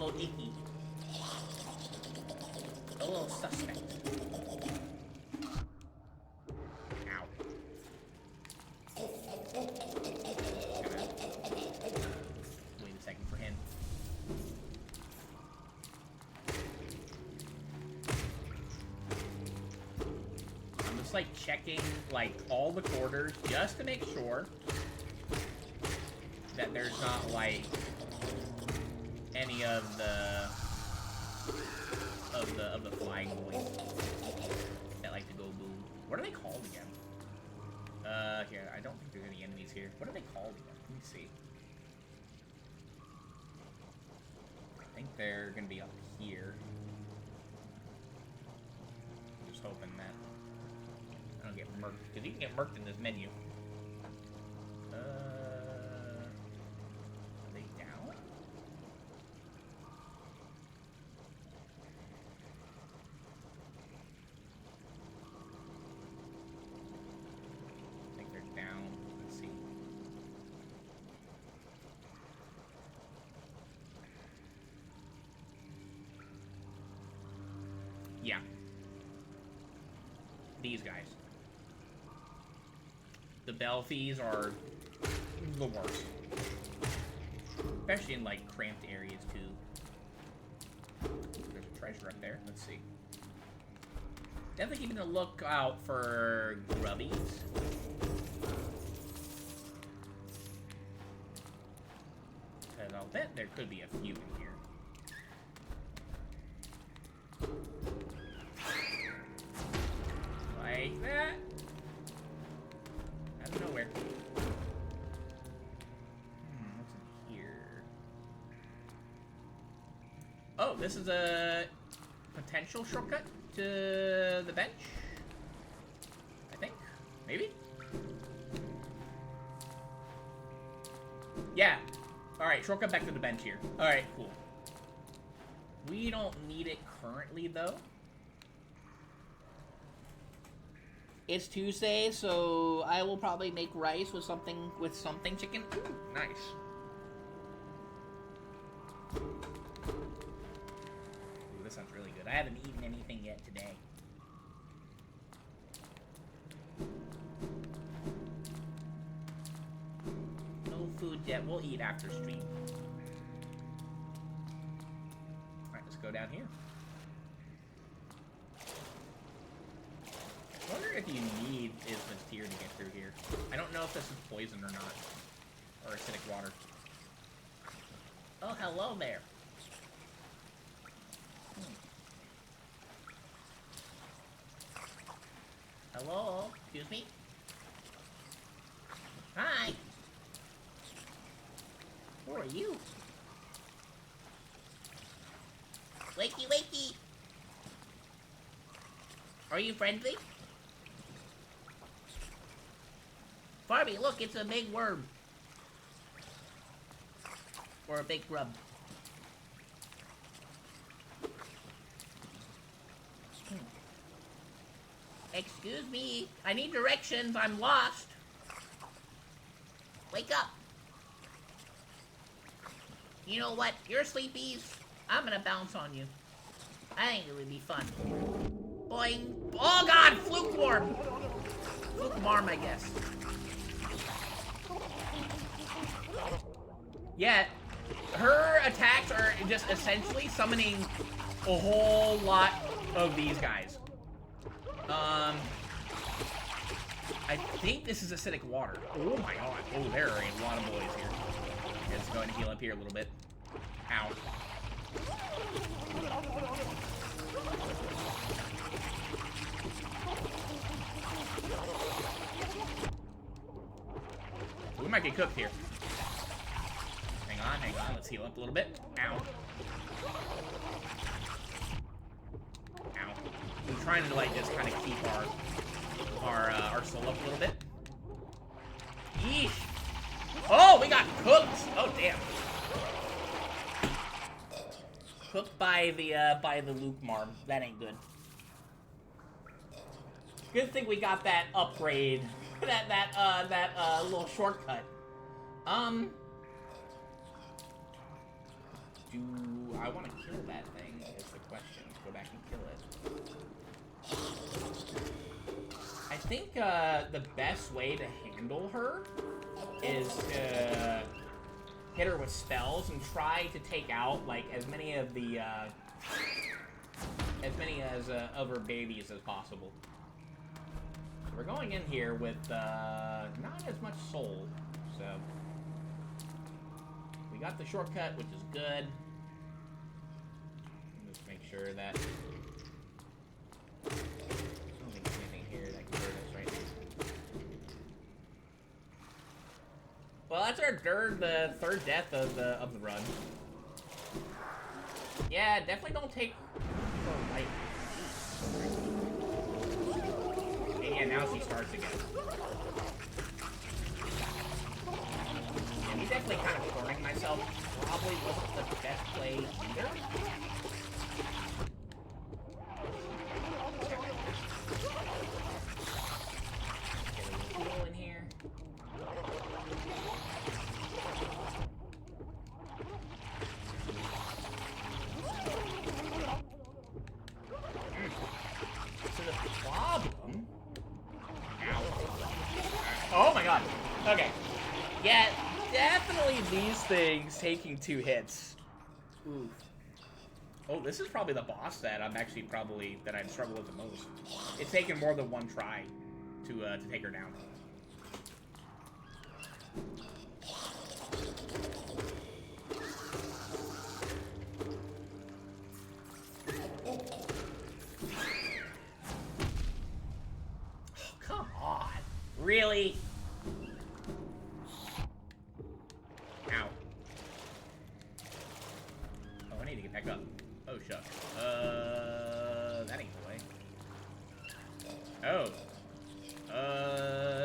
little icky. A little suspect. Ow. Wait a second for him. I'm just like checking like all the quarters just to make sure that there's not like any of the flying boys that like to go boom. What are they called again? Here, I don't think there's any enemies here. What are they called again? Let me see. I think they're gonna be up here. Just hoping that I don't get murked, because you can get murked in this menu. Are they down? I think they're down. Let's see. Yeah. These guys. The Belfies are the worst. Especially in, like, cramped areas, too. There's a treasure up there. Let's see. Definitely keeping a lookout for grubbies. Because I'll bet there could be a few in here. Like that. Out of nowhere. What's in here? Oh, this is a potential shortcut to the bench. I think. Maybe? Yeah. Alright, shortcut back to the bench here. Alright, cool. We don't need it currently, though. It's Tuesday, so I will probably make rice with something chicken. Ooh, nice. Ooh, this sounds really good. I haven't eaten anything yet today. No food yet. We'll eat after stream. Alright, let's go down here. I wonder if you need Isma's tear to get through here. I don't know if this is poison or not. Or acidic water. Oh, hello there. Hello? Excuse me? Hi! Who are you? Wakey, wakey! Are you friendly? Barbie, look, it's a big worm. Or a big grub. Excuse me, I need directions, I'm lost. Wake up. You know what, you're sleepies. I'm gonna bounce on you. I think it would be fun. Boing. Oh god, fluke worm. Fluke marm, I guess. Yeah, her attacks are just essentially summoning a whole lot of these guys. I think this is acidic water. Oh my god. Oh, there are a lot of boys here. Let's go ahead and heal up here a little bit. Ow. We might get cooked here. Hang on. Let's heal up a little bit. Ow. Ow. I'm trying to like just kind of keep our soul up a little bit. Yeesh. Oh, we got cooked. Oh damn. Cooked by the Luke Marm. That ain't good. Good thing we got that upgrade. that little shortcut. Do I want to kill that thing, is the question. Go back and kill it. I think the best way to handle her is to hit her with spells and try to take out, like, as many of the, of her babies as possible. So we're going in here with, not as much soul, so... We got the shortcut, which is good. Just make sure that... I don't think there's anything here that can hurt us right now. Well, that's our the third death of the run. Yeah, definitely don't take her right. And yeah, now she starts again. Yeah, me definitely kind of cornering myself probably wasn't the best play either. Get a little heal in here. So the problem... Ow. Oh my god. Okay. Yeah, definitely these things taking 2 hits. Oof. Oh, this is probably the boss that I'm actually that I'd struggle with the most. It's taken more than 1 try to take her down. Oh, come on. Really? Ow. Oh, I need to get back up. Oh, shucks. That ain't the way. Oh.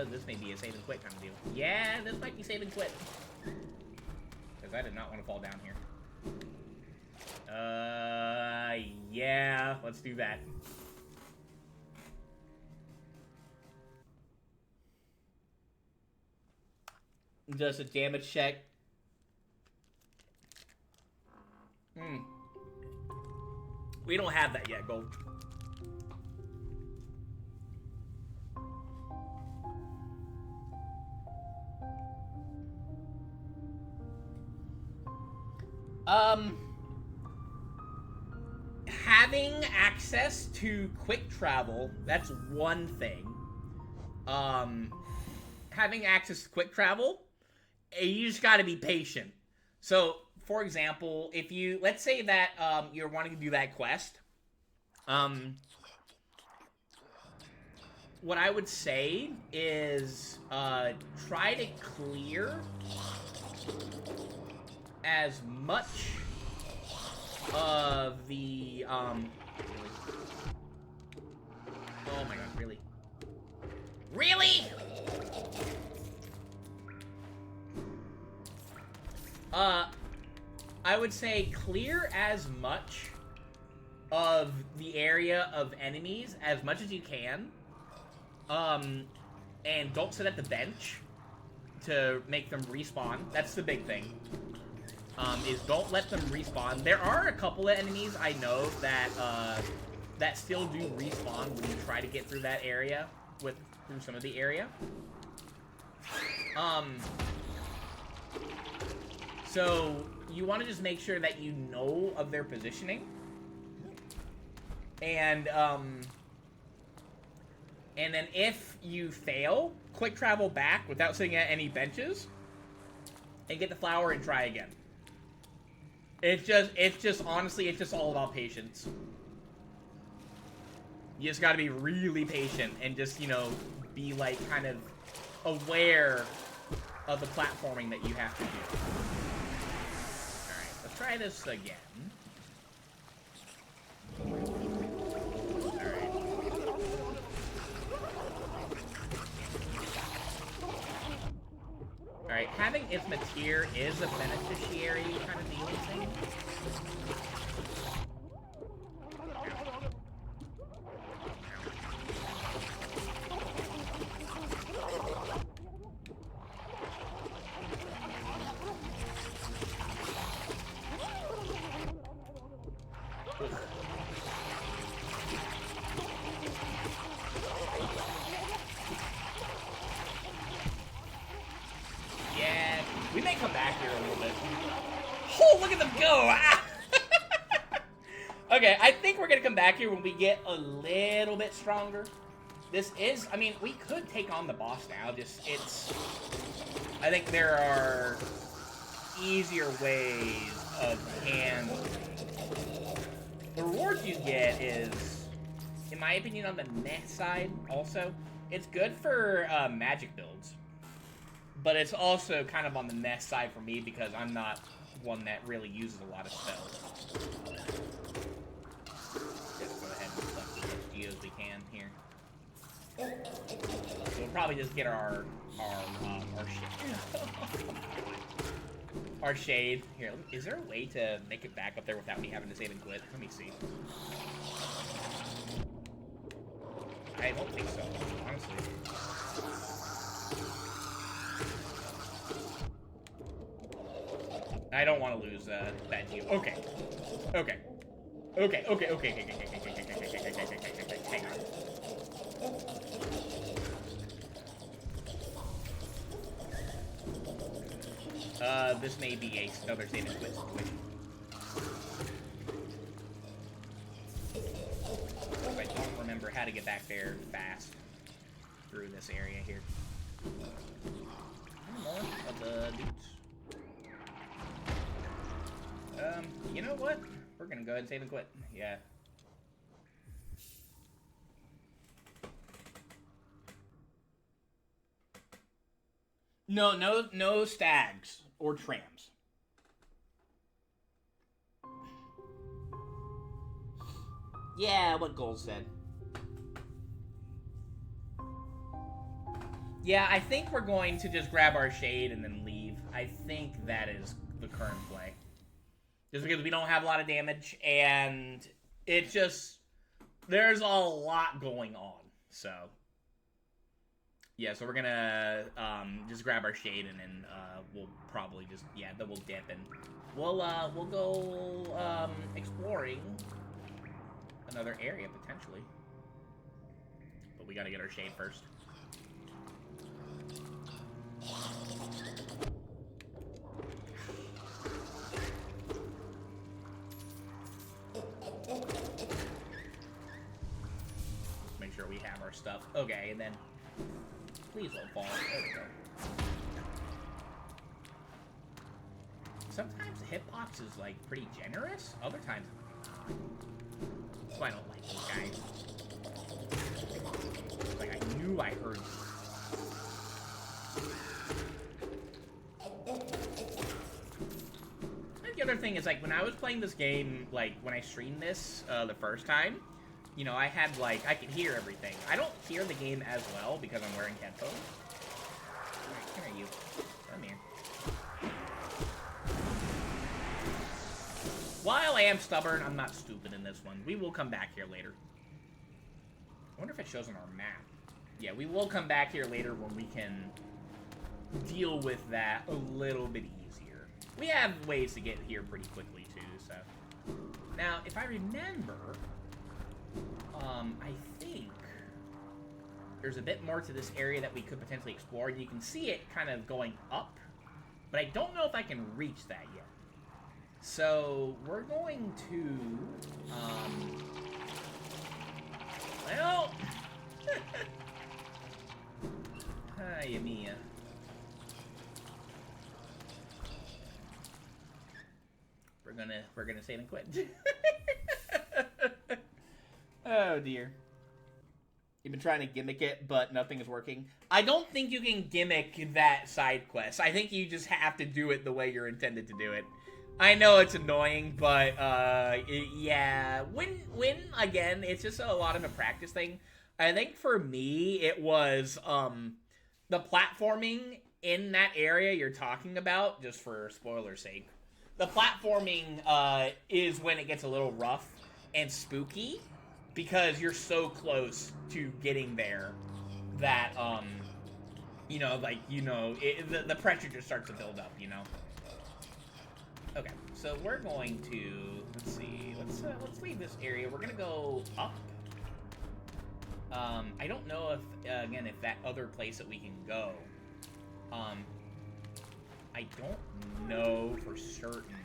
This may be a save and quit kind of deal. Yeah, this might be save and quit. Because I did not want to fall down here. Yeah, let's do that. Just a damage check. We don't have that yet, Gold. Having access to quick travel, that's one thing. Having access to quick travel, you just gotta be patient. So, for example, if you, let's say that, you're wanting to do that quest, what I would say is, try to clear as much of the, oh my god, really? Really? I would say clear as much of the area of enemies as much as you can. And don't sit at the bench to make them respawn. That's the big thing. Is don't let them respawn. There are a couple of enemies I know that, that still do respawn when you try to get through that area, through some of the area. So, you want to just make sure that you know of their positioning. And then if you fail, quick travel back without sitting at any benches, and get the flower and try again. Honestly, it's just all about patience. You just gotta be really patient and just, you know, be, like, kind of aware of the platforming that you have to do. Alright, let's try this again. Alright, having Ismatir is a beneficiary kind of dealing thing. at them go! Ah! Okay, I think we're gonna come back here when we get a little bit stronger. This is, I mean, we could take on the boss now, I think there are easier ways of handling. The rewards you get is, in my opinion, on the net side also, it's good for magic builds. But it's also kind of on the net side for me because I'm not one that really uses a lot of spells. Just go ahead and select as much geo as we can here. So we'll probably just get our our shade. Here, is there a way to make it back up there without me having to save and quit? Let me see. I don't think so, honestly. I don't want to lose that geo. Okay. Okay. Okay, okay, okay, hang on. This may be another save and quit situation. I don't remember how to get back there fast through this area here. More of the dudes. You know what? We're gonna go ahead and save and quit. Yeah. No stags or trams. Yeah, what Gold said. Yeah, I think we're going to just grab our shade and then leave. I think that is the current play. Just because we don't have a lot of damage, and it's just, there's a lot going on, so. Yeah, so we're gonna just grab our shade, and then we'll probably just, yeah, then we'll dip, and we'll go exploring another area, potentially. But we gotta get our shade first. Make sure we have our stuff. Okay, and then please don't fall. There we go. Sometimes the hitbox is like pretty generous. Other times, that's why I don't like these guys. Like I knew I heard you. And the other thing is, like, when I was playing this game, like, when I streamed this the first time, you know, I had, like, I could hear everything. I don't hear the game as well because I'm wearing headphones. Alright, come here, you. Come here. While I am stubborn, I'm not stupid in this one. We will come back here later. I wonder if it shows on our map. Yeah, we will come back here later when we can deal with that a little bit easier. We have ways to get here pretty quickly, too, so. Now, if I remember, I think there's a bit more to this area that we could potentially explore. You can see it kind of going up, but I don't know if I can reach that yet. So, we're going to, well, hi, Mia. We're gonna save and quit. Oh dear. You've been trying to gimmick it, but nothing is working. I don't think you can gimmick that side quest. I think you just have to do it the way you're intended to do it. I know it's annoying, but yeah. When again, it's just a lot of a practice thing. I think for me, it was the platforming in that area you're talking about, just for spoiler's sake. The platforming is when it gets a little rough and spooky, because you're so close to getting there that, you know, like, you know, the pressure just starts to build up, you know? Okay, so we're going to, let's see, let's leave this area. We're gonna go up. I don't know if, again, if that other place that we can go, I don't know for certain.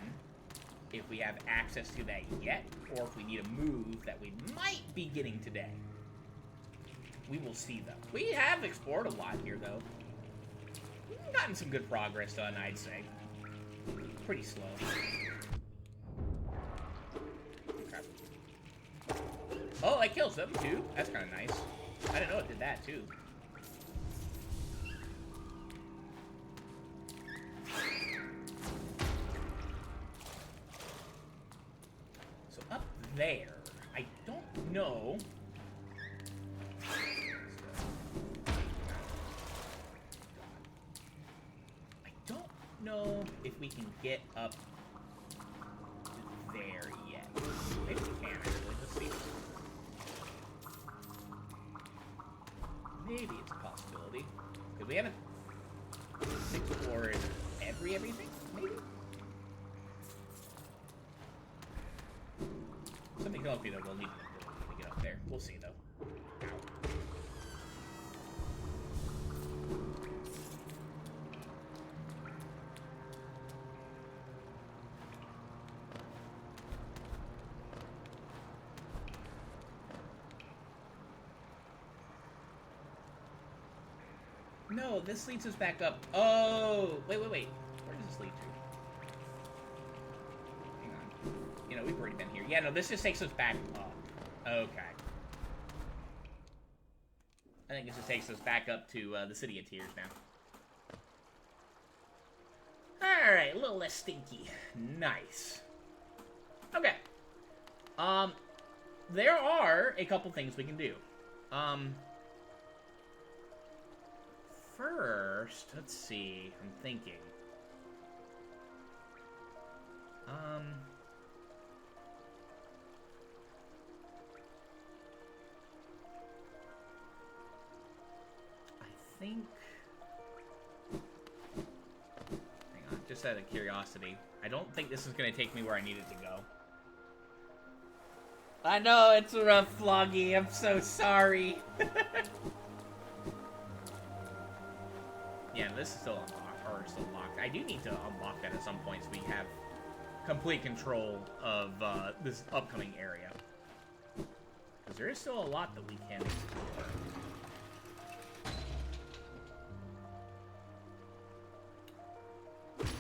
if we have access to that yet, or if we need a move that we might be getting today. We will see, though. We have explored a lot here, though. We've gotten some good progress done, I'd say. Pretty slow. Okay. Oh, that kills them, too. That's kind of nice. I didn't know it did that, too. So up there, I don't know. I don't know if we can get up to there yet. Maybe we can, actually. Let's see. Maybe it's a possibility. Because we haven't explored everything, maybe? Something tells me that we'll need an ability to get up there. We'll see, though. Ow. No, this leads us back up. Oh, wait. Where does this lead to? Hang on. You know, we've already been here. Yeah, no, this just takes us back up. Okay. I think this just takes us back up to the City of Tears now. Alright, a little less stinky. Nice. Okay. There are a couple things we can do. First, let's see. I'm thinking. I think. Hang on, just out of curiosity. I don't think this is going to take me where I need it to go. I know, it's a rough Floggy. I'm so sorry. Yeah, this is still unlocked, or still locked. I do need to unlock that at some point so we have complete control of this upcoming area. Because there is still a lot that we can explore.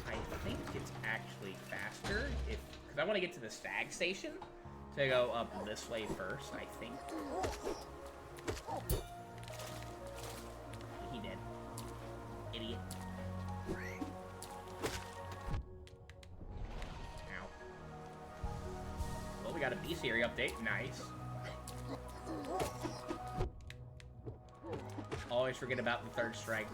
I think it's actually faster if... Because I want to get to the Stag Station. So I go up this way first, I think. He did. Idiot. Ow. Well, we got a bestiary update. Nice. Always forget about the third strike.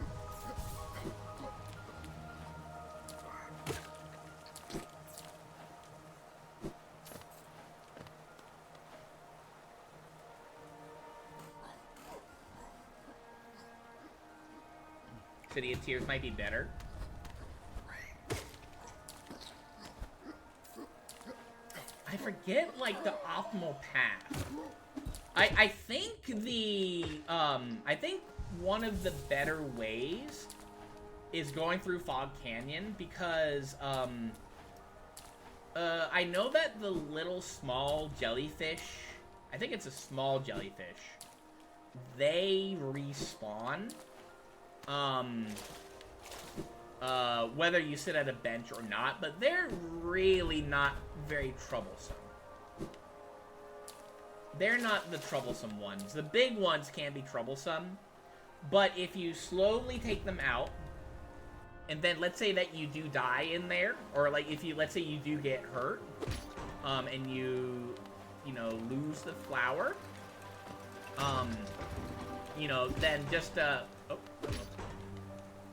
City of Tears might be better. I forget, like, the optimal path. I think the, I think one of the better ways is going through Fog Canyon because, I know that the little small jellyfish, I think it's a small jellyfish, they respawn. Whether you sit at a bench or not, but they're really not very troublesome. They're not the troublesome ones. The big ones can be troublesome, but if you slowly take them out, and then let's say that you do die in there, or like if you, let's say you do get hurt, and you know, lose the flower, you know, then just, oh,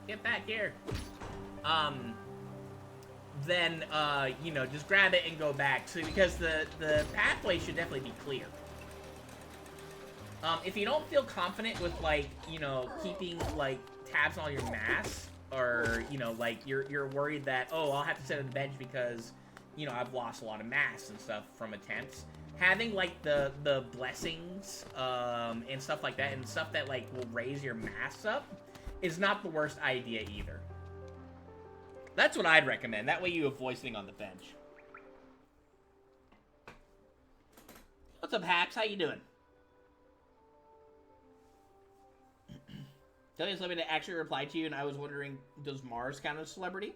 get back here. Then, you know, just grab it and go back. So, because the pathway should definitely be clear. If you don't feel confident with, like, you know, keeping, like, tabs on your mass, or, you know, like, you're worried that, oh, I'll have to sit on the bench because, you know, I've lost a lot of mass and stuff from attempts. Having, like, the blessings, and stuff like that, and stuff that, like, will raise your mass up, is not the worst idea either. That's what I'd recommend. That way you avoid sitting on the bench. What's up, Hacks? How you doing? Tell me something to actually reply to you, and I was wondering, does Mars count as a celebrity?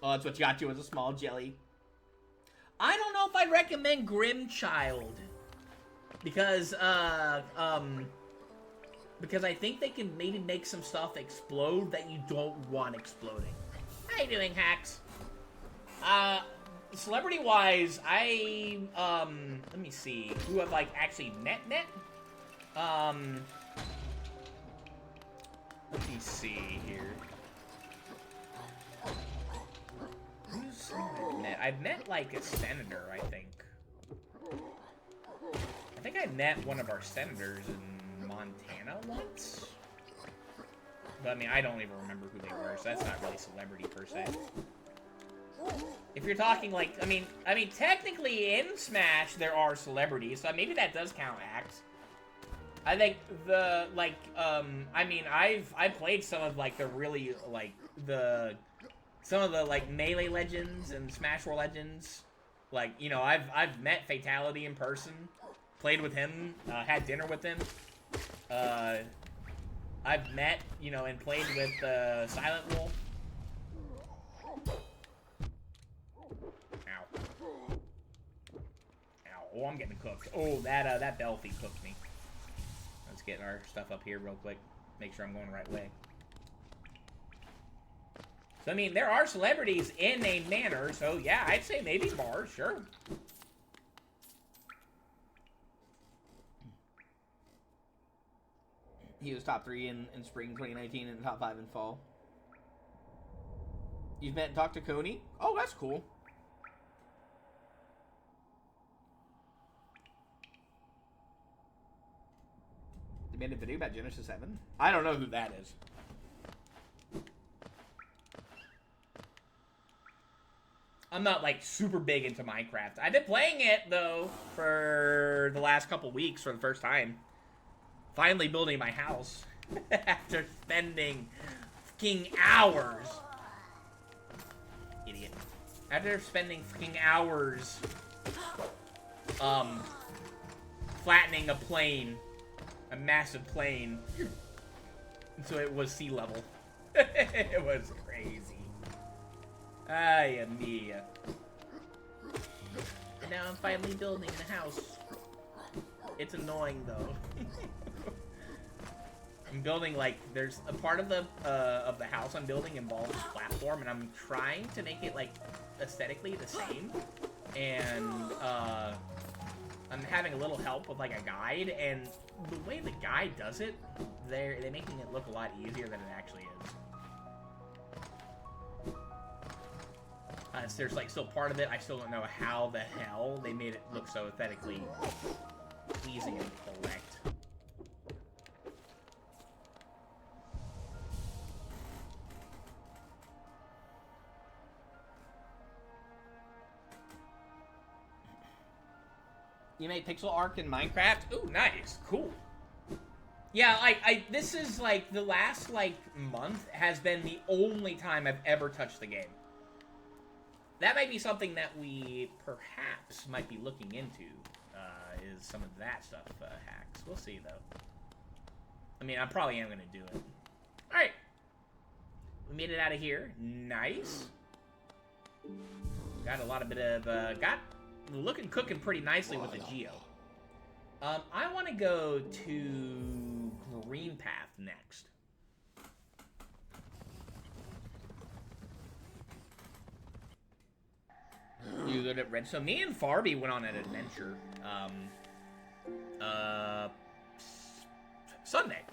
Oh, that's what you got to as a small jelly. I don't know if I'd recommend Grimchild. Because I think they can maybe make some stuff explode that you don't want exploding. How you doing, Hacks? Celebrity-wise, let me see. Who have, like, actually met? Let me see here. Who's I've met? I've met, like, a senator, I think. I think I met one of our senators in Montana once. But, I mean, I don't even remember who they were, so that's not really celebrity, per se. If you're talking, like, I mean, technically in Smash, there are celebrities, so maybe that does count acts. I think the, like, I mean, I've played some of, like, the really, like, some of the, like, Melee legends and Smash 4 legends. Like, you know, I've met Fatality in person, played with him, had dinner with him. I've met, you know, and played with, Silent Wolf. Oh, I'm getting cooked. Oh, that Belfie cooked me. Let's get our stuff up here real quick. Make sure I'm going the right way. So, I mean, there are celebrities in a manner, so yeah, I'd say maybe Mars, sure. He was top 3 in spring 2019 and top 5 in fall. You've met and talked to Coney? Oh, that's cool. They made a video about Genesis 7? I don't know who that is. I'm not, like, super big into Minecraft. I've been playing it, though, for the last couple weeks for the first time. Finally building my house. After spending fucking hours. Idiot. After spending fucking hours, flattening a plane. A massive plane. So it was sea level. It was crazy. Ay, mia. And now I'm finally building the house. It's annoying, though. I'm building, like, there's a part of the house I'm building involves a platform, and I'm trying to make it, like, aesthetically the same. And, I'm having a little help with, like, a guide, and the way the guide does it, they're making it look a lot easier than it actually is. So there's, like, still part of it, I still don't know how the hell they made it look so aesthetically pleasing and correct. You made pixel art in Minecraft? Ooh, nice. Cool. Yeah, this is, like, the last, like, month has been the only time I've ever touched the game. That might be something that we perhaps might be looking into, is some of that stuff, hacks. We'll see, though. I mean, I probably am going to do it. Alright. We made it out of here. Nice. Got a lot of bit of, cooking pretty nicely with the Geo. I want to go to Green Path next. You good at Red? So me and Farby went on an adventure. Sunday.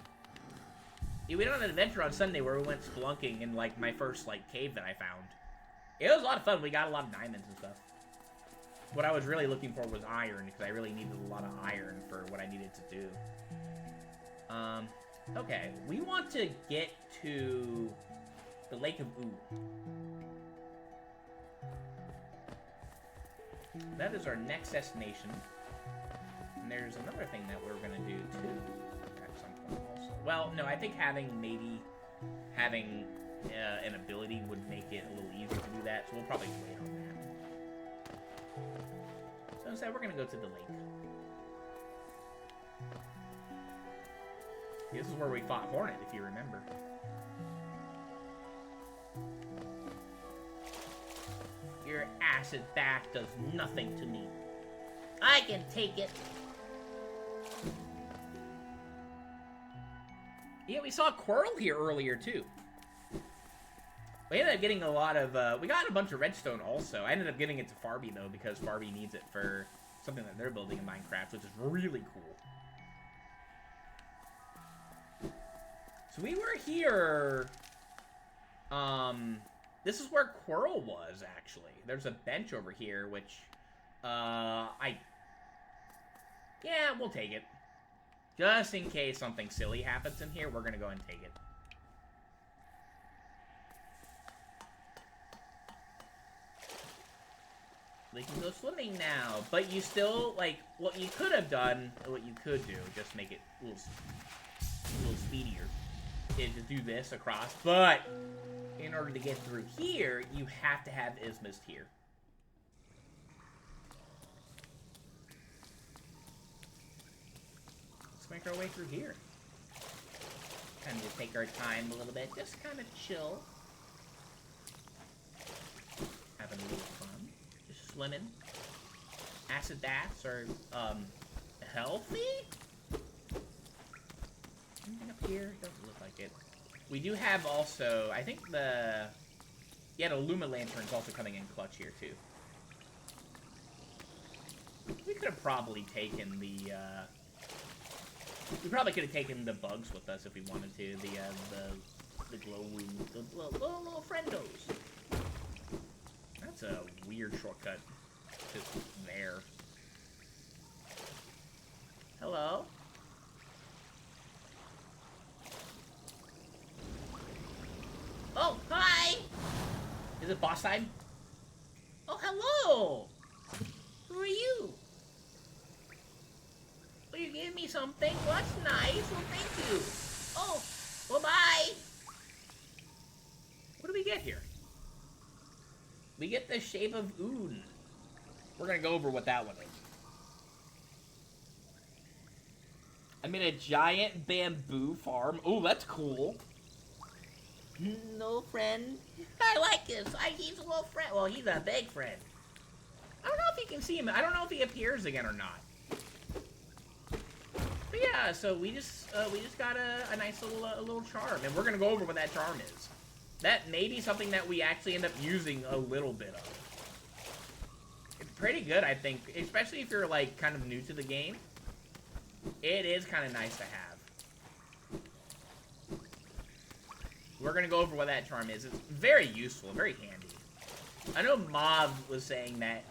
Yeah, we went on an adventure on Sunday where we went spelunking in, like, my first, like, cave that I found. It was a lot of fun. We got a lot of diamonds and stuff. What I was really looking for was iron, because I really needed a lot of iron for what I needed to do. Okay. We want to get to the Lake of Ooh. That is our next destination. And there's another thing that we're going to do, too, at some point also. Well, no, I think having an ability would make it a little easier to do that, so we'll probably wait on that. So instead, we're gonna go to the lake. This is where we fought Hornet, if you remember. Your acid bath does nothing to me. I can take it. Yeah, we saw Quirrell here earlier, too. We ended up getting a lot of, we got a bunch of redstone also. I ended up giving it to Farby, though, because Farby needs it for something that they're building in Minecraft, which is really cool. So we were here, this is where Quirrell was, actually. There's a bench over here, which, yeah, we'll take it. Just in case something silly happens in here, we're gonna go and take it. We can go swimming now, but you still, like, what you could have done, what you could do, just make it a little speedier, is to do this across, but in order to get through here, you have to have Ismist here. Let's make our way through here. Kind of just take our time a little bit, just kind of chill. Having a little fun. Just swimming. Acid baths are, healthy? Anything up here? Doesn't look like it. We do have also, I think the Luma Lantern's also coming in clutch here, too. We could have probably taken the, we probably could have taken the bugs with us if we wanted to. The glowworm, the little friendos. That's a weird shortcut. Just there. Hello? Oh, hi! Is it boss time? Oh, hello! Who are you? Will you give me something? Well, that's nice. Well, thank you. Oh, well, bye. What do we get here? We get the Shape of Oon. We're gonna go over what that one is. I'm in a giant bamboo farm. Oh, that's cool. No friend. I like this. He's a little friend. Well, he's a big friend. I don't know if you can see him. I don't know if he appears again or not. But yeah, so we just got a nice little charm, and we're gonna go over what that charm is. That may be something that we actually end up using a little bit of. It's pretty good, I think, especially if you're like kind of new to the game. It is kind of nice to have. We're gonna go over what that charm is. It's very useful, very handy. I know Mob was saying that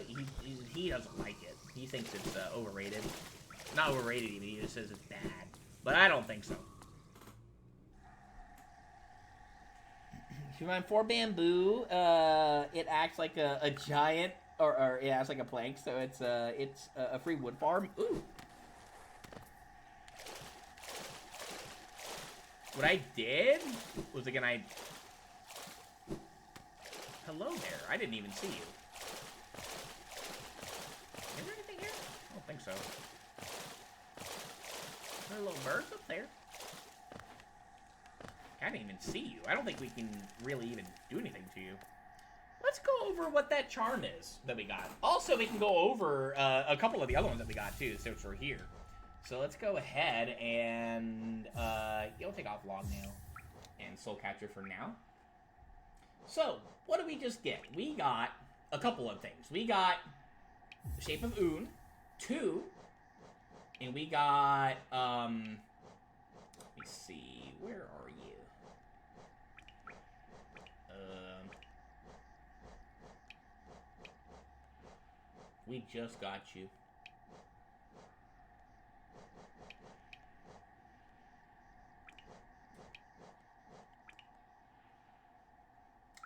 he doesn't like it. He thinks it's overrated. Not overrated even, he just says it's bad. But I don't think so. If you find 4 bamboo, it acts like a giant, or it acts like a plank, so it's a free wood farm. Ooh. What I did was, again, hello there. I didn't even see you. Is there anything here? I don't think so. There are little birds up there. I didn't even see you. I don't think we can really even do anything to you. Let's go over what that charm is that we got. Also, we can go over a couple of the other ones that we got, too, since we're here. So let's go ahead and, you'll take off Log Nail and Soul Catcher for now. So, what did we just get? We got a couple of things. We got the Shape of Oon, 2, and we got, let me see, where are you? We just got you.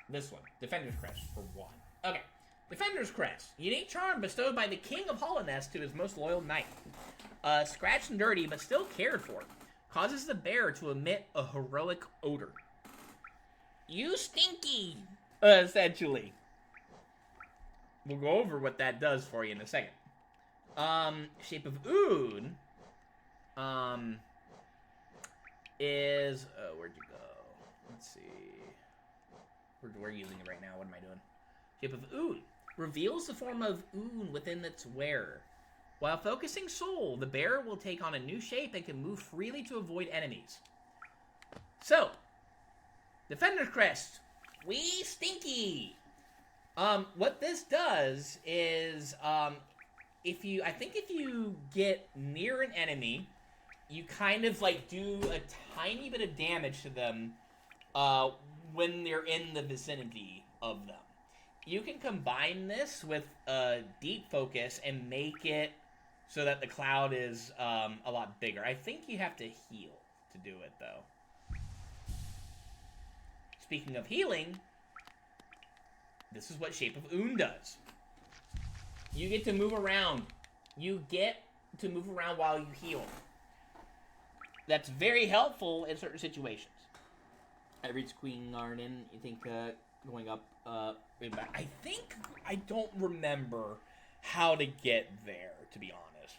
This one, Defender's Crest for 1. Okay, Defender's Crest. Unique charm bestowed by the King of Hallownest to his most loyal knight. Scratched and dirty, but still cared for. Causes the bearer to emit a heroic odor. You stinky! Essentially. We'll go over what that does for you in a second. Shape of Oon, is, where'd you go? Let's see. We're using it right now. What am I doing? Shape of Oon reveals the form of Oon within its wearer. While focusing soul, the bearer will take on a new shape and can move freely to avoid enemies. So, Defender's Crest. We stinky! What this does is, if you get near an enemy, you kind of, like, do a tiny bit of damage to them, when they're in the vicinity of them. You can combine this with, Deep Focus and make it so that the cloud is, a lot bigger. I think you have to heal to do it, though. Speaking of healing, this is what Shape of Oon does. You get to move around. You get to move around while you heal. That's very helpful in certain situations. I reached Queen Garden. You think going up back? I don't remember how to get there, to be honest.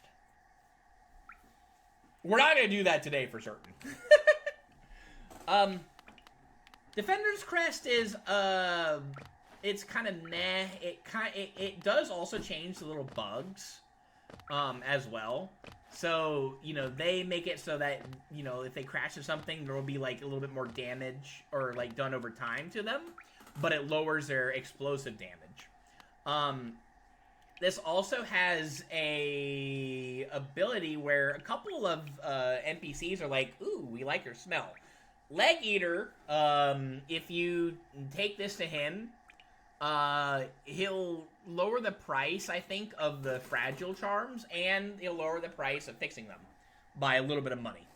We're not going to do that today for certain. Defender's Crest is, it's kind of meh. It does also change the little bugs, as well. So, you know, they make it so that, you know, if they crash or something, there will be, like, a little bit more damage, or, like, done over time to them. But it lowers their explosive damage. This also has a ability where a couple of, NPCs are like, ooh, we like your smell. Leg Eater, if you take this to him, he'll lower the price, I think, of the fragile charms, and he'll lower the price of fixing them by a little bit of money.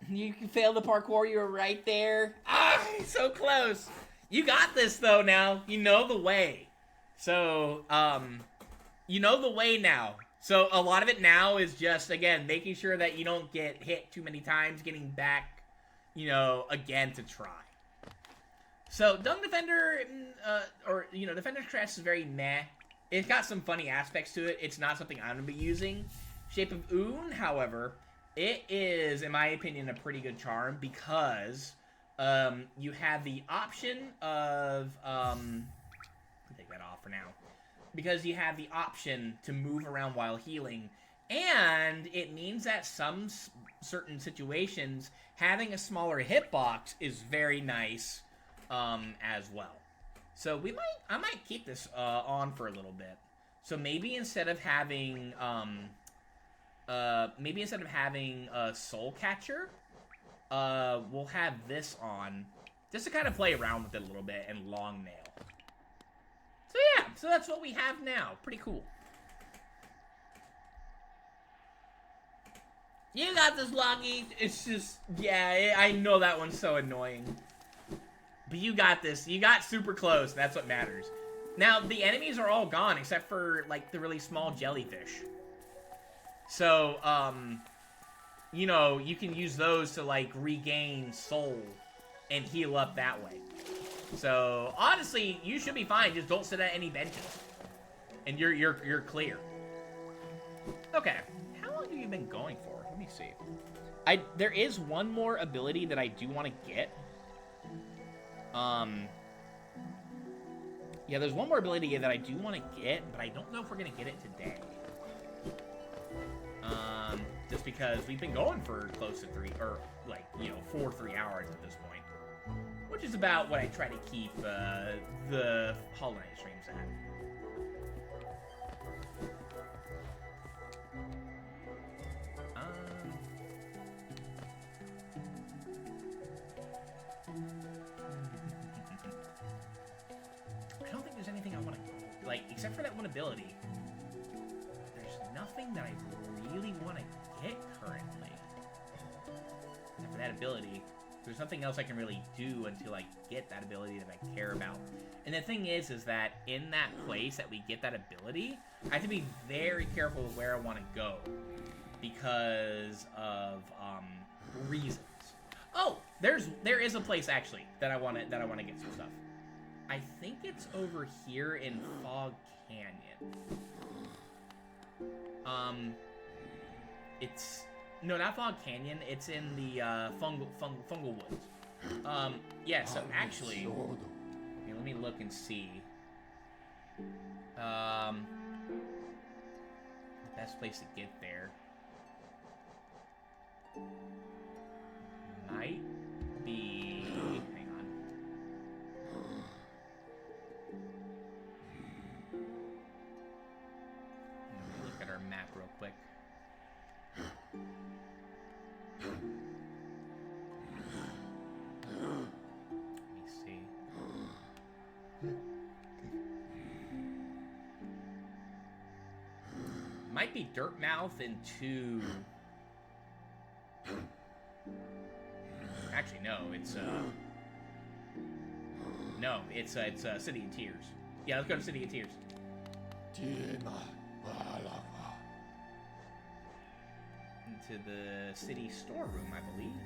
You can fail the parkour, you were right there. Ah, so close. You got this, though, now. You know the way. So, you know the way now. So, a lot of it now is just, again, making sure that you don't get hit too many times, getting back, you know, again to try. So, Dung Defender, Defender's Crest is very meh. It's got some funny aspects to it. It's not something I'm going to be using. Shape of Oon, however, it is, in my opinion, a pretty good charm because you have the option of, I'll take that off for now. Because you have the option to move around while healing, and it means that some certain situations, having a smaller hitbox is very nice, as well. So I might keep this on for a little bit. So maybe instead of having Soul Catcher, we'll have this on just to kind of play around with it a little bit, and Long Nail. So yeah, so that's what we have now. Pretty cool. You got this, Locky. It's just, yeah, I know that one's so annoying. But you got this. You got super close. That's what matters. Now, the enemies are all gone except for, like, the really small jellyfish. So, you know, you can use those to, like, regain soul and heal up that way. So, honestly, you should be fine. Just don't sit at any benches. And you're clear. Okay. How long have you been going for? Let me see. There is one more ability that I do want to get. Yeah, there's one more ability that I do want to get, but I don't know if we're going to get it today. Just because we've been going for close to 3 hours at this point. Which is about what I try to keep the Hollow Knight streams at. I don't think there's anything I want to, like, except for that one ability. There's nothing that I really want to get currently. Except for that ability. There's nothing else I can really do until I get that ability that I care about. And the thing is that in that place that we get that ability, I have to be very careful with where I want to go because of reasons. Oh, There is a place actually that I want to get some stuff. I think it's over here in Fog Canyon. It's no, not Fog Canyon. It's in the fungal woods. Yeah. So actually, let me look and see. The best place to get there might be. Hang on. Let me look at our map real quick. Let me see. Might be Dirtmouth into. Actually, no. It's City of Tears. Yeah, let's go to City of Tears. Into the city storeroom, I believe.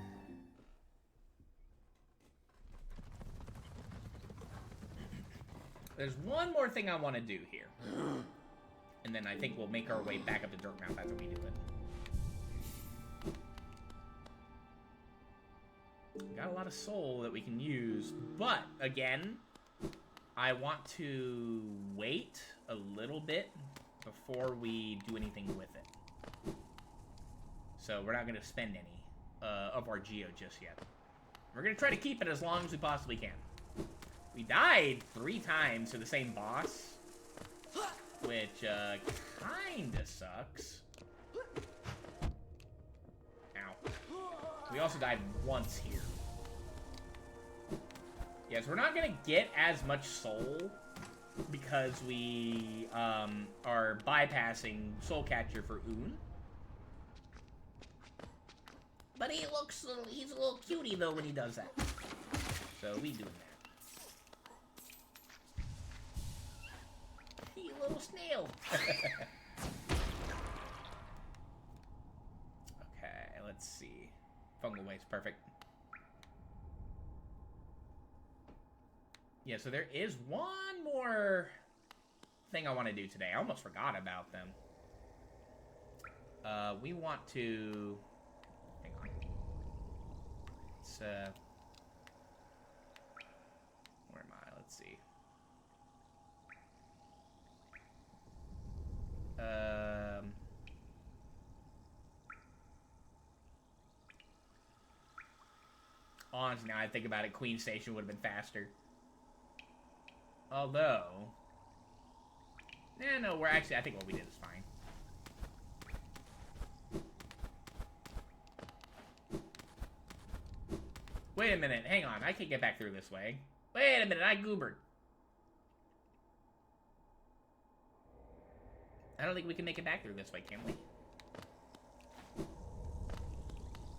There's one more thing I want to do here. And then I think we'll make our way back up to Dirtmouth after we do it. Got a lot of soul that we can use, but again, I want to wait a little bit before we do anything with it. So we're not going to spend any of our geo just yet. We're going to try to keep it as long as we possibly can. We died 3 times to the same boss, which kinda sucks. Ow. We also died once here. Yes, we're not gonna get as much soul because we are bypassing Soul Catcher for Un. But he's a little cutie though when he does that. So we doing that. You little snail. Okay, let's see. Fungal waste, perfect. Yeah, so there is one more thing I want to do today. I almost forgot about them. We want to... Hang on. It's, where am I? Let's see. Honestly, now I think about it, Queen Station would have been faster. Although... no, we're actually... I think what we did is fine. Wait a minute, hang on. I can't get back through this way. Wait a minute, I goobered. I don't think we can make it back through this way, can we?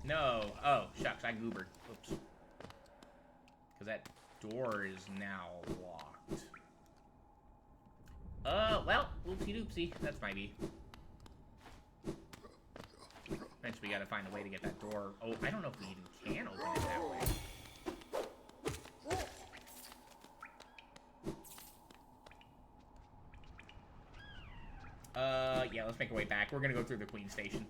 No. Oh, shucks, I goobered. Oops. Because that door is now locked. Well, oopsie-doopsie. That's my B. Eventually we gotta find a way to get that door... Oh, I don't know if we even can open it that way. Yeah, let's make our way back. We're gonna go through the Queen Station.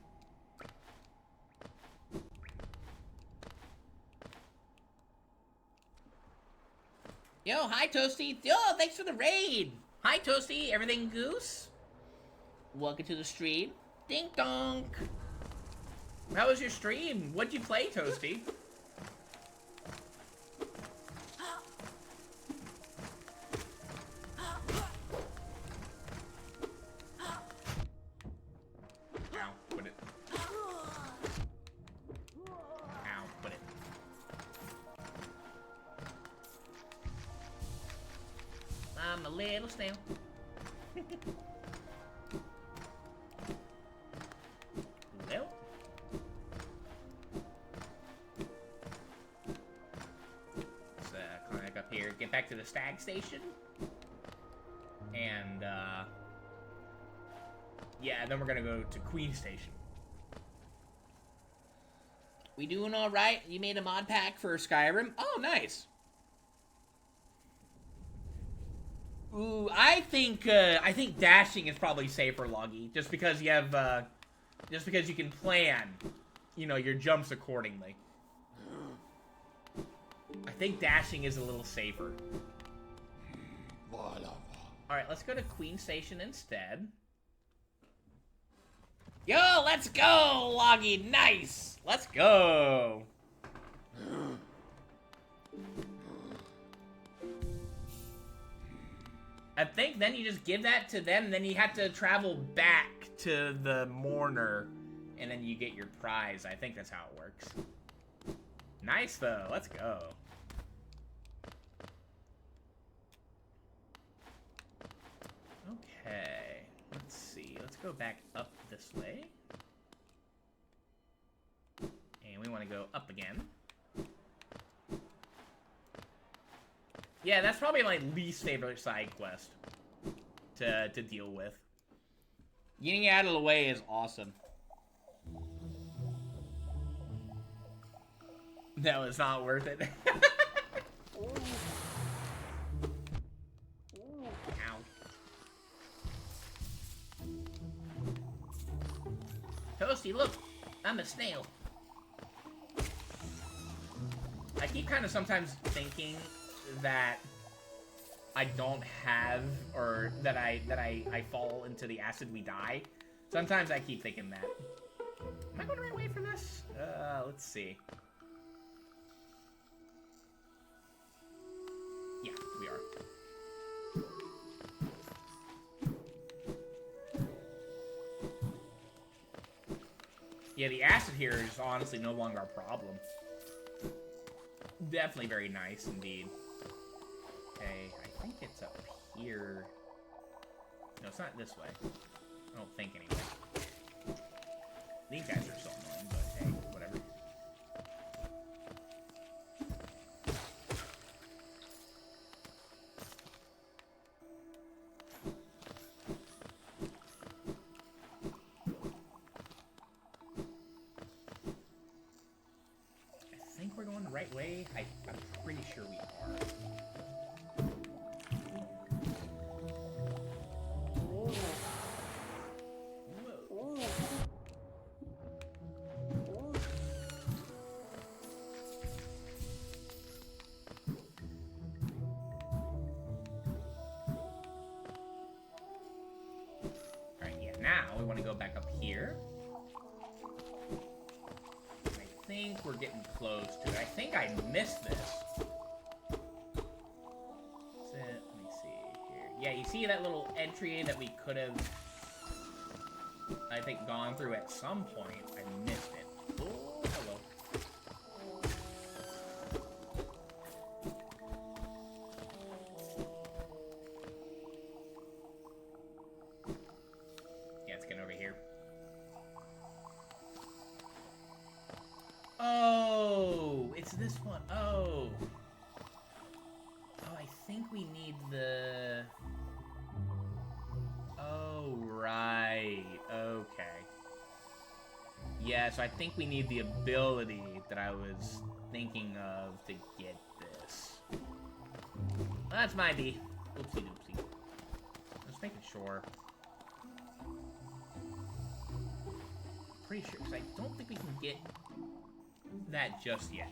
Yo, hi, Toasty. Yo, thanks for the raid. Hi, Toasty. Everything goose? Welcome to the stream. Ding donk. How was your stream? What'd you play, Toasty? I'm a little snail. Well. Let's climb back up here, get back to the stag station. And, yeah, then we're gonna go to Queen Station. We doing all right? You made a mod pack for Skyrim? Oh, nice. Ooh, I think dashing is probably safer, Loggy, just because you have, just because you can plan, you know, your jumps accordingly. I think dashing is a little safer. Alright, let's go to Queen Station instead. Yo, let's go, Loggy! Nice! Let's go! I think then you just give that to them, and then you have to travel back to the mourner, and then you get your prize. I think that's how it works. Nice, though. Let's go. Okay. Let's see. Let's go back up this way. And we want to go up again. Yeah, that's probably my least favorite side quest to deal with. Getting it out of the way is awesome. No, it's not worth it. Ow. Toasty, look! I'm a snail. I keep kind of sometimes thinking that I don't have, or that I fall into the acid we die. Sometimes I keep thinking that. Am I going the right way for this? Let's see. Yeah, we are. Yeah, the acid here is honestly no longer a problem. Definitely very nice indeed. Okay, I think it's up here. No, it's not this way. I don't think anyway. These guys are so annoying, but hey, whatever. I think we're going the right way. I'm pretty sure we are. Now, we want to go back up here. I think we're getting close to it. I think I missed this. Let me see here. Yeah, you see that little entry that we could have, I think, gone through at some point. I missed it. Oh, hello. Oh, it's this one. Oh. Oh, I think we need the... Oh, right. Okay. Yeah, so I think we need the ability that I was thinking of to get this. Well, that's my B. Oopsie doopsie. Just making sure. Pretty sure, because I don't think we can get that just yet.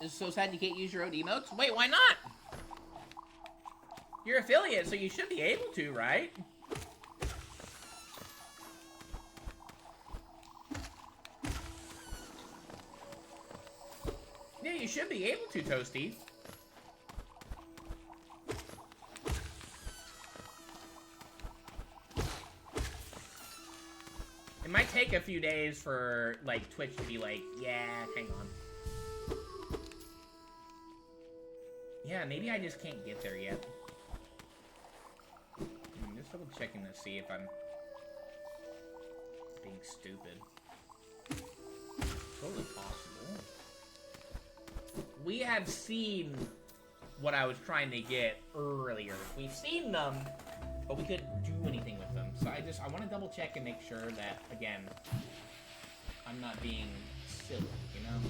It's so sad you can't use your own emotes? Wait, why not? You're affiliate, so you should be able to, right? Yeah, you should be able to, Toasty. It might take a few days for, like, Twitch to be like, yeah, hang on. Yeah, maybe I just can't get there yet. I'm just double checking to see if I'm being stupid. Totally possible. We have seen what I was trying to get earlier. We've seen them, but we couldn't do anything with them. So I want to double check and make sure that, again, I'm not being silly, you know?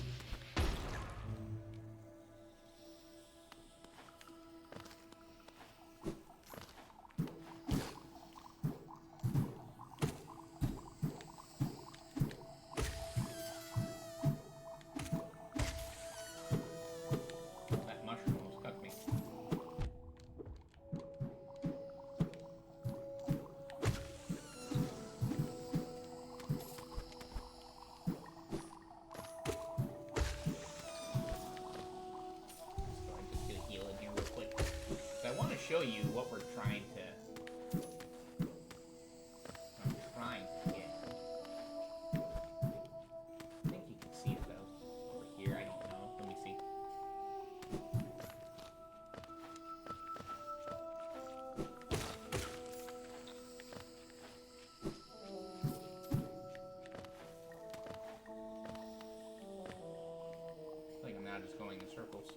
That mushroom almost cooked me. So I'm just gonna heal in here real quick. So I want to show you what we're trying to. I'm trying to get. I think you can see it though. Over here, I don't know. Let me see. I think I'm now just going in circles.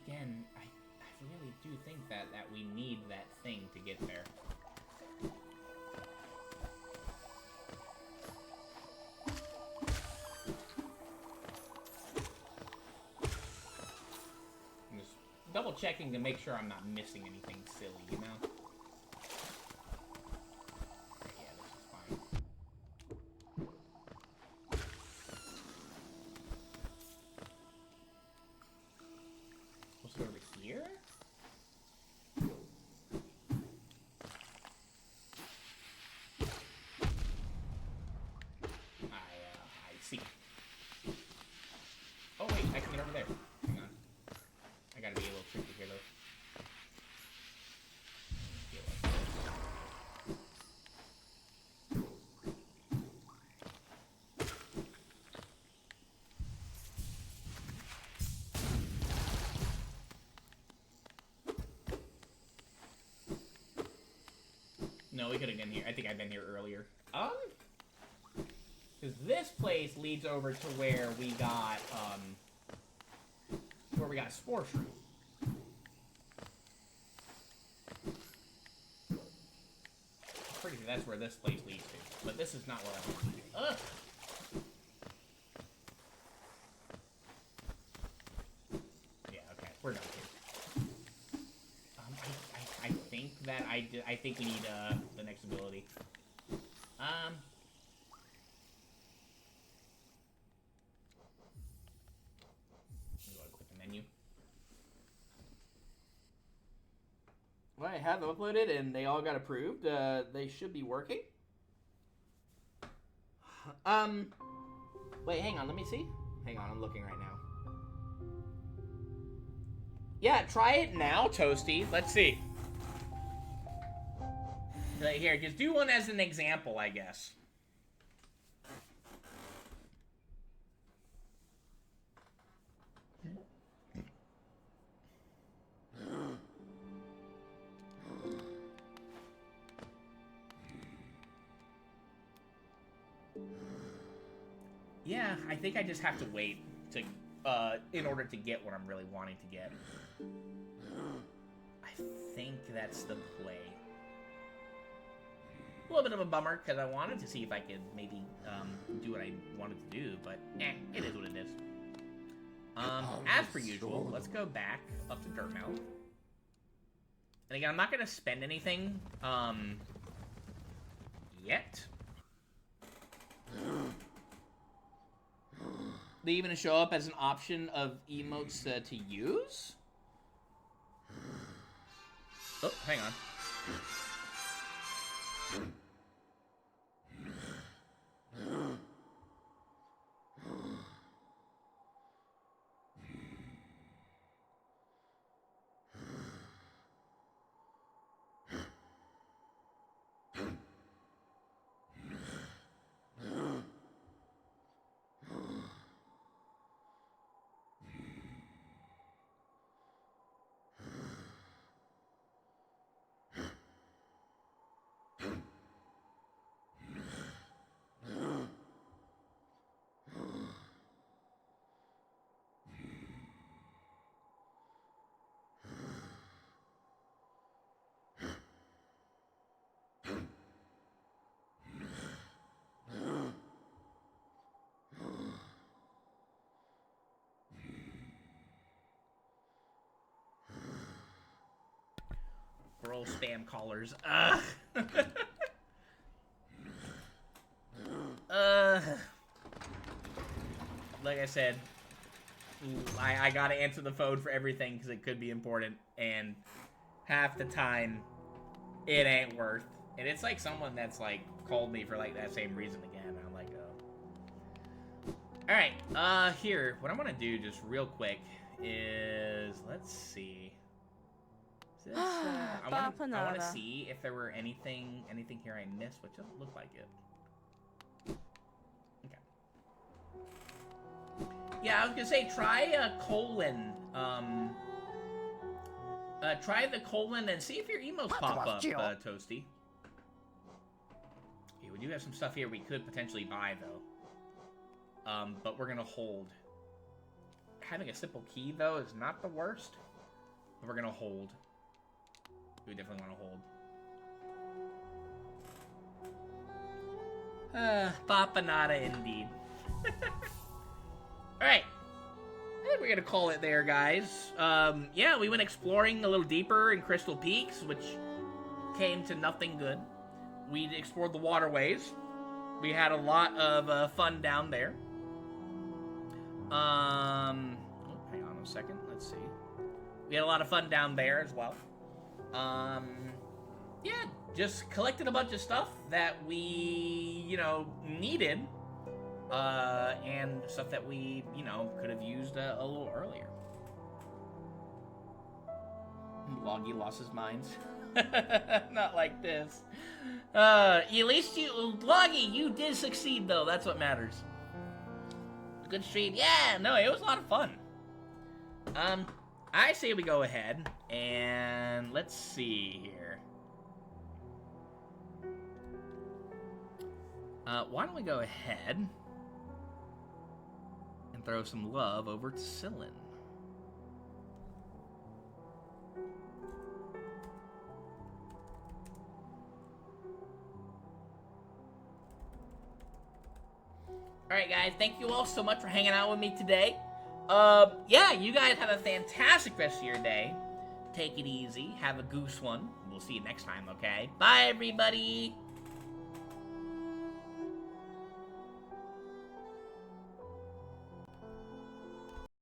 Again, I really do think that we need that thing to get there. I'm just double checking to make sure I'm not missing anything silly, you know? Yeah, this is fine. Was it over here? I see. Oh wait, I can get over there. Hang on. I gotta be a little tricky here though. Feel like this. No, we could have been here. I think I've been here earlier. Because this place leads over to where we got, Spore Shroom. I'm pretty sure that's where this place leads to. But this is not where I want to be. Ugh! Yeah, okay. We're done here. I think that I think we need, the next ability. Do I click the menu? Well, I have them uploaded and they all got approved. They should be working. Wait, hang on, let me see. Hang on, I'm looking right now. Yeah, try it now, Toasty. Let's see. Here, just do one as an example, I guess. Yeah, I think I just have to wait to, in order to get what I'm really wanting to get. I think that's the play. A little bit of a bummer, because I wanted to see if I could maybe, do what I wanted to do, but, it is what it is. As per usual, let's go back up to Dirtmouth. And again, I'm not gonna spend anything, yet. They even show up as an option of emotes to use? Oh, hang on. We're all spam callers. Ugh. Like I said, I gotta answer the phone for everything because it could be important, and half the time, it ain't worth. And it's like someone that's like called me for like that same reason again. I'm like, all right. Here, what I want to do just real quick is let's see. Is this, I want to see if there were anything here I missed, which doesn't look like it. Yeah, I was gonna say, try a colon. Try the colon and see if your emos pop up, Toasty. Okay, we do have some stuff here we could potentially buy, though. But we're gonna hold. Having a simple key, though, is not the worst. But we're gonna hold. We definitely want to hold. Papanada indeed. Alright. I think we're gonna call it there, guys. Yeah, we went exploring a little deeper in Crystal Peaks, which came to nothing good. We explored the waterways. We had a lot of fun down there. Oh, hang on a second. Let's see. We had a lot of fun down there as well. Yeah, just collected a bunch of stuff that we, needed. And stuff that we, could have used a little earlier. Loggy lost his mind. Not like this. At least Loggy, you did succeed, though. That's what matters. Good stream. Yeah, no, it was a lot of fun. I say we go ahead and let's see here. Why don't we go ahead and throw some love over to Cylin. Alright guys, thank you all so much for hanging out with me today. Yeah, you guys have a fantastic rest of your day. Take it easy, have a goose one. We'll see you next time, okay? Bye everybody!